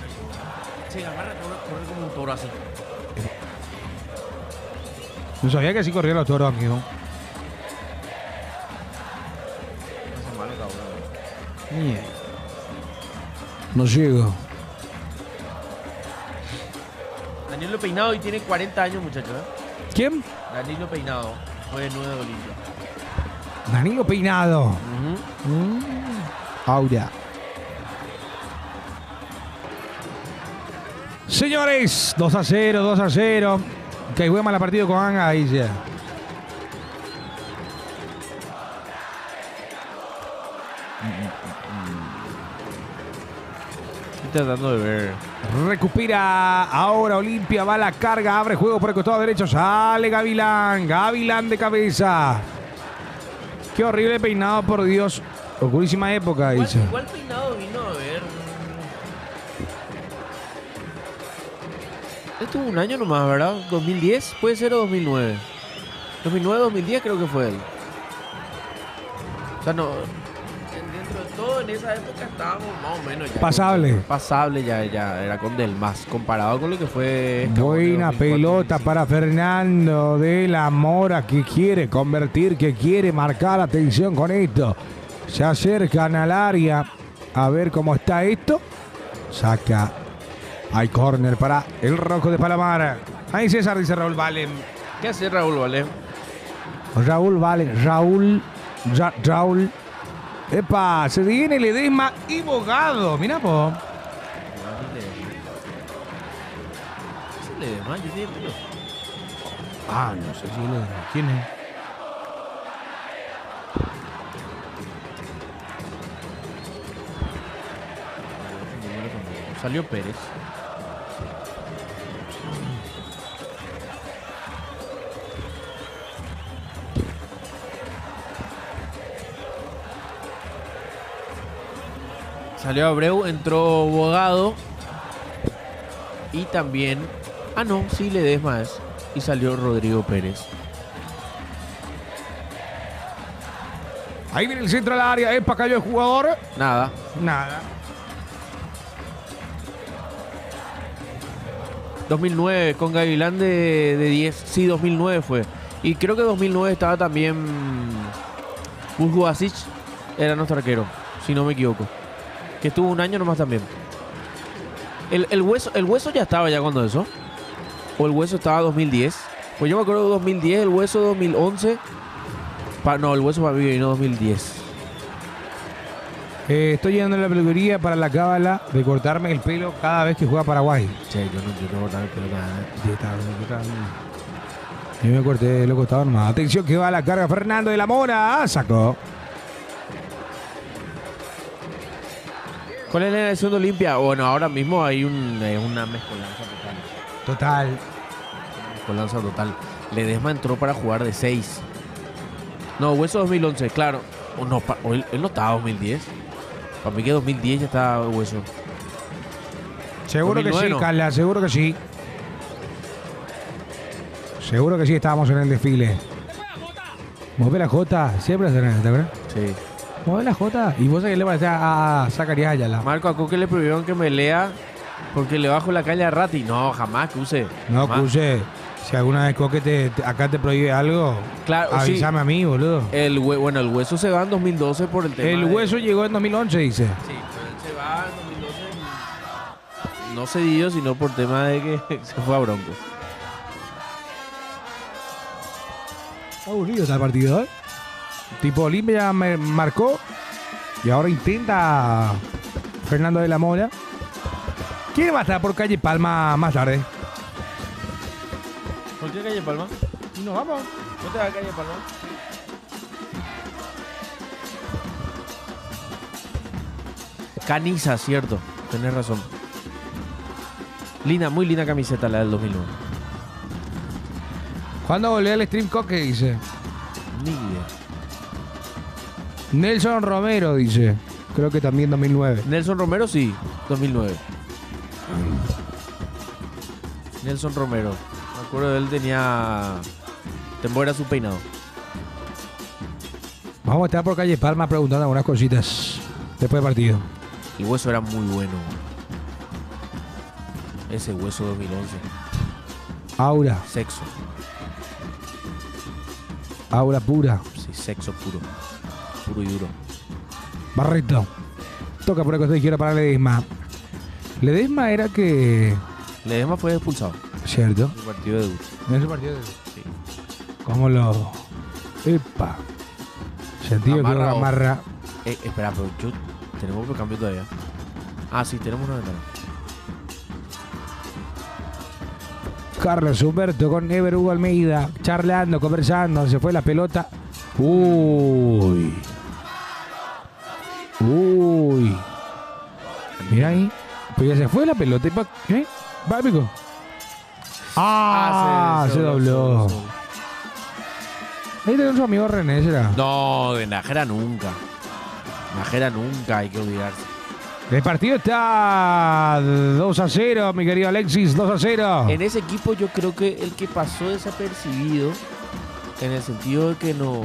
Speaker 2: Sí, Gamar corre como un toro así.
Speaker 1: No sabía que así corrían los toros, amigo.
Speaker 2: malo cada uno.
Speaker 1: Mierda. No llego.
Speaker 2: Danilo Peinado y tiene 40 años, muchachos.
Speaker 1: ¿Quién?
Speaker 2: Danilo Peinado. Fue 9 de Olimpia.
Speaker 1: Danilo Peinado. Aura. Señores, 2-0, 2-0. Que juega mal partido con Anga ahí ya.
Speaker 2: Estoy tratando de ver.
Speaker 1: Recupera ahora Olimpia, va a la carga, abre juego por el costado derecho, sale Gavilán, Gavilán de cabeza. Qué horrible peinado, por Dios. Oscurísima época, dice.
Speaker 2: ¿Cuál Peinado vino a ver? Esto tuvo un año nomás, ¿verdad? ¿2010? Puede ser o 2009. 2009-2010 creo que fue él. O sea, no... Dentro de todo, en esa época estábamos más o menos ya...
Speaker 1: Pasable.
Speaker 2: Pasable ya era con Del Mas, comparado con lo que fue...
Speaker 1: Buena
Speaker 2: 2004,
Speaker 1: pelota
Speaker 2: 2005.
Speaker 1: para Fernando de la Mora, que quiere convertir, que quiere marcar. Atención con esto. Se acercan al área a ver cómo está esto. Saca. Hay córner para el Rojo de Palomar. Ahí César, dice Raúl Valen.
Speaker 2: ¿Qué hace Raúl, vale?
Speaker 1: Raúl Valen. Raúl. Epa, se viene Ledesma y Bogado. Mirá, po.
Speaker 2: ¿Qué le demás? Yo tenía pelo.
Speaker 1: Ah, no sé si Ledesma. ¿Quién es?
Speaker 2: Salió Pérez. Salió Abreu, entró Bogado. Y también... Ah, no, sí, Ledesma es. Y salió Rodrigo Pérez.
Speaker 1: Ahí viene el centro del área. Epa, cayó el jugador.
Speaker 2: Nada.
Speaker 1: Nada.
Speaker 2: 2009 con Gavilán de 10. Sí, 2009 fue. Y creo que 2009 estaba también Buzguasic, era nuestro arquero, si no me equivoco. Que estuvo un año nomás también. El hueso ya estaba ya cuando eso. O el hueso estaba 2010. Pues yo me acuerdo de 2010, el hueso 2011. No, el hueso para mí vino 2010.
Speaker 1: Estoy llegando a la peluquería para la cábala de cortarme el pelo cada vez que juega Paraguay.
Speaker 2: Che, yo no cortaba el pelo nada.
Speaker 1: Yo me corté lo costado nomás. Atención que va a la carga Fernando de la Mora. Sacó.
Speaker 2: ¿Cuál es la elección de Olimpia? Bueno, ahora mismo hay una mezcolanza total.
Speaker 1: Total.
Speaker 2: Mezcolanza total. Ledesma entró para jugar de 6. No, Hueso 2011, claro. Él no estaba 2010. Para mí que 2010 ya estaba Hueso.
Speaker 1: Seguro
Speaker 2: 2009
Speaker 1: que sí,
Speaker 2: no.
Speaker 1: Carla, seguro que sí. Seguro que sí, estábamos en el desfile. Mueve la Jota, siempre se ¿verdad?
Speaker 2: Sí.
Speaker 1: Mueve la Jota. Y vos sabés que le parecía a Zacarías Ayala.
Speaker 2: Marco, a Coque le prohibieron que me lea porque le bajo la calle a Rati. No, jamás que use.
Speaker 1: No,
Speaker 2: Jamás.
Speaker 1: Cuse, si alguna vez Coque acá te prohíbe algo,
Speaker 2: Claro,
Speaker 1: avísame a mí, boludo.
Speaker 2: El Hueso se va en 2012 por el tema.
Speaker 1: El
Speaker 2: de-
Speaker 1: Hueso llegó en 2011, dice.
Speaker 2: Sí, pero él se va en 2012. No cedido, sino por tema de que se fue a Broncos.
Speaker 1: Aburrido está el partido, ¿eh? Tipo Olimpia ya me marcó y ahora intenta Fernando de la Mora. ¿Quién va a estar por calle Palma más tarde?
Speaker 2: ¿Por qué calle Palma?
Speaker 1: Y nos vamos.
Speaker 2: ¿No te va a calle Palma? Caniza, cierto. Tenés razón. Linda, muy linda camiseta la del 2009.
Speaker 1: ¿Cuándo volvió el stream Coque? Dice.
Speaker 2: Ni idea.
Speaker 1: Nelson Romero dice. Creo que también 2009.
Speaker 2: Nelson Romero, sí. 2009. Nelson Romero. Me acuerdo de él tenía... Tembo era su peinado.
Speaker 1: Vamos a estar por calle Palma preguntando algunas cositas después del partido.
Speaker 2: El Hueso era muy bueno. Ese Hueso 2011.
Speaker 1: Aura,
Speaker 2: Sexo.
Speaker 1: aura pura.
Speaker 2: Sí, sexo puro. Puro y duro.
Speaker 1: Barreto. Toca por el costado izquierdo para Ledesma. Ledesma era que...
Speaker 2: Ledesma fue expulsado.
Speaker 1: Cierto.
Speaker 2: En el partido de debut.
Speaker 1: En ese partido de...
Speaker 2: Sí.
Speaker 1: ¿Cómo lo...? Epa. Sentido que
Speaker 2: Amarra
Speaker 1: lo amarra.
Speaker 2: Espera, pero tenemos otro cambio todavía. Ah, sí, tenemos una ventana.
Speaker 1: Carlos Humberto con Ever Hugo Almeida. Charlando, conversando. Se fue la pelota. Uy. Uy. Mira ahí. Pues ya se fue la pelota. ¿Eh? ¿Va, pico? Ah, se dobló. Ahí tenemos a su amigo René, ¿será?
Speaker 2: No, de Nájera nunca. Nájera nunca, hay que olvidarse.
Speaker 1: El partido está 2-0, mi querido Alexis, 2-0.
Speaker 2: En ese equipo yo creo que el que pasó desapercibido, en el sentido de que no...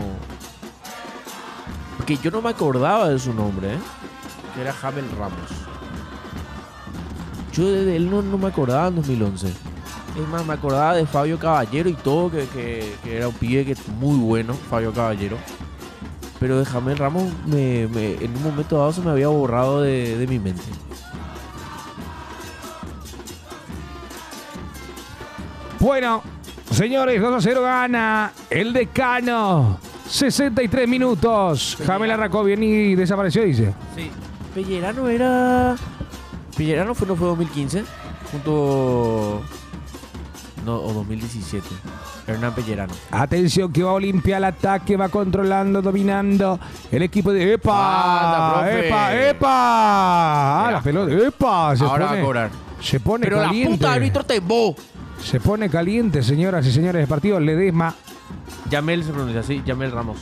Speaker 2: Porque yo no me acordaba de su nombre, ¿eh? Que era Jamel Ramos. Yo de él no me acordaba en 2011. Es más, me acordaba de Fabio Caballero y todo, que era un pibe que muy bueno, Fabio Caballero. Pero de Jamel Ramos en un momento dado se me había borrado de mi mente.
Speaker 1: Bueno, señores, 2-0 gana el Decano. 63 minutos. Jamel arrancó bien y desapareció, dice.
Speaker 2: Sí. Pellerano era... Pellerano no fue 2015. Junto... No, o 2017. Hernán Pellerano.
Speaker 1: Atención que va Olimpia al ataque, va controlando, dominando el equipo de... ¡Epa!
Speaker 2: Anda, profe.
Speaker 1: ¡Epa! ¡Epa! Ah, la pelota. ¡Epa! Se
Speaker 2: Ahora
Speaker 1: pone,
Speaker 2: va a cobrar.
Speaker 1: Se pone
Speaker 2: Pero
Speaker 1: caliente.
Speaker 2: la puta árbitro te embó.
Speaker 1: Se pone caliente, señoras y señores del partido. Ledesma.
Speaker 2: Yamel se pronuncia así, Yamel Ramos.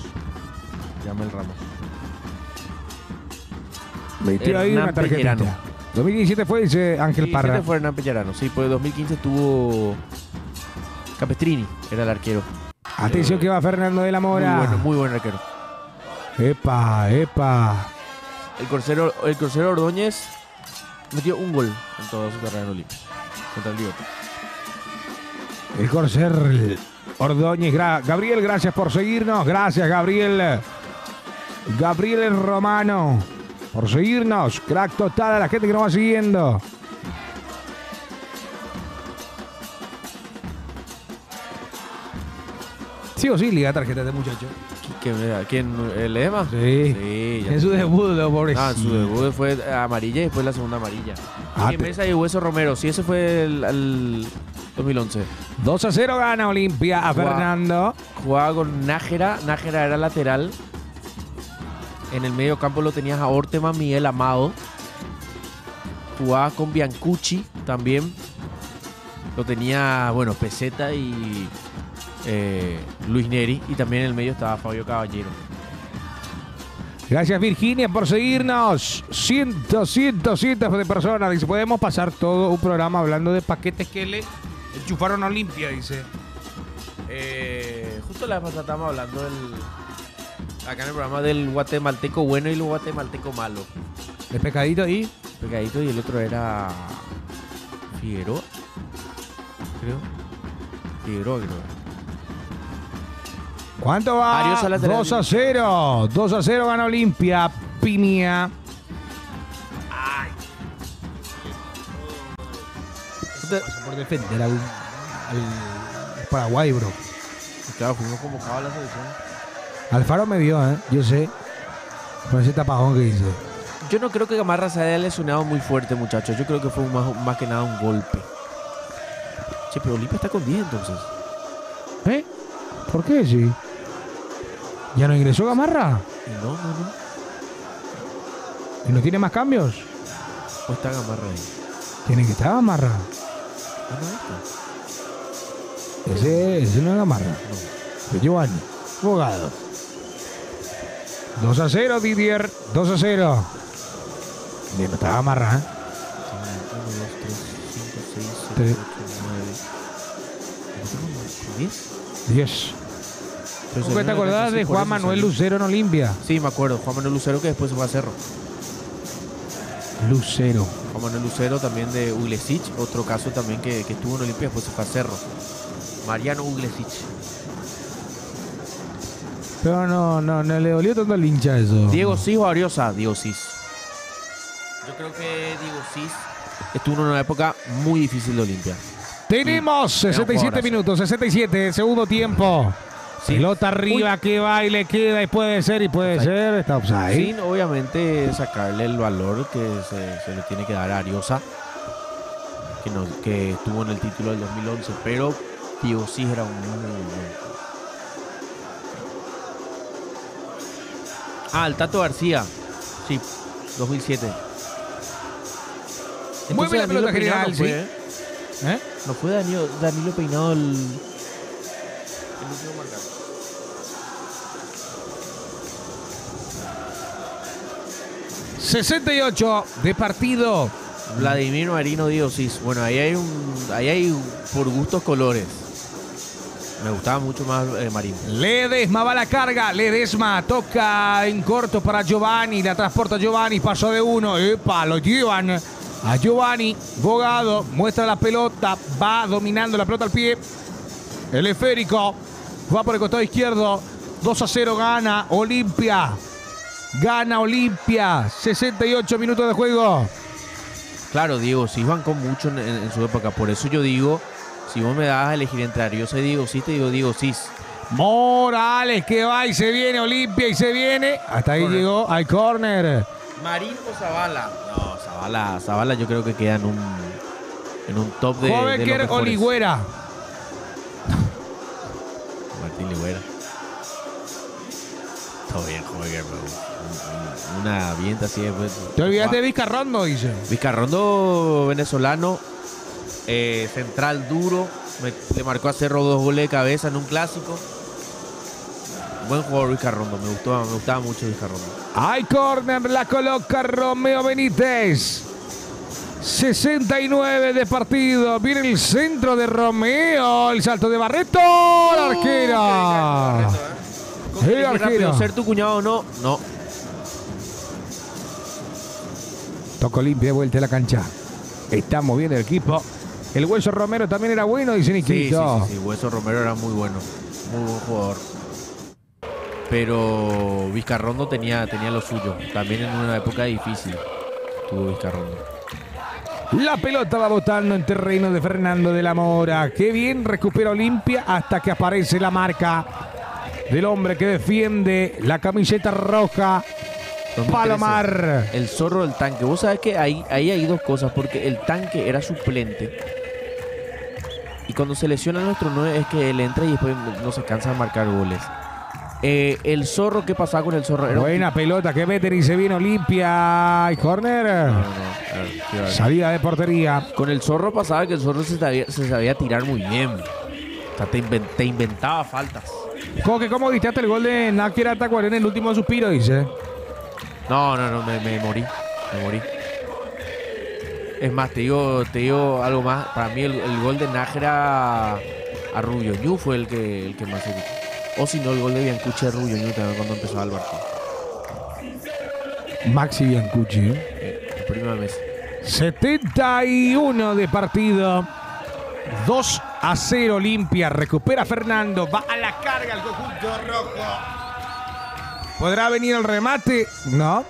Speaker 2: Yamel Ramos.
Speaker 1: Metió ahí
Speaker 2: Hernán
Speaker 1: una tarjetita.
Speaker 2: Pellerano.
Speaker 1: 2017 fue, dice Ángel Parra.
Speaker 2: Fue Hernán Pellerano. Sí, pues 2015 tuvo... Capestrini era el arquero.
Speaker 1: Atención que va Fernando de la Mora.
Speaker 2: Muy buen arquero.
Speaker 1: Epa, epa.
Speaker 2: El Corsero Ordóñez metió un gol en toda su carrera en Olimpia. Contra el Liverpool.
Speaker 1: El Corser Ordóñez. Gabriel, gracias por seguirnos. Gracias, Gabriel. Gabriel Romano. Por seguirnos. Crack total a la gente que nos va siguiendo. Sí o sí, liga tarjeta de muchacho.
Speaker 2: ¿Quién? ¿El Ledesma?
Speaker 1: Sí.
Speaker 2: Sí. Ya
Speaker 1: En su debut, lo pobrecito.
Speaker 2: Ah, en su debut fue amarilla y después la segunda amarilla.
Speaker 1: Ah,
Speaker 2: Y Mesa y Hueso Romero. Sí, ese fue el 2011.
Speaker 1: 2-0 gana Olimpia a Fernando.
Speaker 2: Jugaba con Nájera. Nájera era lateral. En el medio campo lo tenías a Orteman, Miguel Amado. Jugaba con Biancucci también. Lo tenía, bueno, Peseta y Luis Neri. Y también en el medio estaba Fabio Caballero.
Speaker 1: Gracias, Virginia, por seguirnos. Cientos de personas. Dice, podemos pasar todo un programa hablando de paquetes que le enchufaron a Olimpia, dice.
Speaker 2: Justo la vez pasada estábamos hablando acá en el programa del guatemalteco bueno y el guatemalteco malo.
Speaker 1: El pescadito ahí.
Speaker 2: Pegadito y el otro era Figueroa, creo. Figueroa, creo.
Speaker 1: ¿Cuánto va?
Speaker 2: Arios a lateral.
Speaker 1: 2-0. 2-0 gana Olimpia. Piña. Pasa por defender al Paraguay, bro.
Speaker 2: Claro, fuimos convocados a la selección.
Speaker 1: Alfaro me vio, yo sé. Con ese tapajón que hice.
Speaker 2: Yo no creo que Gamarra se haya lesionado muy fuerte, muchachos. Yo creo que fue más que nada un golpe. Che, pero Olimpia está con 10 entonces.
Speaker 1: ¿Eh? ¿Por qué, sí? ¿Ya no ingresó Gamarra?
Speaker 2: No.
Speaker 1: ¿Y no tiene más cambios?
Speaker 2: ¿O está Gamarra ahí?
Speaker 1: Tiene que estar Gamarra.
Speaker 2: Ah, no está.
Speaker 1: Ese no es Gamarra. Es Giovanni. Abogado. 2-0, Didier. 2-0. Bien, no está Gamarra,
Speaker 2: 1, 2, 3, 5, 6, 7, 8, 9. ¿10?
Speaker 1: 10. ¿Tú te acordás de Juan Manuel Lucero en Olimpia?
Speaker 2: Sí, me acuerdo. Juan Manuel Lucero que después se fue a Cerro.
Speaker 1: Lucero.
Speaker 2: Juan Manuel Lucero también de Uglesic. Otro caso también que estuvo en Olimpia, después se fue a Cerro. Mariano Uglesic.
Speaker 1: Pero no le dolió tanto al hincha eso.
Speaker 2: ¿Diego Sis o Ariosa? Diego Sis. Yo creo que Diego Sis estuvo en una época muy difícil de Olimpia.
Speaker 1: Tenemos 67 minutos, 67, segundo tiempo.
Speaker 2: Sí.
Speaker 1: Pelota arriba, que va y le queda y puede ser, está offside.
Speaker 2: Sin obviamente sacarle el valor que se le tiene que dar a Ariosa, que estuvo en el título del 2011, pero Diego Sis era un muy buen. El Tato García, sí, 2007.
Speaker 1: Mueve la pelota general,
Speaker 2: no fue,
Speaker 1: sí.
Speaker 2: No fue Danilo Peinado el último marcador.
Speaker 1: 68 de partido.
Speaker 2: Vladimir Marino, Diego Sis. Bueno, ahí hay por gustos colores. Me gustaba mucho más Marino.
Speaker 1: Ledesma va a la carga. Ledesma toca en corto para Giovanni. La transporta Giovanni. Pasó de uno. ¡Epa! Lo llevan a Giovanni. Bogado muestra la pelota. Va dominando la pelota al pie. El esférico. Va por el costado izquierdo. 2-0 gana Olimpia. Gana Olimpia. 68 minutos de juego.
Speaker 2: Claro, Diego Sis bancó mucho en su época. Por eso yo digo, si vos me das a elegir entre Ariosa y Diego Sis, te digo Diego Sis.
Speaker 1: Morales que va y se viene Olimpia y se viene. Hasta ahí llegó al córner.
Speaker 2: ¿Marín o Zavala? No, Zavala yo creo que queda en un top de
Speaker 1: Joveker
Speaker 2: los
Speaker 1: o
Speaker 2: mejores.
Speaker 1: Ligüera.
Speaker 2: Martín Ligüera. Todo bien, Joveker, una vienta así después.
Speaker 1: Te olvidaste de Vizcarrondo, dice.
Speaker 2: Vizcarrondo, venezolano, central duro, le marcó a Cerro 2 goles de cabeza en un clásico. Buen jugador Vizcarrondo, me gustaba mucho Vizcarrondo.
Speaker 1: Hay córner, la coloca Romeo Benítez. 69 de partido. Viene el centro de Romeo. El salto de Barreto. La arquera. El arquero.
Speaker 2: ¿Ser tu cuñado o no? No.
Speaker 1: Tocó limpia de vuelta a la cancha. Está moviendo el equipo. El Hueso Romero también era bueno, dice Niquito.
Speaker 2: Sí. Hueso Romero era muy bueno. Muy buen jugador. Pero Vizcarrondo tenía lo suyo. También en una época difícil tuvo Vizcarrondo.
Speaker 1: La pelota va botando en terreno de Fernando de la Mora. Qué bien recupera Olimpia hasta que aparece la marca del hombre que defiende la camiseta roja.
Speaker 2: 2013,
Speaker 1: Palomar.
Speaker 2: El Zorro del Tanque. Vos sabés que ahí hay dos cosas, porque el Tanque era suplente. Y cuando se lesiona nuestro 9 es que él entra y después no se cansa de marcar goles. El Zorro, ¿qué pasaba con el Zorro? Era
Speaker 1: Buena pelota que meten y se viene Olimpia. Y córner. Salida de portería.
Speaker 2: Con el Zorro pasaba que el Zorro se sabía tirar muy bien. O sea, te inventaba faltas.
Speaker 1: ¿Cómo diste el gol de Náquera Tacuaré en el último suspiro, dice?
Speaker 2: No, me morí. Es más, te digo algo más. Para mí el gol de Nájera a Rubio Ñu fue el que más se gritó. O si no, el gol de Biancucci a Rubio Ñu también cuando empezó el partido.
Speaker 1: Maxi Biancucci.
Speaker 2: El primero de mes.
Speaker 1: 71 de partido. 2-0 Olimpia. Recupera Fernando. Va a la carga el conjunto rojo. ¿Podrá venir el remate? No.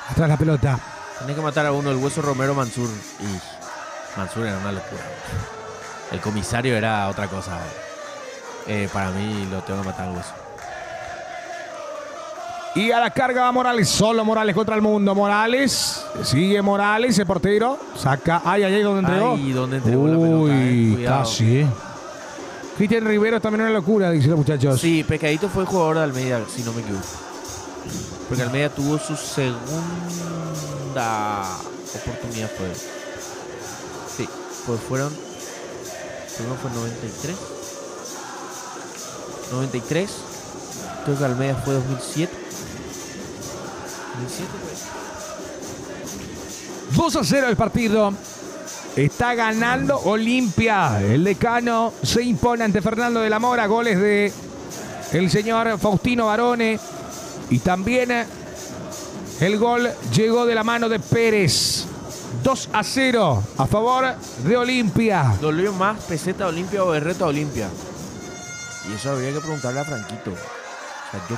Speaker 1: Atrás la pelota.
Speaker 2: Tenés que matar a uno, el Hueso Romero Mansur. Y Mansur era una locura. El comisario era otra cosa. Para mí lo tengo que matar al Hueso.
Speaker 1: Y a la carga va Morales. Solo Morales contra el mundo. Morales. Sigue Morales, el portero. Saca. Ay, ¿dónde entregó?
Speaker 2: Ay, ¿dónde entregó la pelota?
Speaker 1: Uy,
Speaker 2: Cuidado.
Speaker 1: casi. Cristian Rivero también una locura, dicen los muchachos.
Speaker 2: Sí, Pecadito fue jugador de Almeida, si no me equivoco. Porque Almeida tuvo su segunda oportunidad, fue. Sí, pues fueron. Primero fue 93. 93. Creo que Almeida fue 2007. 2007 pues.
Speaker 1: 2-0 el partido. Está ganando Olimpia. El decano se impone ante Fernando de la Mora. Goles de el señor Faustino Barone. Y también el gol llegó de la mano de Pérez. 2-0 a favor de Olimpia.
Speaker 2: ¿Dolió más Peseta Olimpia o Berreta Olimpia? Y eso habría que preguntarle a Franquito. O sea, yo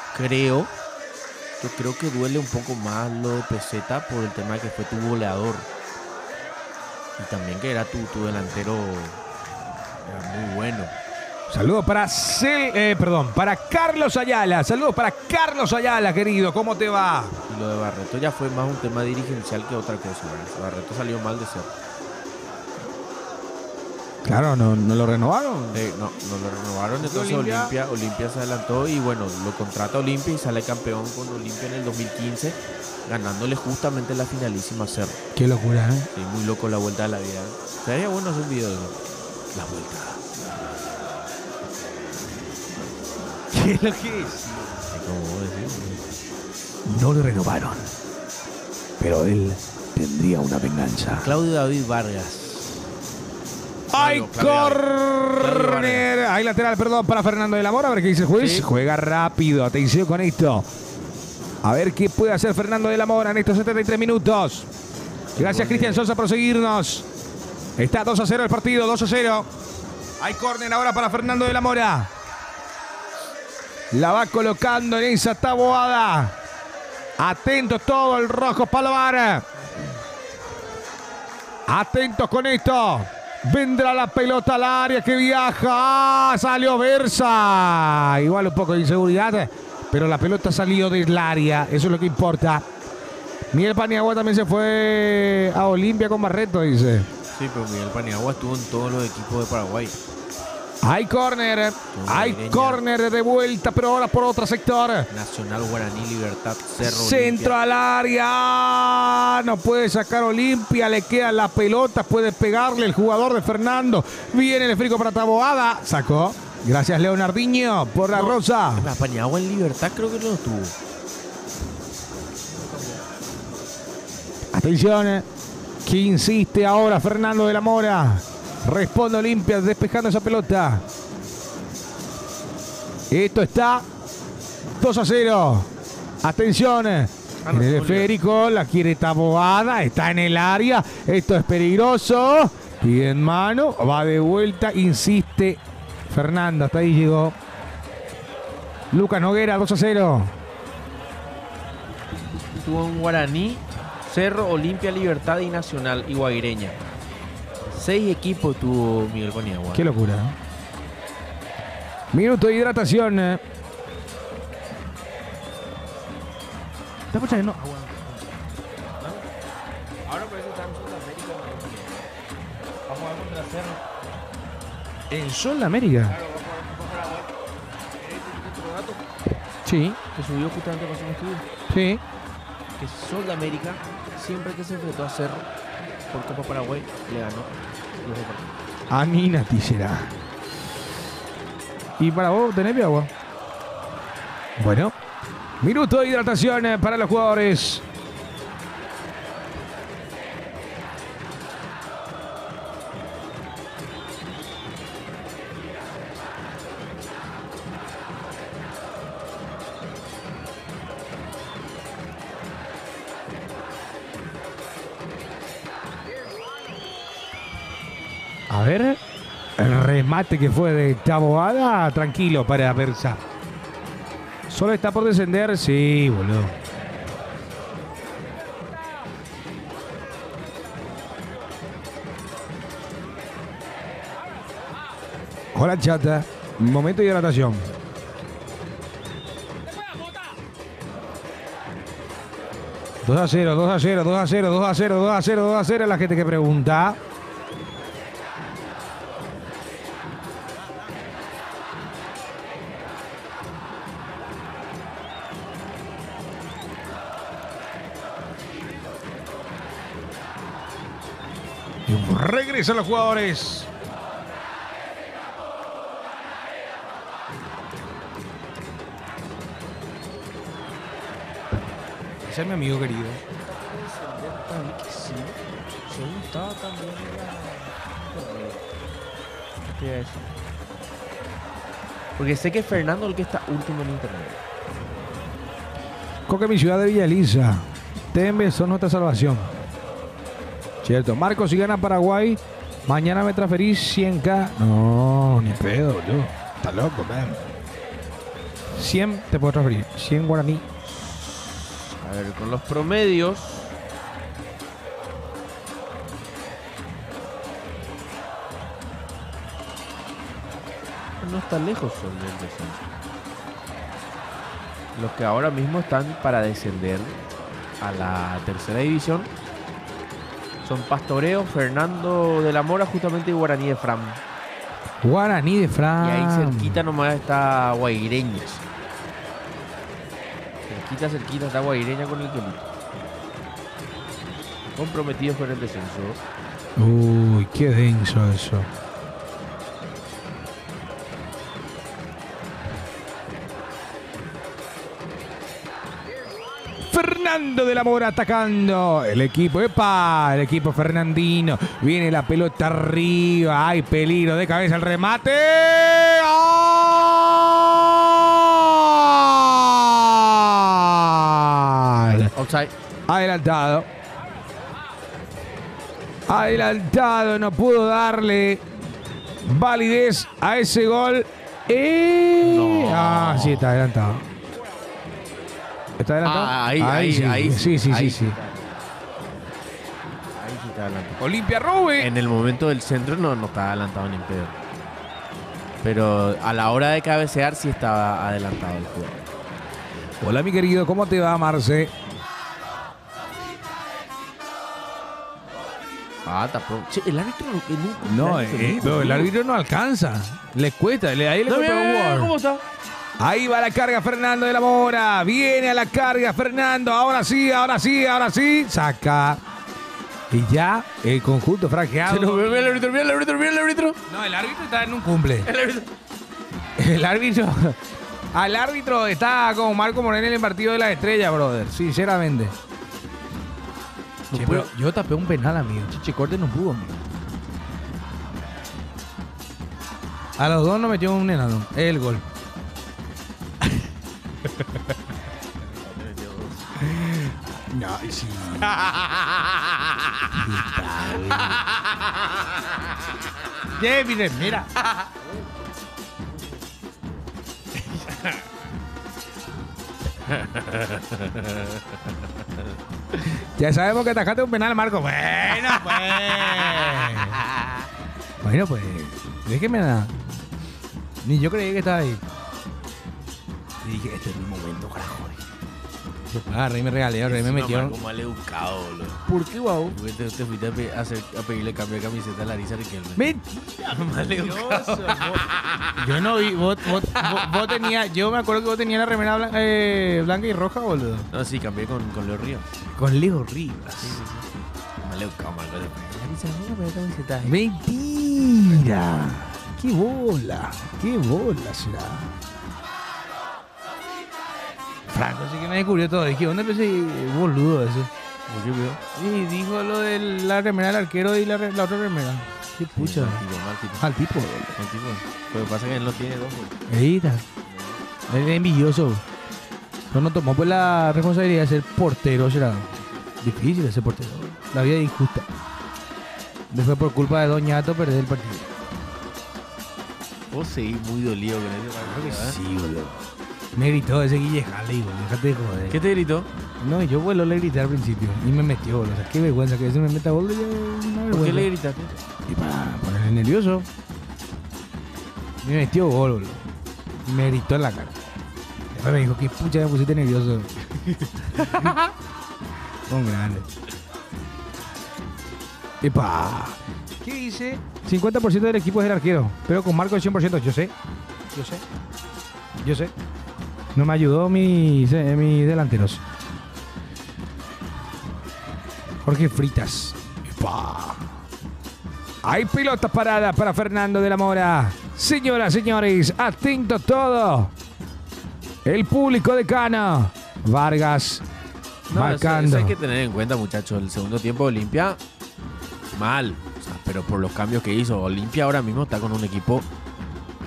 Speaker 2: creo que duele un poco más lo de Peseta por el tema de que fue tu goleador. Y también que era tu delantero, era muy bueno.
Speaker 1: Saludos para para Carlos Ayala. Saludos para Carlos Ayala, querido. ¿Cómo te va?
Speaker 2: Y lo de Barreto ya fue más un tema dirigencial que otra cosa, ¿verdad? Barreto salió mal de ser.
Speaker 1: Claro, no lo renovaron.
Speaker 2: No lo renovaron, entonces Olimpia se adelantó y bueno, lo contrata Olimpia y sale campeón con Olimpia en el 2015, ganándole justamente la finalísima a Cerro.
Speaker 1: Qué locura, ¿eh?
Speaker 2: Sí, muy loco la vuelta de la vida. Sería bueno hacer un video de la vuelta.
Speaker 1: ¿Qué es lo que es?
Speaker 2: ¿Cómo vos decís?
Speaker 1: No lo renovaron, pero él tendría una venganza.
Speaker 2: Claudio David Vargas.
Speaker 1: ¡Ay,
Speaker 2: Claudio
Speaker 1: córner! Hay lateral, perdón, para Fernando de la Mora. A ver qué dice el juez.
Speaker 2: Sí.
Speaker 1: Juega rápido. Atención con esto. A ver qué puede hacer Fernando de la Mora en estos 73 minutos. Gracias, Cristian Sosa, por seguirnos. Está 2-0 el partido, 2-0. Hay córner ahora para Fernando de la Mora. La va colocando en esa taboada. Atentos todo el rojo Palomar. Atentos con esto. Vendrá la pelota al área que viaja. Salió Versa. Igual un poco de inseguridad, pero la pelota salió del área. Eso es lo que importa. Miguel Paniagua también se fue a Olimpia con Barreto, dice.
Speaker 2: Sí, pero Miguel Paniagua estuvo en todos los equipos de Paraguay.
Speaker 1: Hay córner. Hay córner de vuelta, pero ahora por otro sector.
Speaker 2: Nacional, Guaraní, Libertad, Cerro,
Speaker 1: Centro
Speaker 2: Olimpia.
Speaker 1: al área. No puede sacar Olimpia. Le queda la pelota. Puede pegarle el jugador de Fernando. Viene el esférico para Taboada. Sacó. Gracias, Leonardinho, por la rosa.
Speaker 2: Paniagua en Libertad creo que no lo tuvo.
Speaker 1: Atención. Que insiste ahora Fernando de la Mora. Responde Olimpia despejando esa pelota. Esto está 2-0. Atención. En el esférico la quiere Taboada. Está en el área. Esto es peligroso. Pide en mano. Va de vuelta. Insiste Fernando. Hasta ahí llegó. Lucas Noguera, 2-0.
Speaker 2: Estuvo en Guaraní, Cerro, Olimpia, Libertad y Nacional y Guaireña. 6 equipos tuvo Miguel Paniagua.
Speaker 1: Qué locura. Minuto de hidratación. ¿Está escuchando?
Speaker 2: Ahora parece que está en Sudamérica. Vamos a ver contra Cerro.
Speaker 1: ¿En Sol de América?
Speaker 2: Claro, vamos a ver contra Paraguay. ¿Este otro dato?
Speaker 1: Sí,
Speaker 2: Que subió justamente para un estudio.
Speaker 1: sí.
Speaker 2: Que Sol de América, siempre que se enfrentó a Cerro por Copa Paraguay, le ganó los dos partidos.
Speaker 1: Anina será. ¿Y para vos tenés agua? Bueno. Minuto de hidratación para los jugadores. A ver, el remate que fue de Taboada, tranquilo para Versa. Solo está por descender, sí, boludo. Hola, chata. Momento de hidratación. Dos a 0, 2 a 0, 2 a 0, 2 a 0, 2 a 0, 2 a 0. La gente que pregunta. Regresan los jugadores. Ese es mi amigo querido.
Speaker 2: Sí, solo estaba también ¿qué es? Porque sé que Fernando es el que está último en internet.
Speaker 1: Coque, mi ciudad de Villa Elisa. Tembe son nuestra salvación. Cierto. Marcos, si gana Paraguay, mañana me transferís 100K. No, ni pedo, boludo. Está loco, man. 100 te puedo transferir. 100 guaraní.
Speaker 2: A ver, con los promedios. No está lejos el del descenso. Los que ahora mismo están para descender a la tercera división son Pastoreo, Fernando de la Mora, justamente, y Guaraní de Fram.
Speaker 1: Guaraní de
Speaker 2: Y
Speaker 1: Fran.
Speaker 2: ahí cerquita nomás está Guaireñas. Cerquita está Guaireña con el Quelito. Comprometidos con el descenso.
Speaker 1: Uy, qué denso eso. Fernando de la Mora atacando. El equipo, ¡epa! El equipo fernandino. Viene la pelota arriba. Hay peligro de cabeza el remate. ¡Gol!
Speaker 2: Offside.
Speaker 1: Adelantado. Adelantado. No pudo darle validez a ese gol.
Speaker 2: No.
Speaker 1: Ah, sí, está adelantado. ¿Está adelantado?
Speaker 2: Ahí
Speaker 1: sí. Sí.
Speaker 2: Ahí sí está adelantado.
Speaker 1: Olimpia Rubí.
Speaker 2: En el momento del centro no está adelantado ni en pedo. Pero a la hora de cabecear sí estaba adelantado el juego.
Speaker 1: Hola, mi querido. ¿Cómo te va, Marce?
Speaker 2: Tapó. Che, el árbitro
Speaker 1: No, el árbitro no alcanza. Le cuesta. Ahí le
Speaker 2: No,
Speaker 1: cuesta un
Speaker 2: mira,
Speaker 1: gol.
Speaker 2: ¿cómo está?
Speaker 1: Ahí va la carga Fernando de la Mora. Viene a la carga Fernando. Ahora sí. Saca. Y ya el conjunto franjeado.
Speaker 2: Se nos ve, mira el árbitro.
Speaker 1: No, el árbitro está en un cumple.
Speaker 2: El árbitro.
Speaker 1: El árbitro. Al árbitro está como Marco Moreno en el partido de las estrellas, brother. Sinceramente.
Speaker 2: No
Speaker 1: Che,
Speaker 2: puedo.
Speaker 1: pero yo tapé un penal, amigo. Chiche Corte no pudo, amigo. A los dos nos metió un enano. El gol. No, sí. Mira. Ya sabemos que atajaste un penal, Marco. Bueno, pues. Déjeme nada. Ni yo creí que estaba ahí. Y dije, este es mi momento, carajo. Rey me regalé, Rey me metió.
Speaker 2: Como mal educado, boludo.
Speaker 1: ¿Por qué, guau?
Speaker 2: Porque te fuiste a pedirle cambio de camiseta a Larisa Riquelme.
Speaker 1: Mentira.
Speaker 2: Mal educado.
Speaker 1: Yo no vi. Vos tenías. Yo me acuerdo que vos tenías la remera blanca y roja, boludo.
Speaker 2: No, sí, cambié con Leo Ríos.
Speaker 1: Con Leo Rivas.
Speaker 2: Sí. Mal educado, mal educado. Larisa, no me camiseta.
Speaker 1: Mentira. Qué bola será. Franco sí que me descubrió todo. Dije, ¿dónde empecé? Boludo ese.
Speaker 2: ¿Por qué, vio?
Speaker 1: Y dijo lo de la remera del arquero y la otra remera. Qué pucha.
Speaker 2: Mal tipo.
Speaker 1: Al tipo, boludo.
Speaker 2: Mal tipo. Lo que pasa es que él no tiene dos, boludo.
Speaker 1: Eita. Él es envidioso. No nos tomó pues la responsabilidad de ser portero, será. Difícil ser portero. La vida es injusta. Después por culpa de Doñato perder el partido.
Speaker 2: Vos seguís muy dolido con ese partido, ¿eh?
Speaker 1: Sí, boludo. Me gritó ese Guille Jale, boludo. Déjate de joder.
Speaker 2: ¿Qué te gritó?
Speaker 1: No, yo vuelo le grité al principio. Y me metió, boludo. O sea, qué vergüenza que ese me meta gol.
Speaker 2: ¿Por qué le gritaste?
Speaker 1: Y para ponerle nervioso. Me metió gol, boludo. Y me gritó en la cara. Después me dijo, qué pucha me pusiste nervioso. Un grande. ¡Epa! ¿Qué dice? 50% del equipo es el arquero, pero con marco de 100%. Yo sé. No me ayudó mis delanteros. Jorge Fritas. ¡Epa! Hay pelota parada para Fernando de la Mora. Señoras, señores, atento todo. El público de Cana. Vargas
Speaker 2: No,
Speaker 1: marcando.
Speaker 2: eso hay que tener en cuenta, muchachos. El segundo tiempo de Olimpia, mal. O sea, pero por los cambios que hizo. Olimpia ahora mismo está con un equipo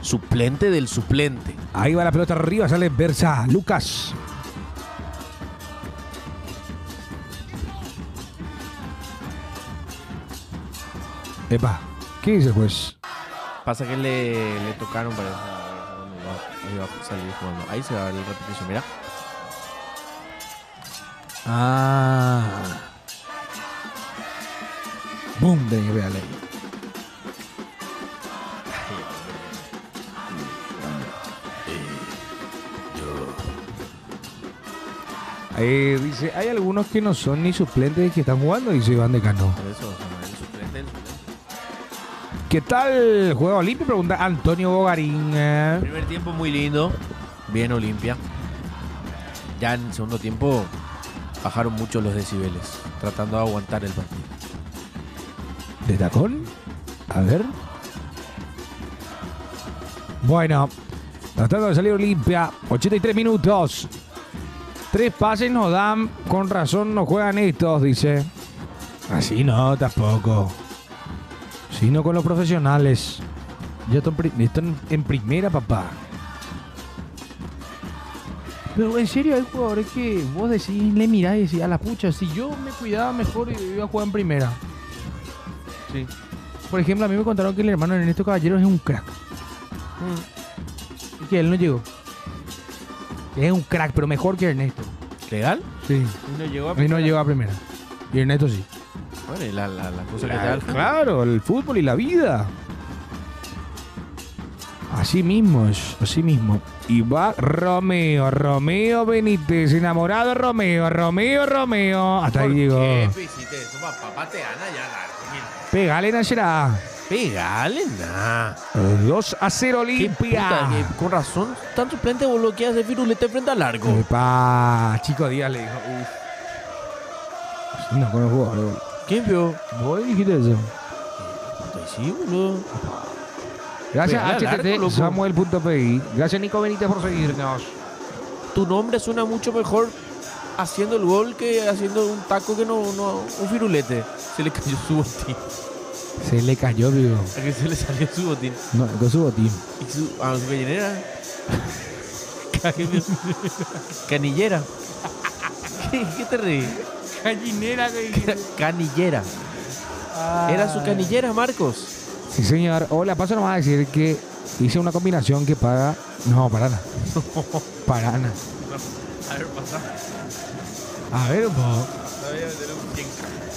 Speaker 2: suplente del suplente.
Speaker 1: Ahí va la pelota arriba, sale Versa. Lucas. Epa, ¿qué dice el juez?
Speaker 2: Pasa que le tocaron para Ahí va a salir jugando. Ahí se va a ver el repetición, mira.
Speaker 1: Ah. Boom, tenés que pegarle. Dice, hay algunos que no son ni suplentes que están jugando, dice Iván Decano.
Speaker 2: Por eso, o sea, el suplente.
Speaker 1: ¿Qué tal juego Olimpia? Pregunta Antonio Bogarín.
Speaker 2: Primer tiempo muy lindo. Bien Olimpia. Ya en el segundo tiempo bajaron mucho los decibeles, tratando de aguantar el partido.
Speaker 1: ¿De tacón? A ver. Bueno, tratando de salir Olimpia. 83 minutos. 3 pases nos dan. Con razón no juegan estos, dice. Así no, tampoco. Sino con los profesionales. Ya están en primera, papá. Pero en serio hay jugadores que vos decís, le mirás y decís, a la pucha, si yo me cuidaba mejor iba a jugar en primera.
Speaker 2: Sí.
Speaker 1: Por ejemplo, a mí me contaron que el hermano de Ernesto Caballero es un crack. Y que él no llegó. Es un crack, pero mejor que Ernesto.
Speaker 2: ¿Legal?
Speaker 1: Sí.
Speaker 2: Y no llegó a
Speaker 1: Y no llegó a primera. Y Ernesto sí.
Speaker 2: Bueno, y la cosa que te da el fútbol.
Speaker 1: Claro, el fútbol y la vida. Así mismo es, así mismo. Y va Romeo Benítez, enamorado Romeo. Hasta ahí llegó.
Speaker 2: Jefe, hiciste eso, papá te gana ya la.
Speaker 1: Pégale, Nayera.
Speaker 2: Pegale, nah.
Speaker 1: 2-0 Olimpia.
Speaker 2: Con razón, tan suplente vos lo que hace Firulete frente al largo.
Speaker 1: Epa, Chico Díaz le dijo. No, con el jugador.
Speaker 2: ¿Quién vio?
Speaker 1: ¿Vos dijiste eso?
Speaker 2: Sí, boludo.
Speaker 1: Gracias
Speaker 2: Pégale al
Speaker 1: HTT
Speaker 2: arco, loco.
Speaker 1: Samuel.pi. Gracias Nico Benítez por seguirnos.
Speaker 2: Tu nombre suena mucho mejor haciendo el gol que haciendo un taco que no un Firulete. Se le cayó su botín.
Speaker 1: Se le cayó, digo.
Speaker 2: A que se le salió su botín.
Speaker 1: No, con su botín.
Speaker 2: Y su gallinera. Canillera. ¿Qué te reí?
Speaker 1: Gallinera.
Speaker 2: Canillera. Era su canillera, Marcos.
Speaker 1: Sí, señor. Hola, paso nomás a decir que hice una combinación que paga. No, para nada. Para nada.
Speaker 2: A ver, pasa.
Speaker 1: A ver un poco.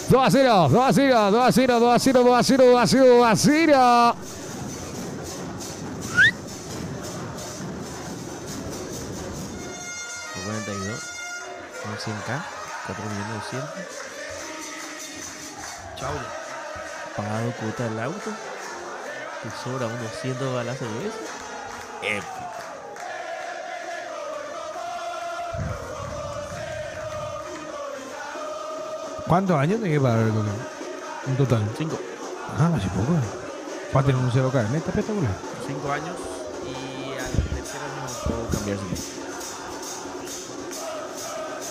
Speaker 1: 2-0.
Speaker 2: 42. Con 100k. 4.200.000. Chau. Pagado cuota del auto. Te sobra unos 200 balas de cerveza. Épico.
Speaker 1: ¿Cuántos años tenés que pagar el coca? En total.
Speaker 2: 5.
Speaker 1: Ah, así poco. Para tener un cero carnet, está espectacular.
Speaker 2: 5 años. Y al tercer año puedo cambiar si quieres.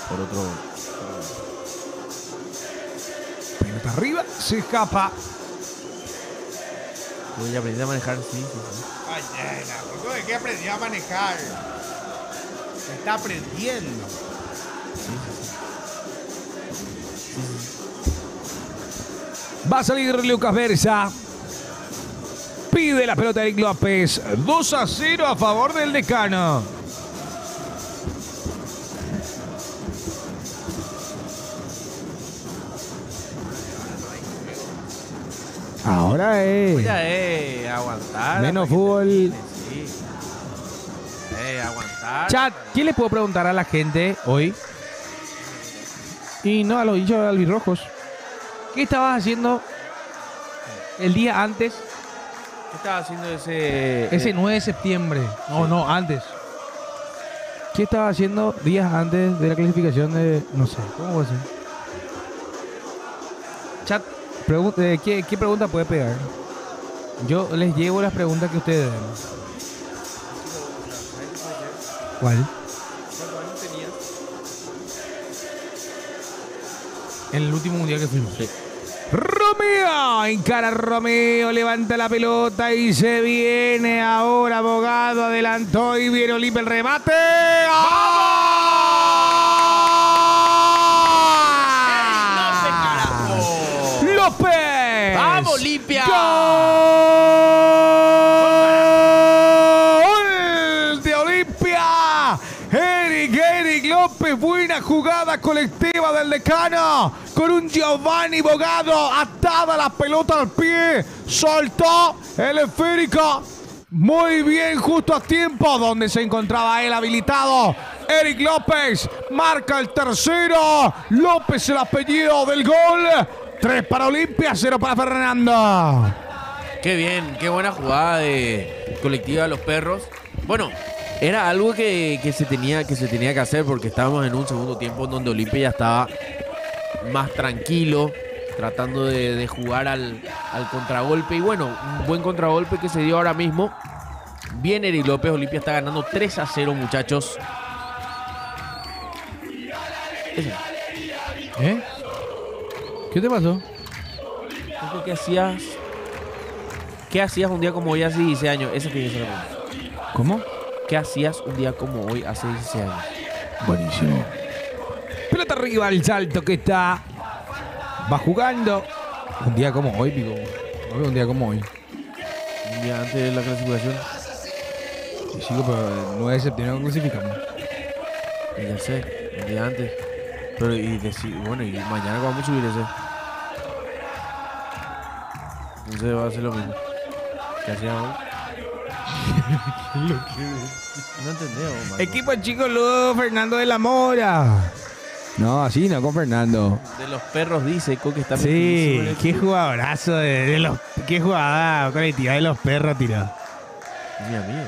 Speaker 2: Por otro.
Speaker 1: Pelota arriba, se escapa.
Speaker 2: Voy a aprender a manejar, sí.
Speaker 3: Ay, nena, ¿de qué aprendió a manejar? Se está aprendiendo.
Speaker 1: Va a salir Lucas Versa. Pide la pelota Eric López. 2-0 a favor del Decano. Ahora
Speaker 2: Aguantar.
Speaker 1: menos
Speaker 2: hasta que
Speaker 1: fútbol.
Speaker 2: termine, sí. Aguantar.
Speaker 1: Chat, ¿qué le puedo preguntar a la gente hoy? Y no a los hinchas albirrojos. ¿Qué estabas haciendo el día antes?
Speaker 2: ¿Qué estaba haciendo ese?
Speaker 1: Ese 9 de septiembre. No, antes. ¿Qué estaba haciendo días antes de la clasificación de... No sé, ¿cómo va a ser? Chat, ¿qué pregunta puede pegar? Yo les llevo las preguntas que ustedes den. ¿Cuál?
Speaker 2: ¿Cuántos años tenías?
Speaker 1: En el último mundial que fuimos. Sí. Romeo, encara Romeo, levanta la pelota y se viene ahora Abogado, adelantó y viene Olimpia el remate. ¡Gol! ¡López!
Speaker 2: ¡Vamos, Olimpia!
Speaker 1: ¡Gol de Olimpia! jugada colectiva del Decano con un Giovanni Bogado atada la pelota al pie. Soltó el esférico. Muy bien, justo a tiempo donde se encontraba él habilitado. Eric López marca el tercero. López el apellido del gol. 3 para Olimpia, 0 para Fernando.
Speaker 2: Qué bien, qué buena jugada de colectiva de los perros. Bueno, era algo que se tenía que hacer porque estábamos en un segundo tiempo donde Olimpia ya estaba más tranquilo, tratando de jugar al contragolpe. Y bueno, un buen contragolpe que se dio ahora mismo. Bien Eric López, Olimpia está ganando 3-0, muchachos.
Speaker 1: ¿Eh? ¿Qué te pasó?
Speaker 2: ¿Qué hacías un día como hoy hace 16 años? Esa tiene que ser la pregunta.
Speaker 1: ¿Cómo?
Speaker 2: ¿Qué hacías un día como hoy hace 16 años?
Speaker 1: Buenísimo. Pelota arriba, el salto que está. Va jugando. Un día como hoy, digo. Un día como hoy.
Speaker 2: Un día antes de la clasificación.
Speaker 1: Sí, chico, pero el 9 de septiembre no clasificamos.
Speaker 2: Ya sé, un día antes. Pero bueno, y mañana vamos a subir ese. Entonces va a ser lo mismo. ¿Qué hacía hoy? No entendemos, mano.
Speaker 1: Equipo chico Ludo Fernando de la Mora. No, así no, con Fernando.
Speaker 2: De los perros dice que está
Speaker 1: Sí,
Speaker 2: metidísimo en
Speaker 1: qué
Speaker 2: el-
Speaker 1: jugadorazo de los. Qué jugada colectiva de los perros tiró.
Speaker 2: Mía mío.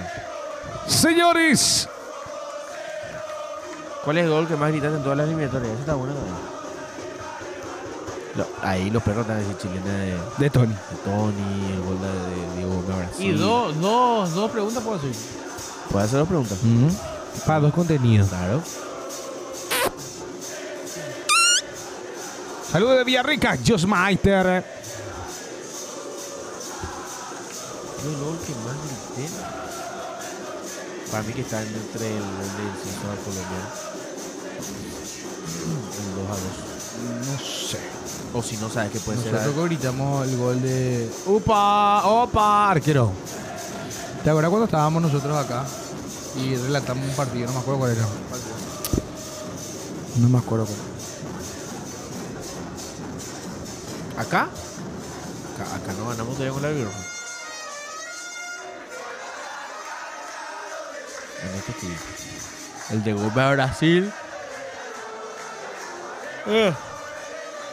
Speaker 1: Señores,
Speaker 2: ¿Cuál es el gol que más gritaste en todas las eliminatorias? Ese está bueno también. Ahí los perros están de chilena
Speaker 1: de Tony.
Speaker 2: de Tony, el gol de Diego Gómez Brasil.
Speaker 3: Y dos preguntas puedo hacer.
Speaker 2: ¿Puedes hacer dos preguntas?
Speaker 1: Para 2 contenidos.
Speaker 2: Claro.
Speaker 1: Saludos de Villarrica, Josmeister.
Speaker 2: El gol que más grité. Para mí que está entre el gol del César colombiano. El 2-2.
Speaker 1: No sé.
Speaker 2: O si no sabes que puede
Speaker 3: Nosotros
Speaker 2: ser.
Speaker 3: gritamos el gol de...
Speaker 1: Opa, arquero.
Speaker 3: ¿Te acuerdas cuando estábamos nosotros acá y relatamos un partido? No me acuerdo cuál era.
Speaker 1: No me acuerdo cómo.
Speaker 2: ¿Acá? Acá no ganamos todavía con la Virgen. En este sí. El de Gómez a Brasil.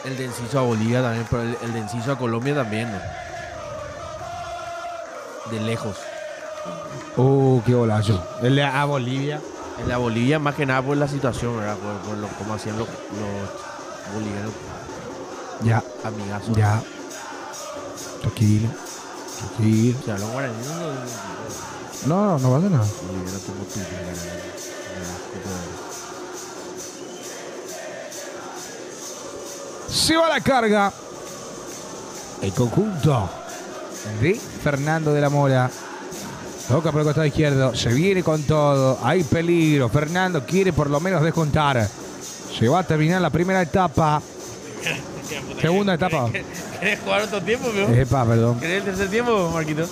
Speaker 2: El de Enciso a Bolivia también, pero el de Enciso a Colombia también, ¿no? De lejos.
Speaker 1: Qué golazo. El de a Bolivia.
Speaker 2: El de a Bolivia más que nada por la situación, ¿verdad? Por cómo hacían los bolivianos
Speaker 1: Ya,
Speaker 2: amigazos.
Speaker 1: ya. Tranquilo. Tranquilo.
Speaker 2: Se habló guaraní,
Speaker 1: No pasa nada.
Speaker 2: boliviano tuvo tu
Speaker 1: Se va la carga. El conjunto de Fernando de la Mora. Toca por el costado izquierdo. Se viene con todo. Hay peligro. Fernando quiere por lo menos descontar. Se va a terminar la primera etapa. Segunda etapa.
Speaker 2: ¿Querés jugar otro tiempo, amigo?
Speaker 1: Epa, perdón.
Speaker 2: ¿Querés el tercer tiempo, Marquito?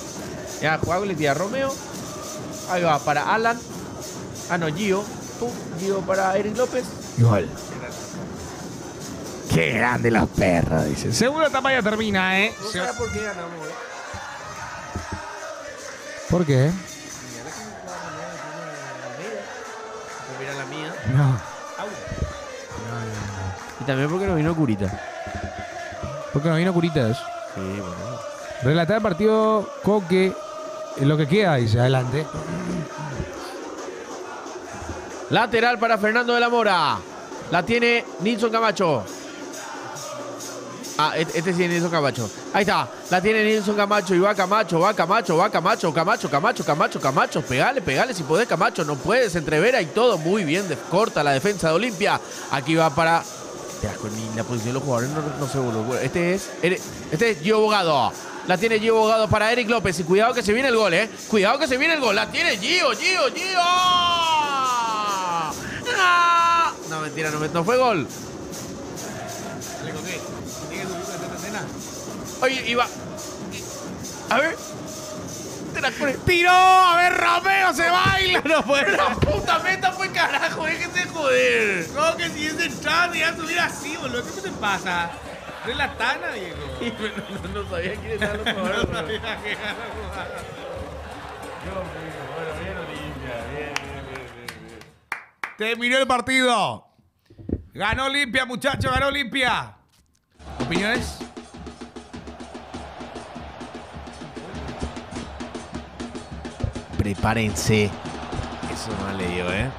Speaker 2: Ya, juega colectiva Romeo. Ahí va, para Alan. Ah, no, Gio. Pum, Gio para Eric López.
Speaker 1: Igual. Qué grande los perros, dice. Segunda etapa ya termina, ¿eh?
Speaker 2: No sabes por qué ganamos, ¿eh?
Speaker 1: ¿Por qué?
Speaker 2: Mira la mía.
Speaker 1: No.
Speaker 2: Y también porque no vino Curita.
Speaker 1: Porque no vino Curitas.
Speaker 2: Sí, bueno.
Speaker 1: Relatar el partido Coque. Lo que queda, dice. Adelante.
Speaker 2: Lateral para Fernando de la Mora. La tiene Nilson Camacho. Ah, este sí es Nilson Camacho. Ahí está. La tiene Nilson Camacho. Y va Camacho. Camacho. Pegale si podés, Camacho. No puedes, entrevera y todo. Muy bien. Corta la defensa de Olimpia. Aquí va para... Te das cuenta, ni la posición de los jugadores no se volvió. Este es Gio Bogado. La tiene Gio Bogado para Eric López. Y cuidado que se viene el gol, ¿eh? Cuidado que se viene el gol. La tiene Gio. No, mentira, no fue gol. Oye, iba. A ver.
Speaker 1: ¡Tiró! A ver, Romeo se baila. No puede.
Speaker 2: La puta meta fue carajo, déjese joder.
Speaker 3: ¿Cómo que si es entrada y ya subir así, boludo? ¿Qué te pasa? ¿Es la tana, Diego?
Speaker 2: No sabía quién era los jugadores.
Speaker 3: No sabía que era la jugada.
Speaker 2: Bueno, bien Olimpia, bien.
Speaker 1: Terminó el partido. Ganó Olimpia, muchachos, ganó Olimpia. ¿Opiniones?
Speaker 2: Prepárense. Eso no ha leído, ¿eh?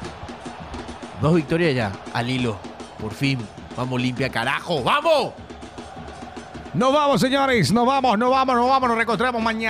Speaker 2: 2 victorias ya, al hilo. Por fin. Vamos, Olimpia, carajo. ¡Vamos!
Speaker 1: Nos vamos, señores. Nos vamos. Nos reencontramos mañana.